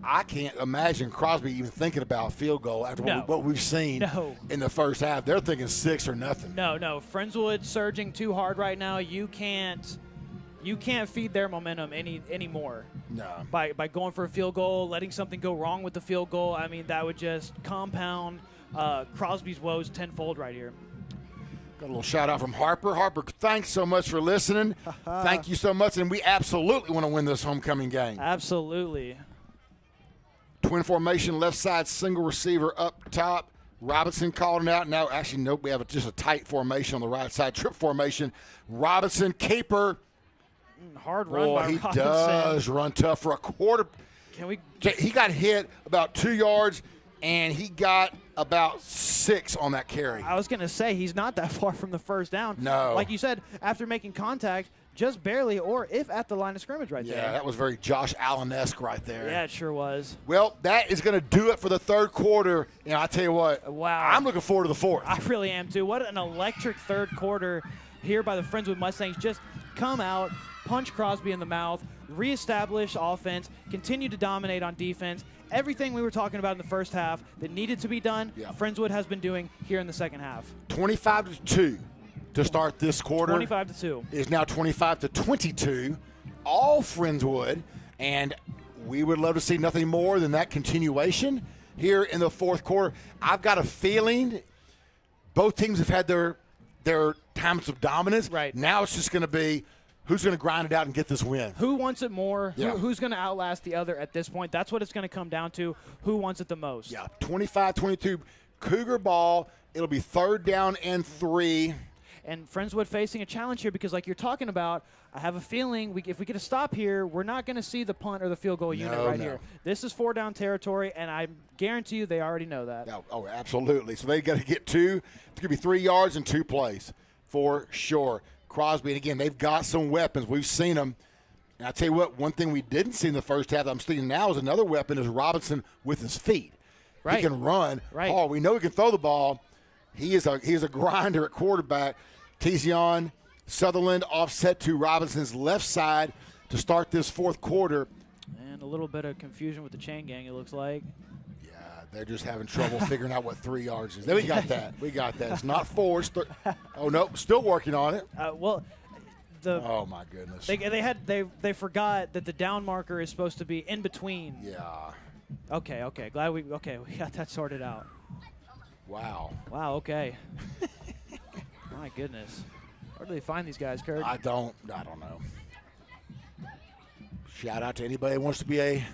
I can't imagine Crosby even thinking about a field goal after what we've seen in the first half. They're thinking 6 or nothing. No. Friendswood surging too hard right now. You can't feed their momentum anymore. No. By going for a field goal, letting something go wrong with the field goal, I mean, that would just compound Crosby's woes tenfold right here. Got a little shout out from Harper. Harper, thanks so much for listening. Thank you so much, and we absolutely want to win this homecoming game. Absolutely. Twin formation, left side, single receiver up top. Robinson calling out. Now, actually, nope, we have just a tight formation on the right side. Trip formation. Robinson, keeper. Hard run by Robinson. He does run tough for a quarter. He got hit about 2 yards, and he got about 6 on that carry. I was going to say, he's not that far from the first down. No. Like you said, after making contact, just barely, or if at the line of scrimmage right there. Yeah, that was very Josh Allen-esque right there. Yeah, it sure was. Well, that is going to do it for the third quarter. And I tell you what, wow, I'm looking forward to the fourth. I really am too. What an electric third quarter here by the Friendswood Mustangs. Just come out, punch Crosby in the mouth, reestablish offense, continue to dominate on defense. Everything we were talking about in the first half that needed to be done, Friendswood has been doing here in the second half. 25-2 to start this quarter. 25-2 is now 25-22. All Friendswood, and we would love to see nothing more than that continuation here in the fourth quarter. I've got a feeling both teams have had their times of dominance. Right now, it's just going to be who's going to grind it out and get this win. Who wants it more? Yeah. Who's going to outlast the other at this point? That's what it's going to come down to. Who wants it the most? Yeah, 25-22, Cougar ball. It'll be 3rd down and 3. And Friendswood facing a challenge here because, like you're talking about, I have a feeling if we get a stop here, we're not going to see the punt or the field goal unit here. This is 4-down territory, and I guarantee you they already know that. Oh, absolutely. So they got to get 2. It's going to be 3 yards and 2 plays for sure. Crosby, and again, they've got some weapons. We've seen them. And I tell you what, one thing we didn't see in the first half that I'm seeing now is another weapon is Robinson with his feet. Right. He can run. Right. Oh, we know he can throw the ball. He is a grinder at quarterback. Tizion, Sutherland offset to Robinson's left side to start this fourth quarter. And a little bit of confusion with the chain gang, it looks like. Yeah, they're just having trouble figuring out what 3 yards is. We got that. It's not 4. It's oh, no, still working on it. Oh my goodness. They forgot that the down marker is supposed to be in between. Yeah. Okay. Glad we got that sorted out. Wow. Okay. My goodness. Where do they find these guys, Kurt? I don't know. Shout out to anybody who wants to be a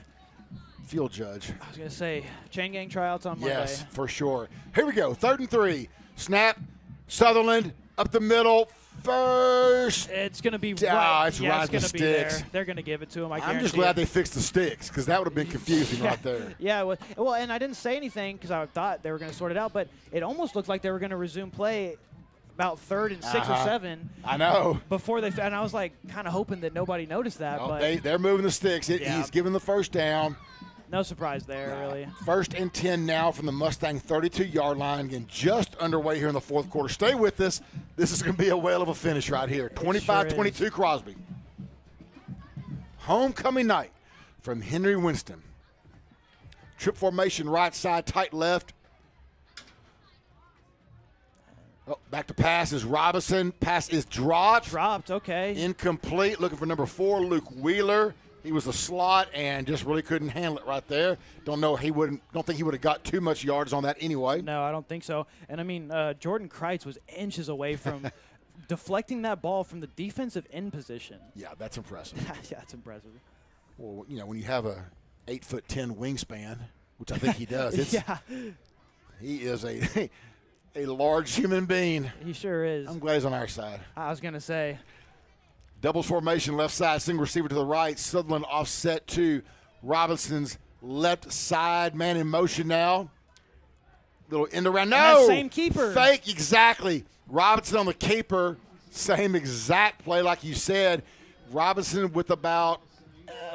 field judge. I was going to say, chain gang tryouts on Monday. Yes, for sure. Here we go. 3rd and 3. Snap. Sutherland up the middle. First. It's going to be it's right the be sticks. there. They're going to give it to him. I'm just glad they fixed the sticks because that would have been confusing right there. Yeah. Well, and I didn't say anything because I thought they were going to sort it out, but it almost looked like they were going to resume play about 3rd and 6 or 7. I know. Before and I was like kind of hoping that nobody noticed that. No, but they're moving the sticks. He's giving the first down. No surprise there, really. 1st and 10 now from the Mustang 32-yard line. Again, just underway here in the fourth quarter. Stay with us. This is going to be a whale of a finish right here. 25-22 sure Crosby. Homecoming night from Henry Winston. Trip formation right side, tight left. Oh, back to pass is Robinson. Pass is dropped. Okay. Incomplete. Looking for number 4, Luke Wheeler. He was a slot and just really couldn't handle it right there. Don't think he would have got too much yards on that anyway. No, I don't think so. And I mean, Jordan Kreitz was inches away from deflecting that ball from the defensive end position. Yeah, that's impressive. Yeah, it's impressive. Well, when you have a 8'10" wingspan, which I think he does, He is a a large human being. He sure is. I'm glad he's on our side. I was going to say. Doubles formation, left side, single receiver to the right. Sutherland offset to Robinson's left side. Man in motion now. Little end around. No! Same keeper. Fake, exactly. Robinson on the keeper. Same exact play like you said. Robinson with about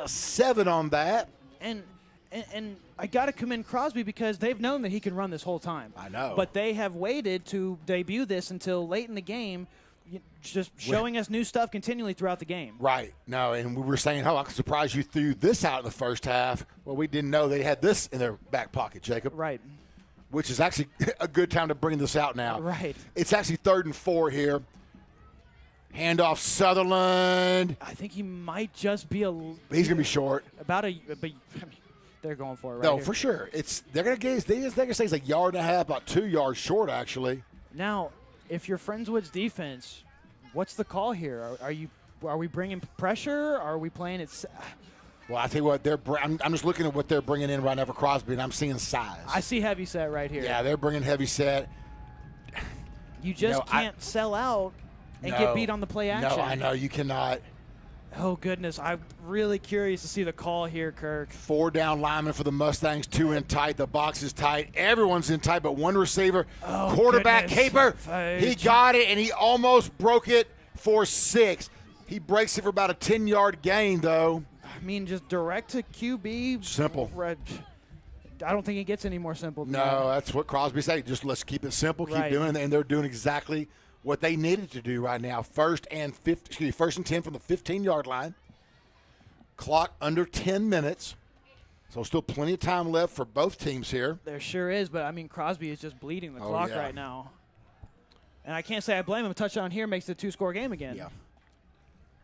7 on that. And I got to commend Crosby because they've known that he can run this whole time. I know. But they have waited to debut this until late in the game, just showing us new stuff continually throughout the game. Right. No, and we were saying, I'm surprised you threw this out in the first half. Well, we didn't know they had this in their back pocket, Jacob. Right. Which is actually a good time to bring this out now. Right. It's actually 3rd and 4 here. Handoff Sutherland. I think he might just be He's going to be short. But I mean, they're going for it right No, here. for sure. They're going to say it's a yard and a half, about 2 yards short, actually. Now, if you're Friendswood's defense, what's the call here? Are we bringing pressure? Are we playing it? Well, I tell you what, I'm just looking at what they're bringing in right now for Crosby, and I'm seeing size. I see heavy set right here. Yeah, they're bringing heavy set. You just can't sell out and get beat on the play action. No, I know. You cannot. Oh, goodness. I'm really curious to see the call here, Kirk. 4 down linemen for the Mustangs, 2 in tight. The box is tight. Everyone's in tight but one receiver. Oh, quarterback goodness. Caper. He got it, and he almost broke it for 6. He breaks it for about a 10-yard gain, though. I mean, just direct to QB. Simple. I don't think it gets any more simple than that. No, that's what Crosby said. Just let's keep it simple, keep doing it, and they're doing exactly what they needed to do right now. First and 10 from the 15-yard line. Clock under 10 minutes. So still plenty of time left for both teams here. There sure is, but, I mean, Crosby is just bleeding the clock right now. And I can't say I blame him. A touchdown here makes it a 2-score game again. Yeah.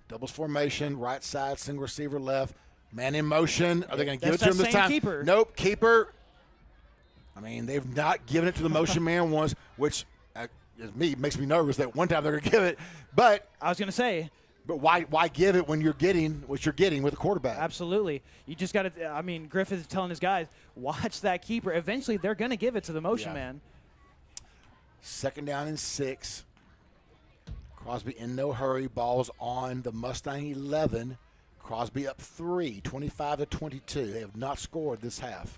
Doubles formation, right side, single receiver left. Man in motion. Are they going to give it to him this time? Keeper. Nope, keeper. I mean, they've not given it to the motion man once, which makes me nervous that one time they're going to give it. But I was going to say. But why give it when you're getting what you're getting with a quarterback? Absolutely. You just got to – I mean, Griffith is telling his guys, watch that keeper. Eventually, they're going to give it to the motion man. 2nd down and 6. Crosby in no hurry. Ball's on the Mustang 11. Crosby up 3, 25-22. They have not scored this half.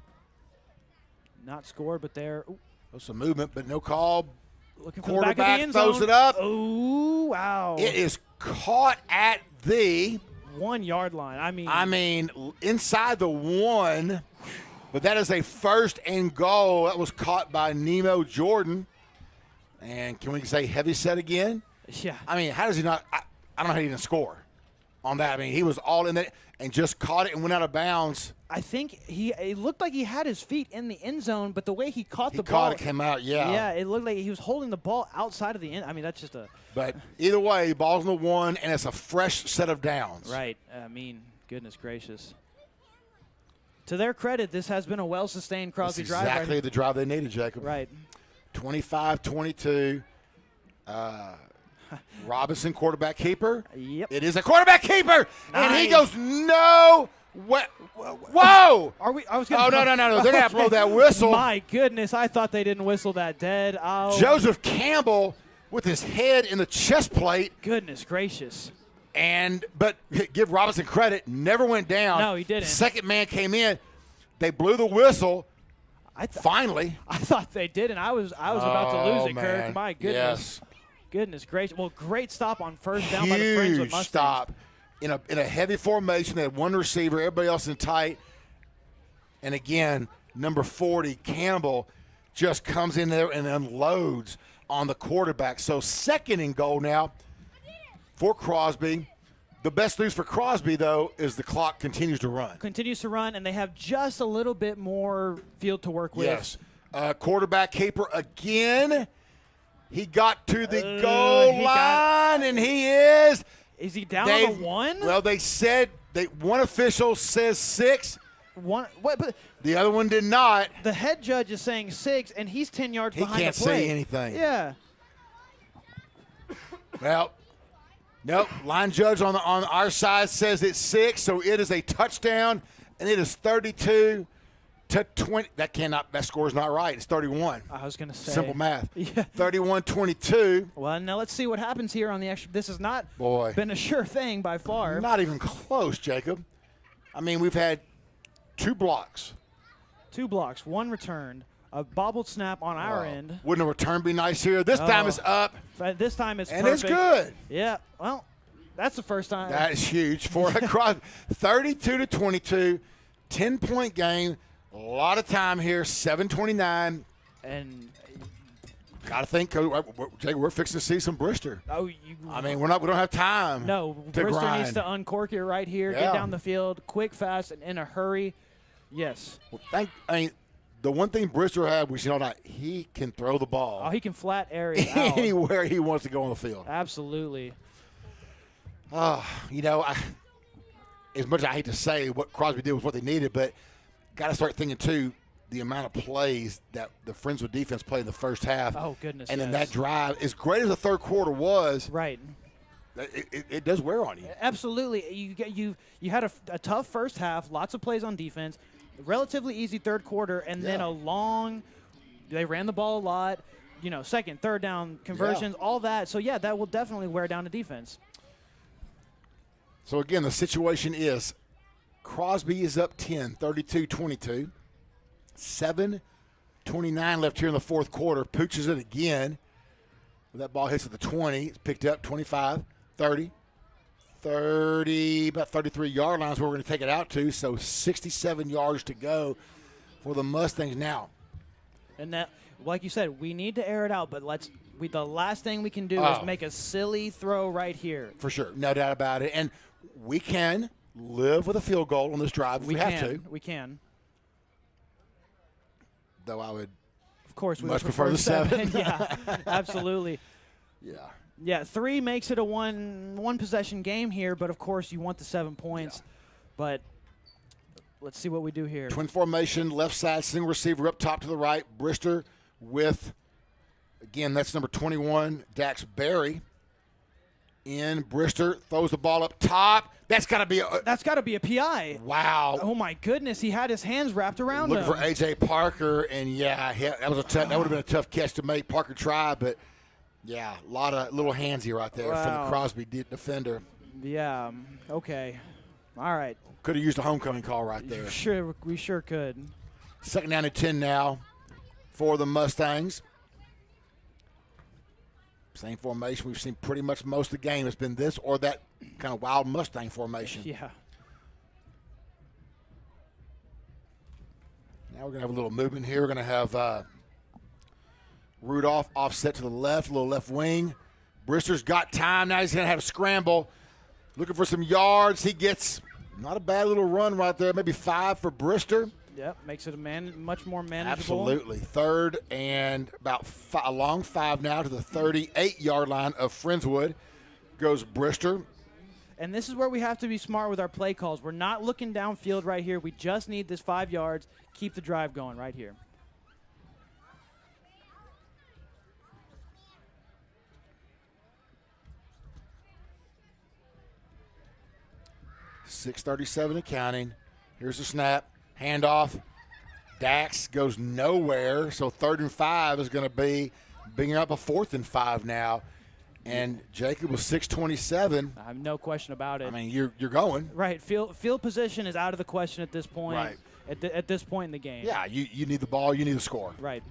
Not scored, but they're some movement, but no call. Looking for the back of the end throws zone. It up. Oh, wow. It is caught at the 1-yard line. I mean, inside the 1, but that is a 1st and goal. That was caught by Nemo Jordan. And can we say heavy set again? Yeah. I mean, how does he not? I don't know how he didn't score on that. I mean, he was all in it and just caught it and went out of bounds. I think it looked like he had his feet in the end zone, but the way he caught the ball. He caught it, came out, yeah. Yeah, it looked like he was holding the ball outside of the end. I mean, that's just a. But either way, ball's on the 1, and it's a fresh set of downs. Right. I mean, goodness gracious. To their credit, this has been a well-sustained Crosby drive. Exactly the drive they needed, Jacob. Right. 25-22. Robinson, quarterback keeper. Yep. It is a quarterback keeper, and he goes, no. Whoa! Are we? I was gonna, no. They're going to blow that whistle. My goodness, I thought they didn't whistle that dead. Oh. Joseph Campbell with his head in the chest plate. Goodness gracious. But give Robinson credit, never went down. No, he didn't. Second man came in. They blew the whistle. Finally. I thought they did, and I was about to lose it, man. Kirk. My goodness. Yes. Goodness gracious. Well, great stop on 1st down by the Friendswood Mustangs. Huge stop. In a heavy formation, they had one receiver, everybody else in tight. And again, number 40, Campbell, just comes in there and unloads on the quarterback. So 2nd and goal now for Crosby. The best news for Crosby, though, is the clock continues to run. Continues to run, and they have just a little bit more field to work with. Yes. Quarterback keeper again. He got to the goal line, and he is. Is he down on the 1? Well, they said one official says 6. But the other one did not. The head judge is saying 6, and he's 10 yards behind the play. He can't say anything. Yeah. Well, nope. Line judge on our side says it's 6, so it is a touchdown, and it is 32 20. That score's not right. It's 31. I was going to say. Simple math. Yeah. 31-22. Well, now let's see what happens here on the extra. This has not been a sure thing by far. Not even close, Jacob. I mean, we've had 2 blocks. 2 blocks, 1 returned, a bobbled snap on our end. Wouldn't a return be nice here? This time it's up. This time it's and perfect. It's good. Yeah, well, that's the first time. That is huge for a Crosby. 32-22, 10-point game. A lot of time here, 7:29. And got to think, Jake, we're fixing to see some Brister. I mean, we don't have time. No, Brister needs to uncork it right here, get down the field, quick, fast, and in a hurry. Yes. Well, the one thing Brister had, we see all night, he can throw the ball. Oh, he can flat areas out. Anywhere he wants to go on the field. Absolutely. As much as I hate to say what Crosby did was what they needed, but got to start thinking, too, the amount of plays that the Friendswood defense played in the first half. Oh, goodness, and in that drive, as great as the third quarter was, right, it does wear on you. Absolutely. You had a tough first half, lots of plays on defense, relatively easy third quarter, and then they ran the ball a lot, second, third down conversions, all that. So, that will definitely wear down the defense. So, again, the situation is Crosby is up 10, 32-22. 7:29 left here in the fourth quarter. Pooches it again. That ball hits at the 20. It's picked up 25, 30, about 33-yard lines where we're going to take it out to. So 67 yards to go for the Mustangs now. And that, like you said, we need to air it out, but the last thing we can do is make a silly throw right here. For sure. No doubt about it. And we can live with a field goal on this drive if we have to. We can. Though I would, of course, we much prefer the 7. Yeah, absolutely. Yeah. 3 makes it a one possession game here, but of course you want the 7 points. Yeah. But let's see what we do here. Twin formation, left side, single receiver up top to the right. Brister with, again, that's number 21, Dax Berry. In Brister throws the ball up top. That's got to be a PI. Wow. Oh my goodness, he had his hands wrapped around Looking him. for A.J. Parker, and that would have been a tough catch to make. Parker tried, but a lot of little handsy right there from the Crosby defender. Yeah. Okay. All right. Could have used a homecoming call right there. Sure, we sure could. Second down and 10 now for the Mustangs. Same formation we've seen pretty much most of the game. It's been this or that kind of wild Mustang formation. Yeah. Now we're going to have a little movement here. We're going to have Rudolph offset to the left, a little left wing. Brister's got time. Now he's going to have a scramble. Looking for some yards. He gets not a bad little run right there. Maybe 5 for Brister. Yep, makes it much more manageable. Absolutely. Third and about a long 5 now to the 38-yard line of Friendswood goes Brister. And this is where we have to be smart with our play calls. We're not looking downfield right here. We just need this 5 yards. Keep the drive going right here. .637 and counting. Here's the snap. Handoff. Dax goes nowhere. So 3rd and 5 is going to be bringing up a 4th and 5 now. And Jacob was 6:27. I have no question about it. I mean, you're going. Right. Field position is out of the question at this point. Right. At this point in the game. Yeah, you need the ball. You need to score. Right.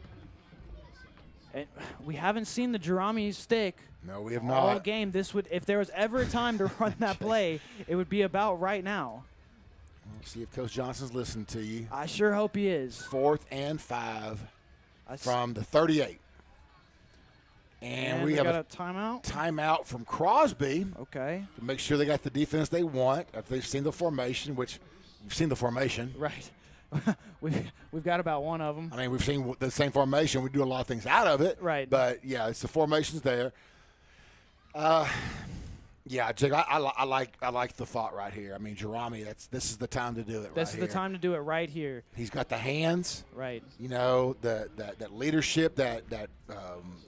And we haven't seen the Jerami stick. No, we have not. All game. If there was ever a time to run that play, it would be about right now. Let's see if Coach Johnson's listening to you. I sure hope he is. 4th and 5 from the 38. And we have got a timeout. Timeout from Crosby. Okay. To make sure they got the defense they want. If they've seen the formation, which you've seen the formation. Right. We've got about one of them. I mean, we've seen the same formation. We do a lot of things out of it. Right. But, it's the formation's there. Yeah, Jake, I like the thought right here. I mean, Jerami, this is the time to do it. This is the time to do it right here. He's got the hands, right? You know, that leadership that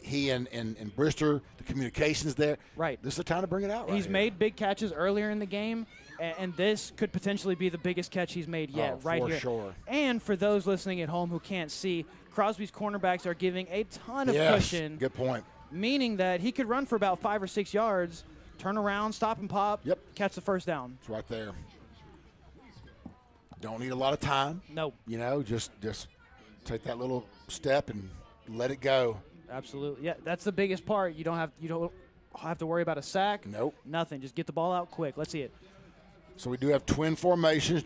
he and Brister, the communications there. Right. This is the time to bring it out. He's made big catches earlier in the game, and this could potentially be the biggest catch he's made yet. Right here. For sure. And for those listening at home who can't see, Crosby's cornerbacks are giving a ton of cushion. Good point. Meaning that he could run for about 5 or 6 yards. Turn around, stop and pop, catch the first down. It's right there. Don't need a lot of time. Nope. You know, just take that little step and let it go. Absolutely. Yeah, that's the biggest part. You don't have to worry about a sack. Nope. Nothing. Just get the ball out quick. Let's see it. So we do have twin formations.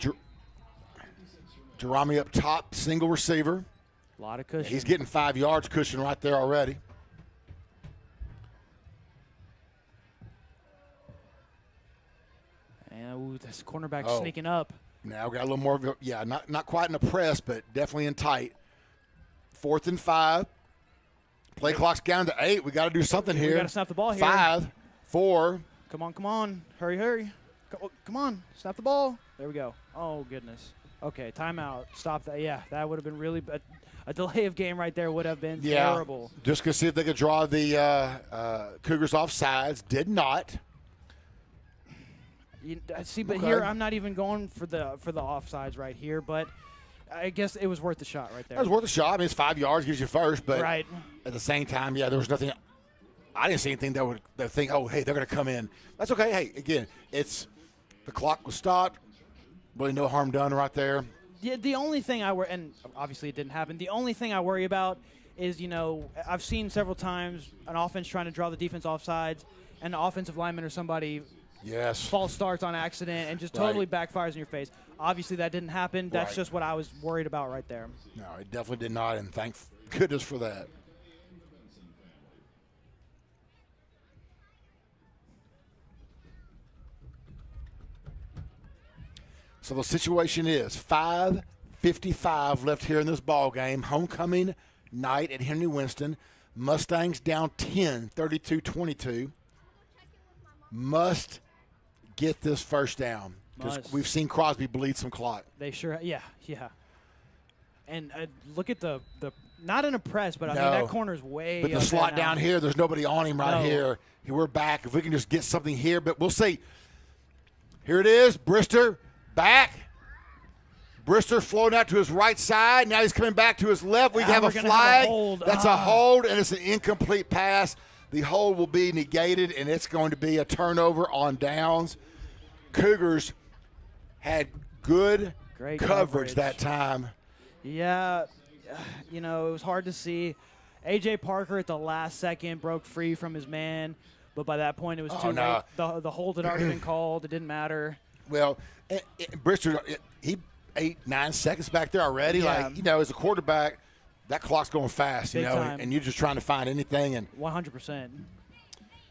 Jerami up top, single receiver. A lot of cushion. He's getting 5 yards cushion right there already. And this cornerback sneaking up. Now got a little more of a, not quite in a press, but definitely in tight. 4th and 5. Play clock's down to 8. We got to do something here. We got to snap the ball here. 5, 4. Come on. Hurry. Come on. Snap the ball. There we go. Oh, goodness. Okay, timeout. Stop that. Yeah, that would have been really a delay of game right there would have been terrible. Just to see if they could draw the Cougars off sides. Did not. But here I'm not even going for the offsides right here, but I guess it was worth the shot right there. It was worth a shot. I mean, it's 5 yards, gives you first, but right. At the same time, there was nothing. I didn't see anything that would think, oh, hey, they're going to come in. That's okay. Hey, again, it's the clock was stopped. Really no harm done right there. Yeah, the only thing and obviously it didn't happen. The only thing I worry about is, I've seen several times an offense trying to draw the defense offsides, and the offensive lineman or somebody false starts on accident and just totally backfires in your face. Obviously, that didn't happen. That's just what I was worried about right there. No, it definitely did not, and thank goodness for that. So the situation is 5:55 left here in this ball game. Homecoming night at Henry Winston. Mustangs down 10, 32-22. Must get this first down because we've seen Crosby bleed some clock. They sure, yeah. And look at the not in a press, but I mean that corner's way. But the slot down here, there's nobody on him here. We're back. If we can just get something here, but we'll see. Here it is, Brister back. Brister floating out to his right side. Now he's coming back to his left. We have a flag. That's a hold, and it's an incomplete pass. The hold will be negated, and it's going to be a turnover on downs. Cougars had great coverage that time. Yeah, it was hard to see. A.J. Parker at the last second broke free from his man, but by that point it was too late. The hold had already been called. It didn't matter. Well, Brister, he 8-9 seconds back there already. Yeah. As a quarterback, that clock's going fast, Big time. and you're just trying to find anything. And 100%.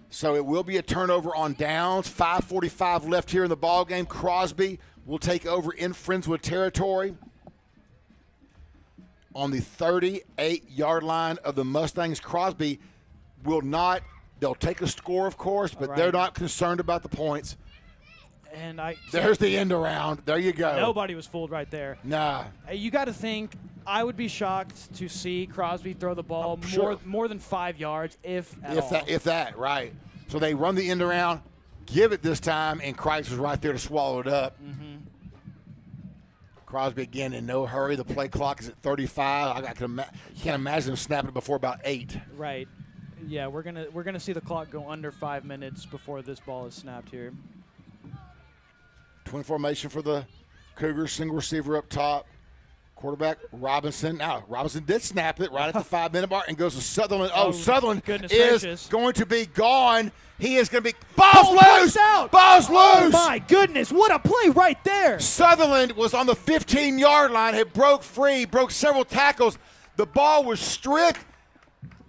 So it will be a turnover on downs. 5:45 left here in the ball game. Crosby will take over in Friendswood territory on the 38-yard line of the Mustangs. Crosby will not. They'll take a score, of course, but they're not concerned about the points. And there's the end around. There you go. Nobody was fooled right there. Nah. You got to think. I would be shocked to see Crosby throw the ball more than 5 yards, if that, right. So they run the end around, give it this time, and Christ was right there to swallow it up. Mm-hmm. Crosby again in no hurry. The play clock is at 35. I can't imagine him snapping it before about 8. Right. Yeah, we're gonna see the clock go under 5 minutes before this ball is snapped here. Twin formation for the Cougars. Single receiver up top. Quarterback Robinson. Now, Robinson did snap it right at the 5-minute mark and goes to Sutherland. Sutherland is going to be gone. He is going to be – ball's loose! Ball's loose! Oh, my goodness. What a play right there. Sutherland was on the 15-yard line. It broke free, broke several tackles. The ball was stripped.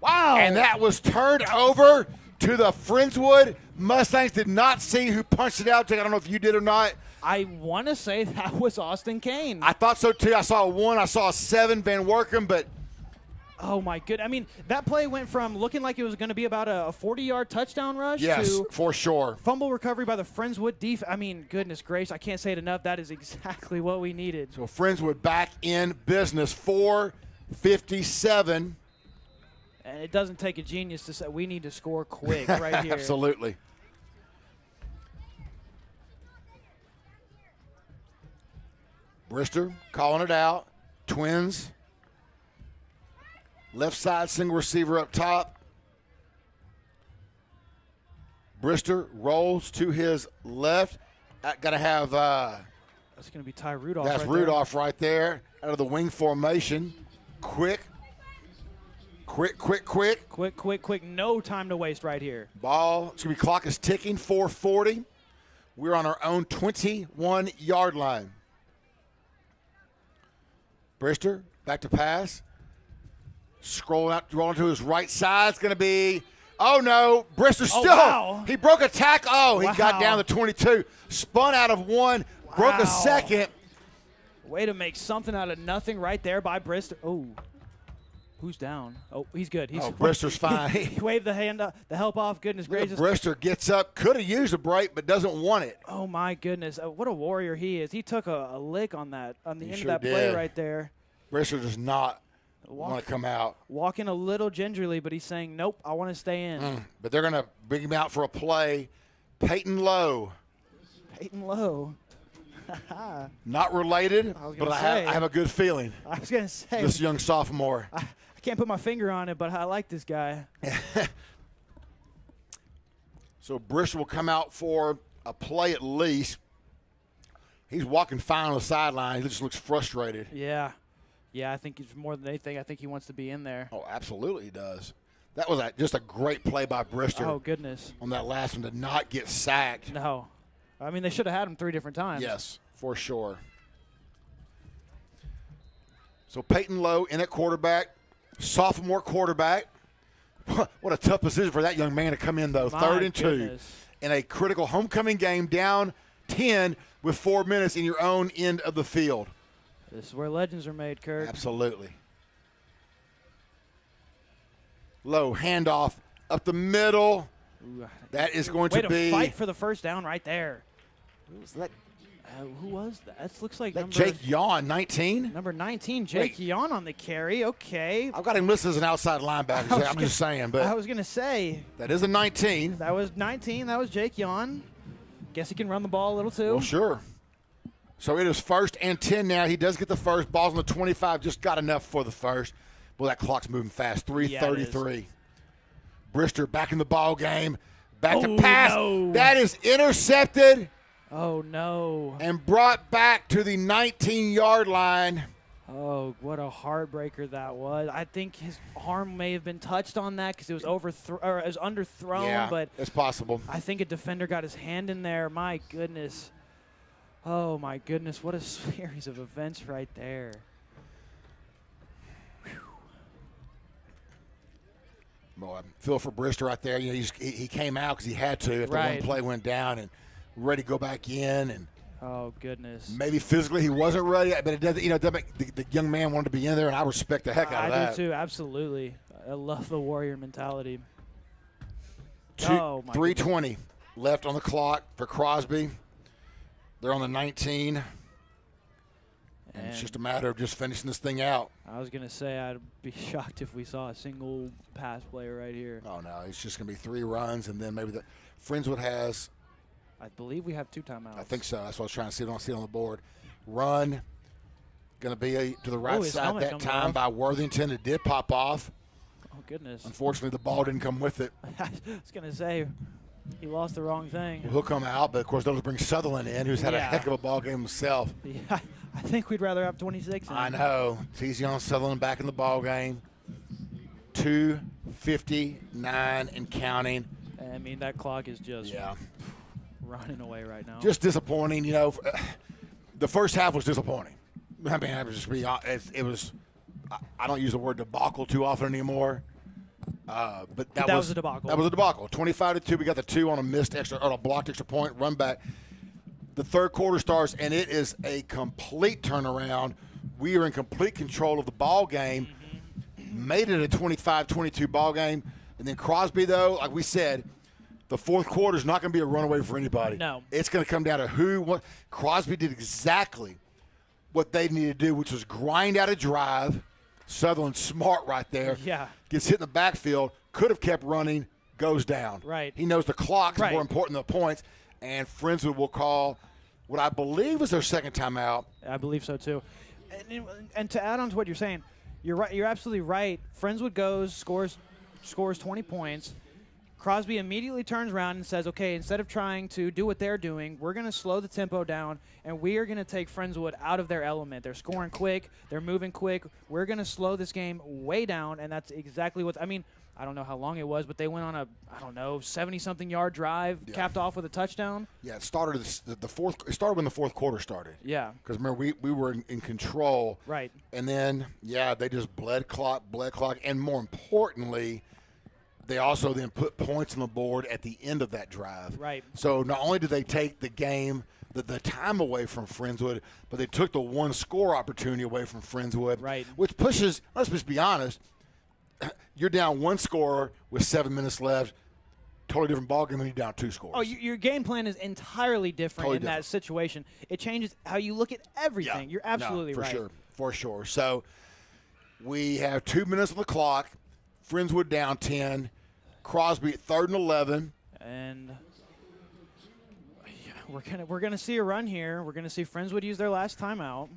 Wow. And that was turned over to the Friendswood Mustangs. Did not see who punched it out. I don't know if you did or not. I want to say that was Austin Kane. I thought so, too. I saw a 1. I saw a 7, Van Workum, but Oh, my goodness. I mean, that play went from looking like it was going to be about a 40-yard touchdown rush to for sure. Fumble recovery by the Friendswood defense. I mean, goodness gracious, I can't say it enough. That is exactly what we needed. So Friendswood back in business, 4:57. And it doesn't take a genius to say we need to score quick right here. Absolutely. Brister calling it out. Twins. Left side single receiver up top. Brister rolls to his left. Got to have. That's going to be Ty Rudolph. That's Rudolph right there out of the wing formation. Quick. No time to waste right here. Ball. It's going to be clock is ticking. 4:40. We're on our own 21-yard line. Brister back to pass. Rolling to his right side. It's going to be, oh no, Brister still. Wow. He broke a tackle. Oh, he got down to 22. Spun out of one, broke a second. Way to make something out of nothing right there by Brister. Oh, who's down? Oh, he's good. Brister's fine. He waved the hand up, the help off. Goodness gracious. Brister gets up, could have used a break, but doesn't want it. Oh my goodness, what a warrior he is. He took a lick on the end of that did. play right there. Brister does not want to come out. Walking a little gingerly, but he's saying, nope, I want to stay in. But they're going to bring him out for a play. Peyton Lowe. Not related, but I have a good feeling. I was going to say. This young sophomore. I can't put my finger on it, but I like this guy. So Brister will come out for a play at least. He's walking fine on the sideline. He just looks frustrated. Yeah. Yeah, I think it's more than anything. I think he wants to be in there. Oh, absolutely he does. That was just a great play by Brister. Oh, goodness. On that last one to not get sacked. No. I mean, they should have had him 3 different times. Yes, for sure. So Peyton Lowe in at quarterback, sophomore quarterback. What a tough position for that young man to come in, though. My 3rd and 2 goodness. in a critical homecoming game, down 10 with 4 minutes in your own end of the field. This is where legends are made, Kurt. Absolutely. Low handoff up the middle. Ooh, that is going way to be. Fight for the first down right there. Who was that? Who was that? That looks like Jake Yawn, 19. Number 19, Jake Yawn on the carry. Okay. I've got him listed as an outside linebacker. I'm just saying, but I was gonna say that is a 19. That was 19. That was Jake Yawn. Guess he can run the ball a little too. Well, sure. So it is 1st and 10 now. He does get the first. Ball's on the 25. Just got enough for the first. Well, that clock's moving fast. 3:33. Yeah, Brister back in the ball game. Back to pass. No. That is intercepted. Oh, no. And brought back to the 19-yard line. Oh, what a heartbreaker that was. I think his arm may have been touched on that because it was underthrown. Yeah, but it's possible. I think a defender got his hand in there. My goodness. Oh, my goodness. What a series of events right there. Boy, I feel for Brister right there. You know, he came out because he had to if the one play went down and ready to go back in. And oh, goodness. Maybe physically he wasn't ready, but it doesn't. You know, the young man wanted to be in there, and I respect the heck out of that. I do too, absolutely. I love the warrior mentality. 3:20 left on the clock for Crosby. They're on the 19. And it's just a matter of just finishing this thing out. I was going to say I'd be shocked if we saw a single pass play right here. Oh, no. It's just going to be 3 runs, and then maybe the Friendswood has. I believe we have 2 timeouts. I think so. That's what I was trying to see. I don't see it on the board. Run. Going to be to the right side that time by Worthington. It did pop off. Oh, goodness. Unfortunately, the ball didn't come with it. I was going to say he lost the wrong thing. He'll come out, but, of course, they'll bring Sutherland in, who's had a heck of a ball game himself. Yeah. I think we'd rather have 26. I know. It's easy on Sutherland back in the ball game. 2:59 and counting. I mean, that clock is just running away right now. Just disappointing. You know, the first half was disappointing. I mean, it was. I don't use the word debacle too often anymore. But that was a debacle. That was a debacle. 25-2. We got the 2 on a missed extra or a blocked extra point run back. The third quarter starts, and it is a complete turnaround. We are in complete control of the ball game. made it a 25-22 ball game. And then Crosby, though, like we said, the fourth quarter is not going to be a runaway for anybody. No. It's going to come down to what. Crosby did exactly what they needed to do, which was grind out a drive. Sutherland smart right there. Yeah. Gets hit in the backfield, could have kept running, goes down. Right. He knows the clock's Right. more important than the points, and Friendswood will call what I believe is their second timeout. I believe so too. And to add on to what you're saying, you're right. You're absolutely right. Friendswood goes, scores 20 points. Crosby immediately turns around and says, okay, instead of trying to do what they're doing, we're going to slow the tempo down, and we are going to take Friendswood out of their element. They're scoring quick. They're moving quick. We're going to slow this game way down, and that's exactly what – I mean, I don't know how long it was, but they went on a, 70-something yard drive, capped off with a touchdown. Yeah, it started It started when the fourth quarter started. Yeah. Because remember, we were in control. Right. And then, they just bled clock, and more importantly – they also then put points on the board at the end of that drive. Right. So not only did they take the game, the time away from Friendswood, but they took the one score opportunity away from Friendswood. Right. Which pushes, let's just be honest, you're down one score with 7 minutes left. Totally different ballgame when you're down 2 scores. Oh, your game plan is entirely different that situation. It changes how you look at everything. Yeah. You're absolutely for right. For sure. So we have 2 minutes on the clock. Friendswood down 10. Crosby at 3rd and 11. And we're gonna see a run here. We're gonna see Friendswood use their last timeout.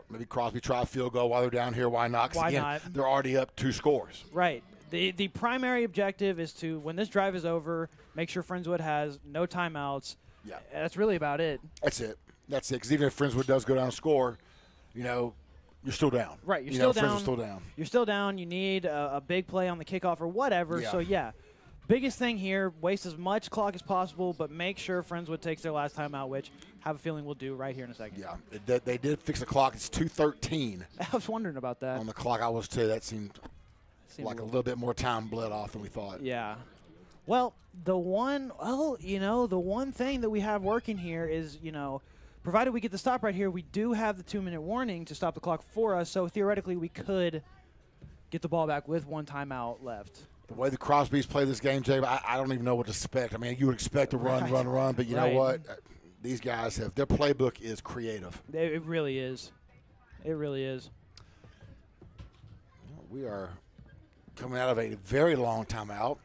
Maybe Crosby try a field goal while they're down here. Why not? 'Cause Why again, not? They're already up 2 scores. Right. The primary objective is to, when this drive is over, make sure Friendswood has no timeouts. Yeah. That's really about it. That's it. Because even if Friendswood does go down and score, you're still down. Right. You're still down. You're still down. You need a big play on the kickoff or whatever. Yeah. So, biggest thing here, waste as much clock as possible, but make sure Friendswood takes their last timeout, which I have a feeling we'll do right here in a second. Yeah. They did fix the clock. It's 2:13 I was wondering about that. on the clock. I was too. That seemed like a little bit more time bled off than we thought. Yeah. Well, the one thing that we have working here is, provided we get the stop right here, we do have the 2-minute warning to stop the clock for us. So theoretically, we could get the ball back with 1 timeout left. The way the Crosbys play this game, Jay, I don't even know what to expect. I mean, you would expect to run, but you know what? These guys their playbook is creative. It really is. It really is. We are coming out of a very long timeout.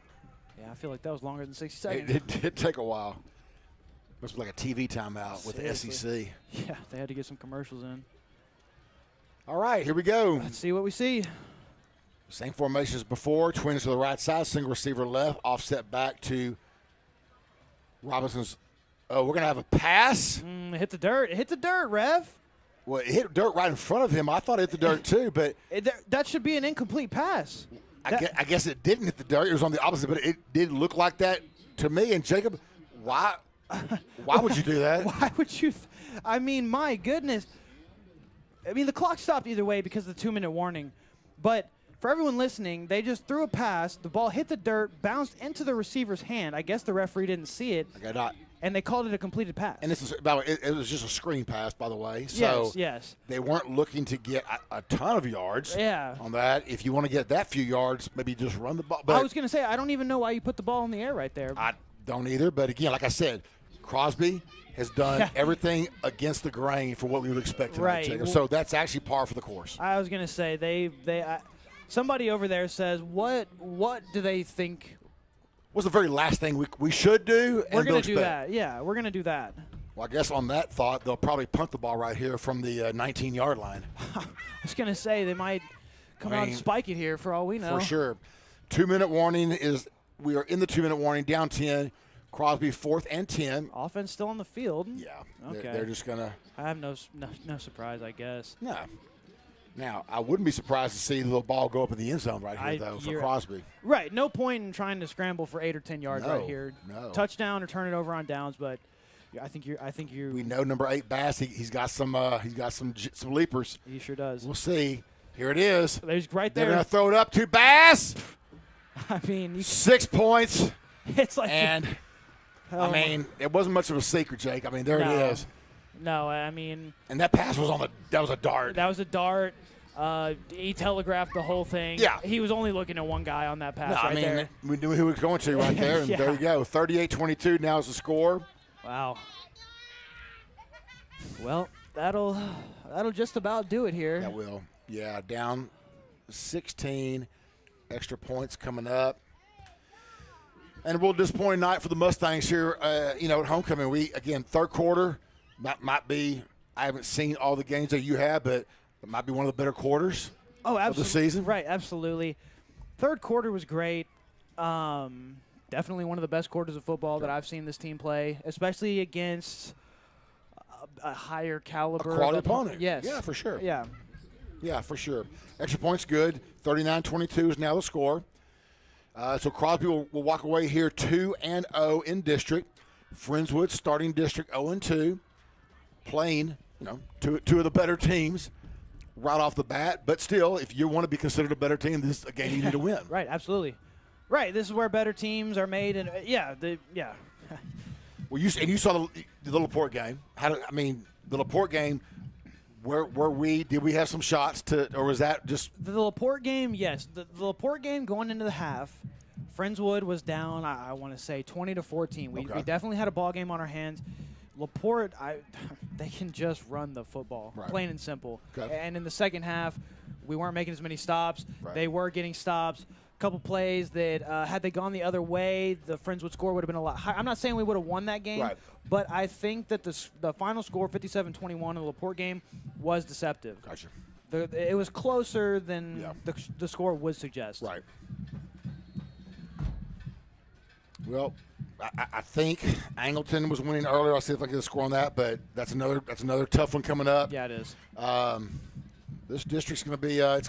Yeah, I feel like that was longer than 60 seconds. It did take a while. Must be like a TV timeout with the Seriously. SEC. Yeah, they had to get some commercials in. All right, here we go. Let's see what we see. Same formation as before. Twins to the right side, single receiver left, offset back to Robinson's. Oh, we're going to have a pass. Hit the dirt. It hit the dirt, Rev. Well, it hit dirt right in front of him. I thought it hit the dirt too, but That should be an incomplete pass. I guess it didn't hit the dirt. It was on the opposite, but it did look like that to me. And Jacob, why would you do that? Why would you? I mean, my goodness. I mean, the clock stopped either way because of the 2-minute warning. But for everyone listening, they just threw a pass. The ball hit the dirt, bounced into the receiver's hand. I guess the referee didn't see it. And they called it a completed pass. And this is, by the way, it was just a screen pass, by the way. So yes. They weren't looking to get a ton of yards on that. If you want to get that few yards, maybe just run the ball. But I was going to say, I don't even know why you put the ball in the air right there. I don't either. But, again, like I said, Crosby has done everything against the grain for what we would expect tonight, Jacob. So that's actually par for the course. I was going to say, somebody over there says, what do they think – what's the very last thing we should do? We're going to do that. Yeah, we're going to do that. Well, I guess on that thought, they'll probably punt the ball right here from the 19-yard line. I was going to say they might come out and spike it here for all we know. For sure. 2-minute warning we are in the 2-minute warning, down 10. Crosby 4th and 10. Offense still on the field. Yeah. Okay. They're just going to. I have no surprise, I guess. No. Now, I wouldn't be surprised to see the little ball go up in the end zone right here, though, for Crosby. Right. No point in trying to scramble for 8 or 10 yards right here. No. Touchdown or turn it over on downs, but I think you're. We know number 8 Bass. He's got some leapers. He sure does. We'll see. Here it is. There's right there. They're going to throw it up to Bass. I mean, 6 points. It's like it wasn't much of a secret, Jake. I mean, there it is. No, I mean. And that pass was that was a dart. That was a dart. He telegraphed the whole thing. Yeah. He was only looking at one guy on that pass there. We knew who he was going to right there, and Yeah. there you go. 38-22 now is the score. Wow. Well, that'll just about do it here. That will. Yeah, down 16. Extra points coming up. And a real disappointing night for the Mustangs here, at homecoming. Third quarter might be, I haven't seen all the games that you have, but it might be one of the better quarters of the season. Right, absolutely. Third quarter was great. Definitely one of the best quarters of football that I've seen this team play, especially against a higher caliber. A quality opponent. Yes. Yeah, for sure. Yeah. Yeah, for sure. Extra points good. 39-22 is now the score. So Crosby will walk away here 2-0 in district. Friendswood starting district 0-2, playing two of the better teams right off the bat. But still, if you want to be considered a better team, this is a game you need to win. Right, absolutely. Right, this is where better teams are made, and Well, you saw the LaPorte game. The LaPorte game. Did we have some shots or was that just the LaPorte game? Yes, the LaPorte game going into the half, Friendswood was down. I want to say 20-14. We definitely had a ball game on our hands. LaPorte, they can just run the football, plain and simple. Okay. And in the second half, we weren't making as many stops. Right. They were getting stops. Couple plays that had they gone the other way, the Friendswood score would have been a lot higher. I'm not saying we would have won that game, but I think that the final score, 57-21 in the LaPorte game, was deceptive. Gotcha. It was closer than the score would suggest. Right. Well, I think Angleton was winning earlier. I'll see if I can get a score on that, but that's another tough one coming up. Yeah, it is. This district's going to be a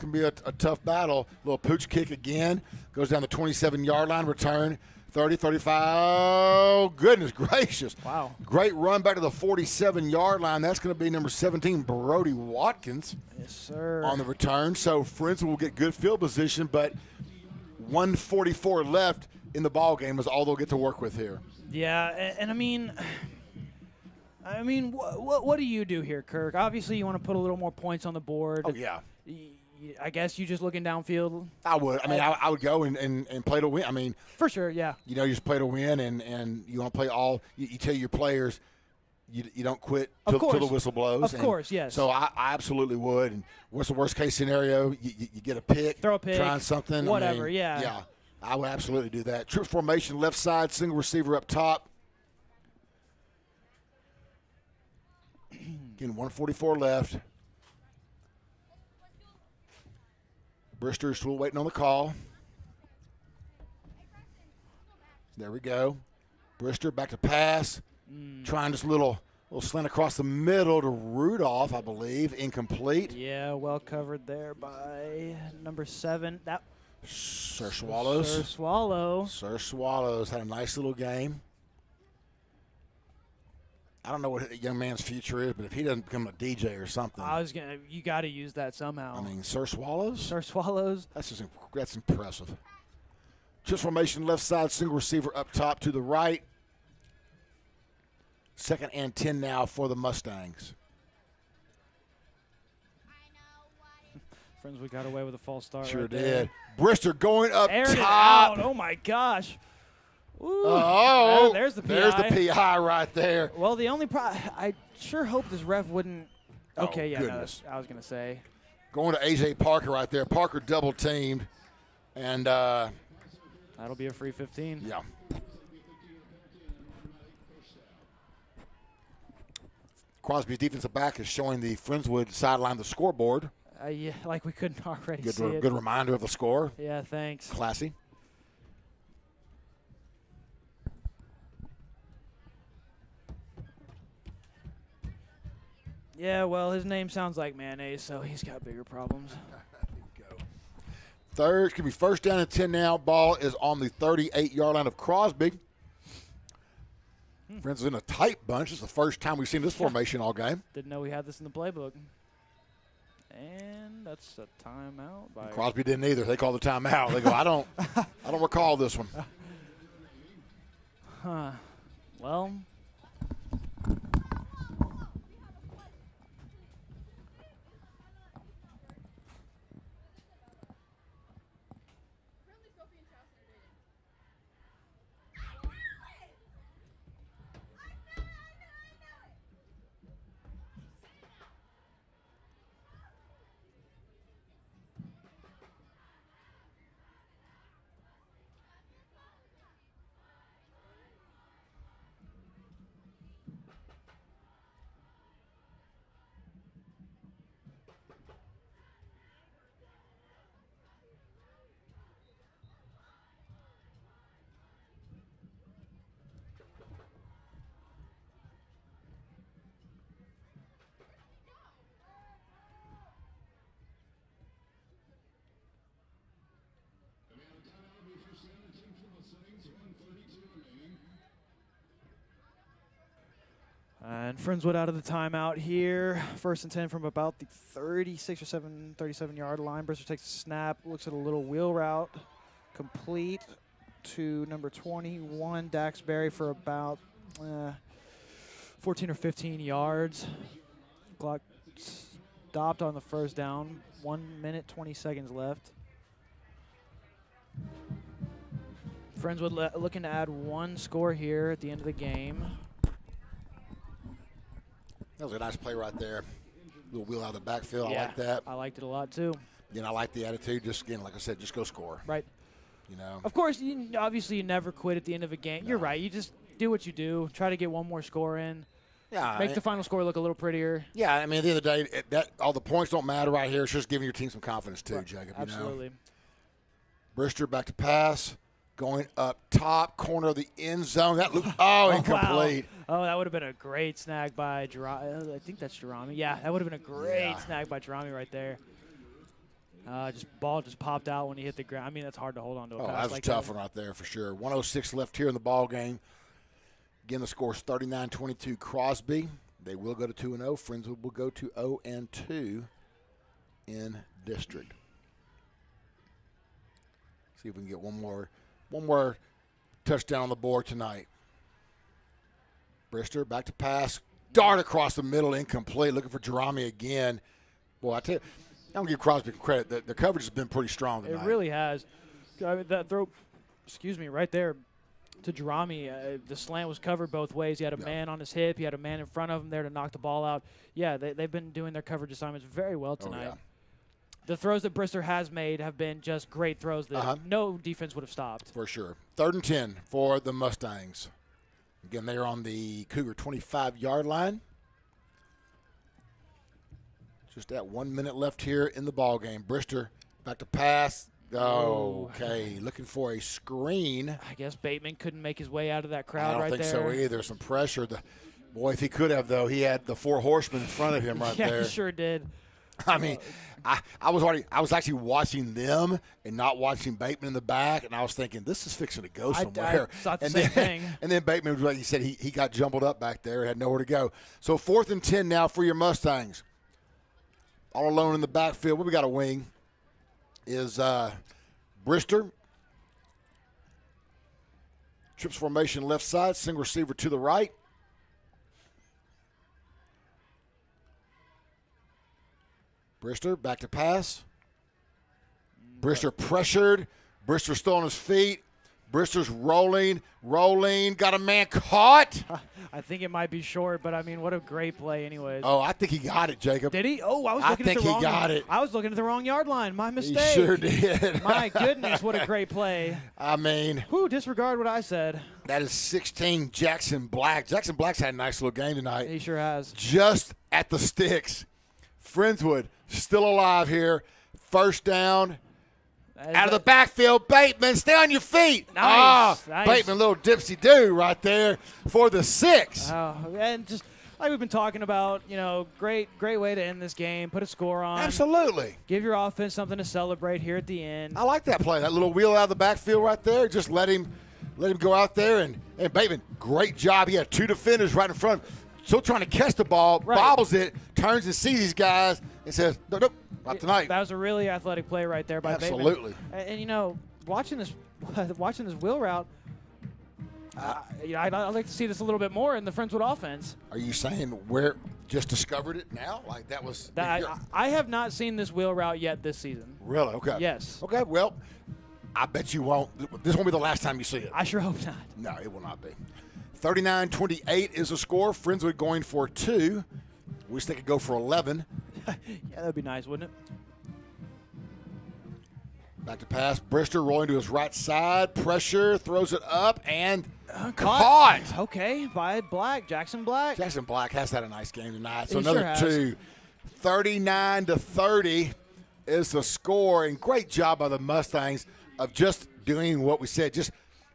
tough battle. Little pooch kick again. Goes down the 27-yard line. Return 30, 35. Oh, goodness gracious. Wow. Great run back to the 47-yard line. That's going to be number 17, Brody Watkins. Yes, sir. On the return. So Friendswood will get good field position, but 1:44 left in the ball game is all they'll get to work with here. Yeah, and what do you do here, Kirk? Obviously, you want to put a little more points on the board. Oh, yeah. I guess you just looking downfield. I would. I would go and play to win. For sure, yeah. You just play to win, and you want to play all. You tell your players you don't quit till the whistle blows. Of course, yes. So I absolutely would. And what's the worst case scenario? You get a pick. Throw a pick. Trying something. Whatever, yeah. Yeah, I would absolutely do that. True formation, left side, single receiver up top. Again, 1:44 left. Brister's still waiting on the call. There we go. Brister back to pass. Trying just a little slant across the middle to Rudolph, I believe. Incomplete. Yeah, well covered there by number 7. Sir Swallows. Sir Swallows had a nice little game. I don't know what a young man's future is, but if he doesn't become a DJ or something. You got to use that somehow. Sir Swallows? Sir Swallows. That's impressive. Just formation, left side, single receiver up top to the right. 2nd and 10 now for the Mustangs. Friendswood got away with a false start. Sure right did. there. Brister going up Aired top. it out. Oh, my gosh. Ooh. Oh, there's the PI. There's the PI right there. Well, the only I sure hope this ref wouldn't. Okay, yeah, goodness. No, I was going to say. Going to A.J. Parker right there. Parker double teamed. And that'll be a free 15. Yeah. Crosby's defensive back is showing the Friendswood sideline the scoreboard. Yeah, like we couldn't already see it. Good reminder of the score. Yeah, thanks. Classy. Yeah, well, his name sounds like mayonnaise, so he's got bigger problems. Third, could be 1st down and 10 now. Ball is on the 38-yard line of Crosby. Friends is in a tight bunch. It's the first time we've seen this formation all game. Didn't know we had this in the playbook. And that's a timeout. By Crosby didn't either. They called the timeout. They go, I don't recall this one. Huh. Well. And Friendswood out of the timeout here. 1st and 10 from about the 36 or 37-yard line. Bristol takes a snap, looks at a little wheel route, complete to number 21, Daxberry, for about 14 or 15 yards. Clock stopped on the first down. 1 minute, 20 seconds left. Friendswood looking to add 1 score here at the end of the game. That was a nice play right there. Little wheel out of the backfield. Yeah, I like that. I liked it a lot too. I like the attitude. Just, again, like I said, just go score. Right. You know. Of course, obviously you never quit at the end of a game. No. You're right. You just do what you do. Try to get 1 more score in. Yeah. Make the final score look a little prettier. Yeah, I mean, at the end of the day, all the points don't matter right here. It's just giving your team some confidence too, right. Jacob. Absolutely. You know? Brister back to pass. Going up top corner of the end zone. That looked incomplete. Wow. Oh, that would have been a great snag by I think that's Jerami. Yeah, that would have been a great snag by Jerami right there. Ball just popped out when he hit the ground. I mean, that's hard to hold on to a pass. That was like a tough one right there for sure. 1:06 left here in the ball game. Again, the score is 39-22 Crosby. They will go to 2-0. Friendswood will go to 0-2 in district. See if we can get one more touchdown on the board tonight. Brister back to pass. Dart across the middle, incomplete. Looking for Jerami again. Boy, I tell you, I don't give Crosby credit. The coverage has been pretty strong tonight. It really has. That throw, right there to Jerami, the slant was covered both ways. He had a man on his hip. He had a man in front of him there to knock the ball out. Yeah, they've been doing their coverage assignments very well tonight. Oh, yeah. The throws that Brister has made have been just great throws that no defense would have stopped. For sure. 3rd and 10 for the Mustangs. Again, they're on the Cougar 25-yard line. Just at 1 minute left here in the ball game. Brister back to pass. Okay, looking for a screen. I guess Bateman couldn't make his way out of that crowd right there. I don't think so either. Some pressure. Boy, if he could have, though, he had the 4 horsemen in front of him right there. Yeah, he sure did. I mean, I was actually watching them and not watching Bateman in the back, and I was thinking this is fixing to go somewhere. I thought the same thing. And then Bateman was like he said he got jumbled up back there, had nowhere to go. So 4th and 10 now for your Mustangs. All alone in the backfield. What we got a wing is Brister. Trips formation left side, single receiver to the right. Brister back to pass. Brister pressured. Brister still on his feet. Brister's rolling. Got a man caught. I think it might be short, but I mean, what a great play, anyways. Oh, I think he got it, Jacob. Did he? Oh, I think he got it. I was looking at the wrong yard line. My mistake. He sure did. My goodness, what a great play. I mean, disregard what I said. That is 16, Jackson Black. Jackson Black's had a nice little game tonight. He sure has. Just at the sticks. Friendswood still alive here. 1st down. Out of the backfield, Bateman, stay on your feet. Nice. Bateman, little dipsy-do right there for the 6. Oh, and just like we've been talking about, great way to end this game. Put a score on. Absolutely. Give your offense something to celebrate here at the end. I like that play. That little wheel out of the backfield right there. Just let him go out there. And Bateman, great job. He had 2 defenders right in front. Still trying to catch the ball, bobbles it, turns and sees these guys, and says, nope, not tonight. That was a really athletic play right there by Bateman. Absolutely. And watching this wheel route, I'd like to see this a little bit more in the Friendswood offense. Are you saying where just discovered it now? Like that was – I have not seen this wheel route yet this season. Really? Okay. Yes. Okay, well, I bet you won't. This won't be the last time you see it. I sure hope not. No, it will not be. 39-28 is the score. Friendswood going for 2. Wish they could go for 11. Yeah, that would be nice, wouldn't it? Back to pass. Brister rolling to his right side. Pressure. Throws it up and caught. Okay, by Black. Jackson Black. Jackson Black has had a nice game tonight. So he another sure 2. 39-30 is the score. And great job by the Mustangs of just doing what we said.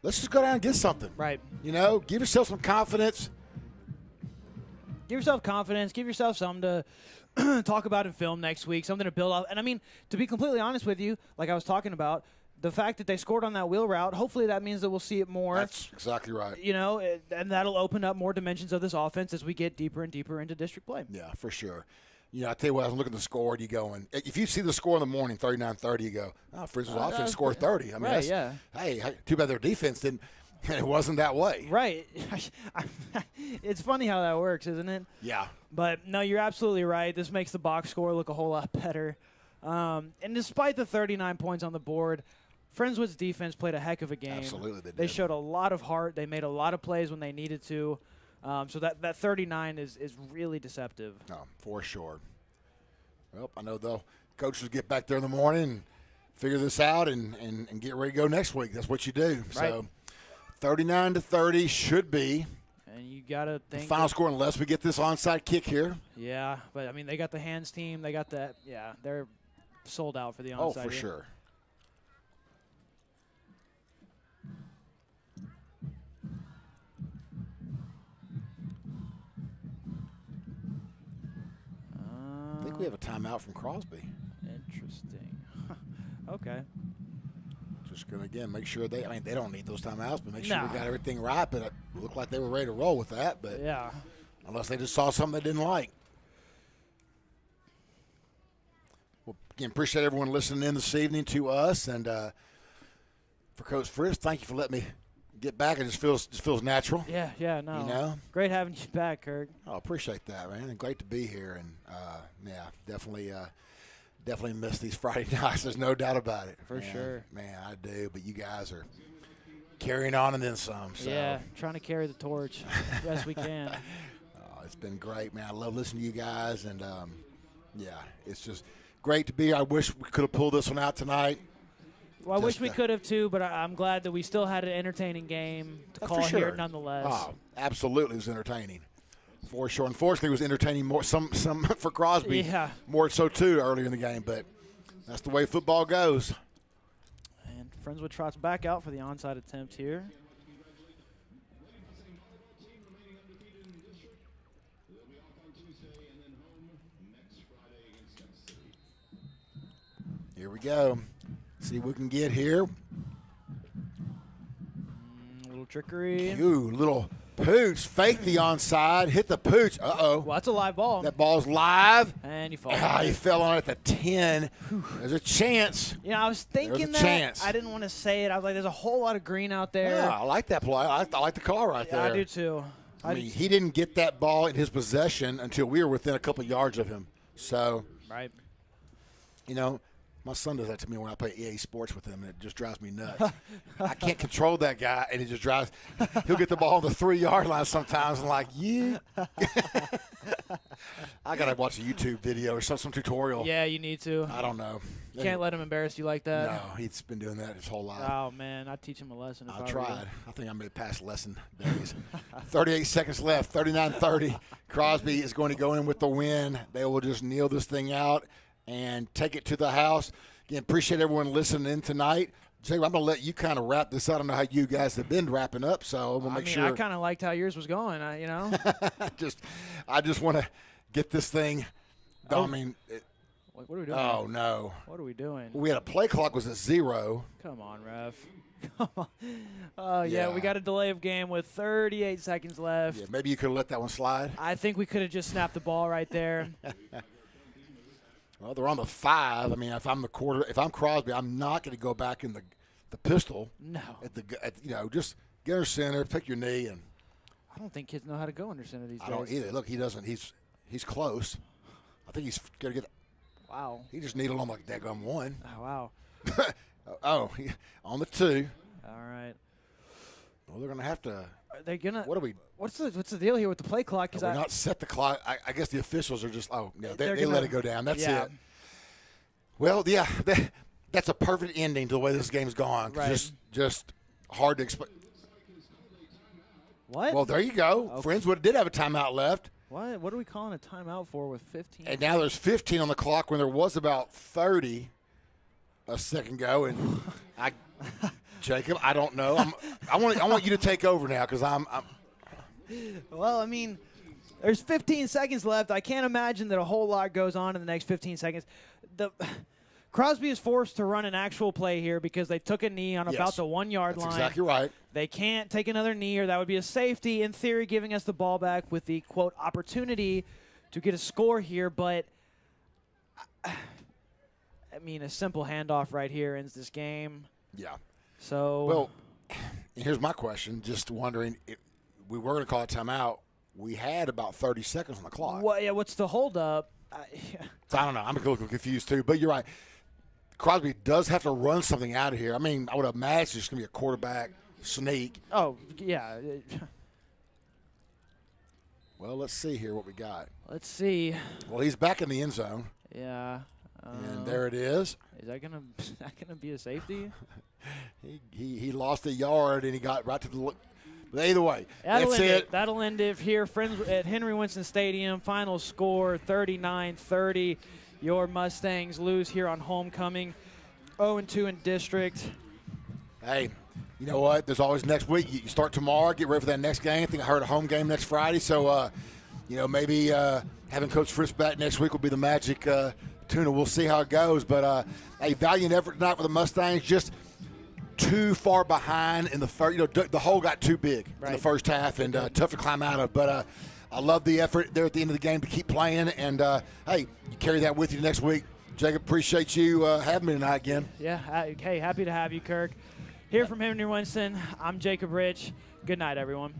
Let's just go down and get something. Right. Give yourself some confidence. Give yourself confidence. Give yourself something to talk about in film next week, something to build off. And, I mean, to be completely honest with you, like I was talking about, the fact that they scored on that wheel route, hopefully that means that we'll see it more. That's exactly right. And that'll open up more dimensions of this offense as we get deeper and deeper into district play. Yeah, for sure. I tell you what, I was looking at the score, and you go, and if you see the score in the morning, 39-30, you go, Fritz's offense scored 30. I mean, right, yeah. Hey, too bad their defense didn't. It wasn't that way. Right. It's funny how that works, isn't it? Yeah. But, no, you're absolutely right. This makes the box score look a whole lot better. And despite the 39 points on the board, Friendswood's defense played a heck of a game. Absolutely, they did. They showed a lot of heart. They made a lot of plays when they needed to. So that 39 is really deceptive. No, for sure. Well, I know the coaches get back there in the morning and figure this out and get ready to go next week. That's what you do. Right. So 39-30 should be And you got to think. the final score unless we get this onside kick here. Yeah, but, I mean, they got the hands team. They got that. Yeah, they're sold out for the onside. Oh, for sure. I think we have a timeout from Crosby. Interesting. Okay. Just going to, again, make sure they don't need those timeouts, but make sure No. we got everything right. But it looked like they were ready to roll with that. But Yeah. unless they just saw something they didn't like. Well, again, appreciate everyone listening in this evening to us. And for Coach Fritz, thank you for letting me get back. It just feels natural. Yeah, no. You know? Great having you back, Kirk. Oh, appreciate that, man. And great to be here. And, yeah, definitely miss these Friday nights. There's no doubt about it. For sure. Man, I do. But you guys are carrying on and then some. So. Yeah, trying to carry the torch best we can. It's been great, man. I love listening to you guys. And, yeah, it's just great to be here. I wish we could have pulled this one out tonight. Well, I wish we could have, too, but I'm glad that we still had an entertaining game to call here nonetheless. Oh, absolutely. It was entertaining. For sure. Unfortunately, it was entertaining more some for Crosby. Yeah. More so, too, earlier in the game. But that's the way football goes. And Friendswood trots back out for the onside attempt here. Here we go. See what we can get here. A little trickery. Ooh, little pooch. Fake the onside. Hit the pooch. Uh-oh. Well, that's a live ball. That ball's live. And you fall. He fell on it at the 10. There's a chance. I was thinking that. Chance. I didn't want to say it. I was like, there's a whole lot of green out there. Yeah, I like that play. I like the call right there. I do, too. I mean, he didn't get that ball in his possession until we were within a couple yards of him. So, right. My son does that to me when I play EA Sports with him, and it just drives me nuts. I can't control that guy, and it just drives. He'll get the ball on the 3-yard line sometimes, and like, yeah. I gotta watch a YouTube video or some tutorial. Yeah, you need to. I don't know. Can't let him embarrass you like that. No, he's been doing that his whole life. Oh man, I'd teach him a lesson. If I tried. I think I made it past lesson days. 38 seconds left. 39-30. Crosby is going to go in with the win. They will just kneel this thing out and take it to the house. Again, appreciate everyone listening in tonight. Jacob, I'm going to let you kind of wrap this up. I don't know how you guys have been wrapping up, so we'll make sure. I kind of liked how yours was going, I just want to get this thing done. Oh. I mean, what are we doing? Oh, no. What are we doing? We had a play clock was at 0. Come on, ref. Come on. Oh, yeah, we got a delay of game with 38 seconds left. Yeah, maybe you could have let that one slide. I think we could have just snapped the ball right there. Well, they're on the 5. I mean, if I'm Crosby, I'm not going to go back in the pistol. No. Just get under center, pick your knee, and. I don't think kids know how to go under center these days. I don't either. Look, he doesn't. He's close. I think he's going to get. Wow. He just needled on like daggum 1. Oh, wow. On the 2. All right. Well, they're going to have to. They're gonna. What are we? What's the deal here with the play clock? We're not set the clock. I guess the officials are just. Oh no, they gonna, let it go down. That's yeah. it. Well, yeah, that's a perfect ending to the way this game's gone. Right. Just hard to explain. What? Well, there you go. Okay. Friendswood did have a timeout left. What are we calling a timeout for with 15? And now there's 15 on the clock when there was about 30 a second ago. And Jacob, I don't know. I want you to take over now because I'm. Well, I mean, there's 15 seconds left. I can't imagine that a whole lot goes on in the next 15 seconds. Crosby is forced to run an actual play here because they took a knee on about the 1 yard line. That's exactly right. They can't take another knee, or that would be a safety, in theory, giving us the ball back with the, quote, opportunity to get a score here. But, I mean, a simple handoff right here ends this game. Yeah. So. Well, here's my question. Just wondering, if we were going to call a timeout. We had about 30 seconds on the clock. What's the holdup? So I don't know. I'm a little confused, too. But you're right. Crosby does have to run something out of here. I mean, I would imagine it's going to be a quarterback sneak. Oh, yeah. Well, let's see here what we got. Let's see. Well, he's back in the end zone. Yeah. And there it is. Is that gonna be a safety? he lost a yard and he got right to the. But either way, that's it. That'll end it here. Friends at Henry Winston Stadium. Final score 39-30. Your Mustangs lose here on homecoming. 0-2 in district. Hey, you know what? There's always next week. You start tomorrow. Get ready for that next game. I think I heard a home game next Friday. So, maybe having Coach Fritz back next week will be the magic tuna. We'll see how it goes. But a valiant effort tonight for the Mustangs. Just too far behind in the first. The hole got too big in the first half and tough to climb out of. But I love the effort there at the end of the game to keep playing. And, hey, you carry that with you next week. Jacob, appreciate you having me tonight again. Yeah, hey, happy to have you, Kirk. Here from Henry Winston, I'm Jacob Rich. Good night, everyone.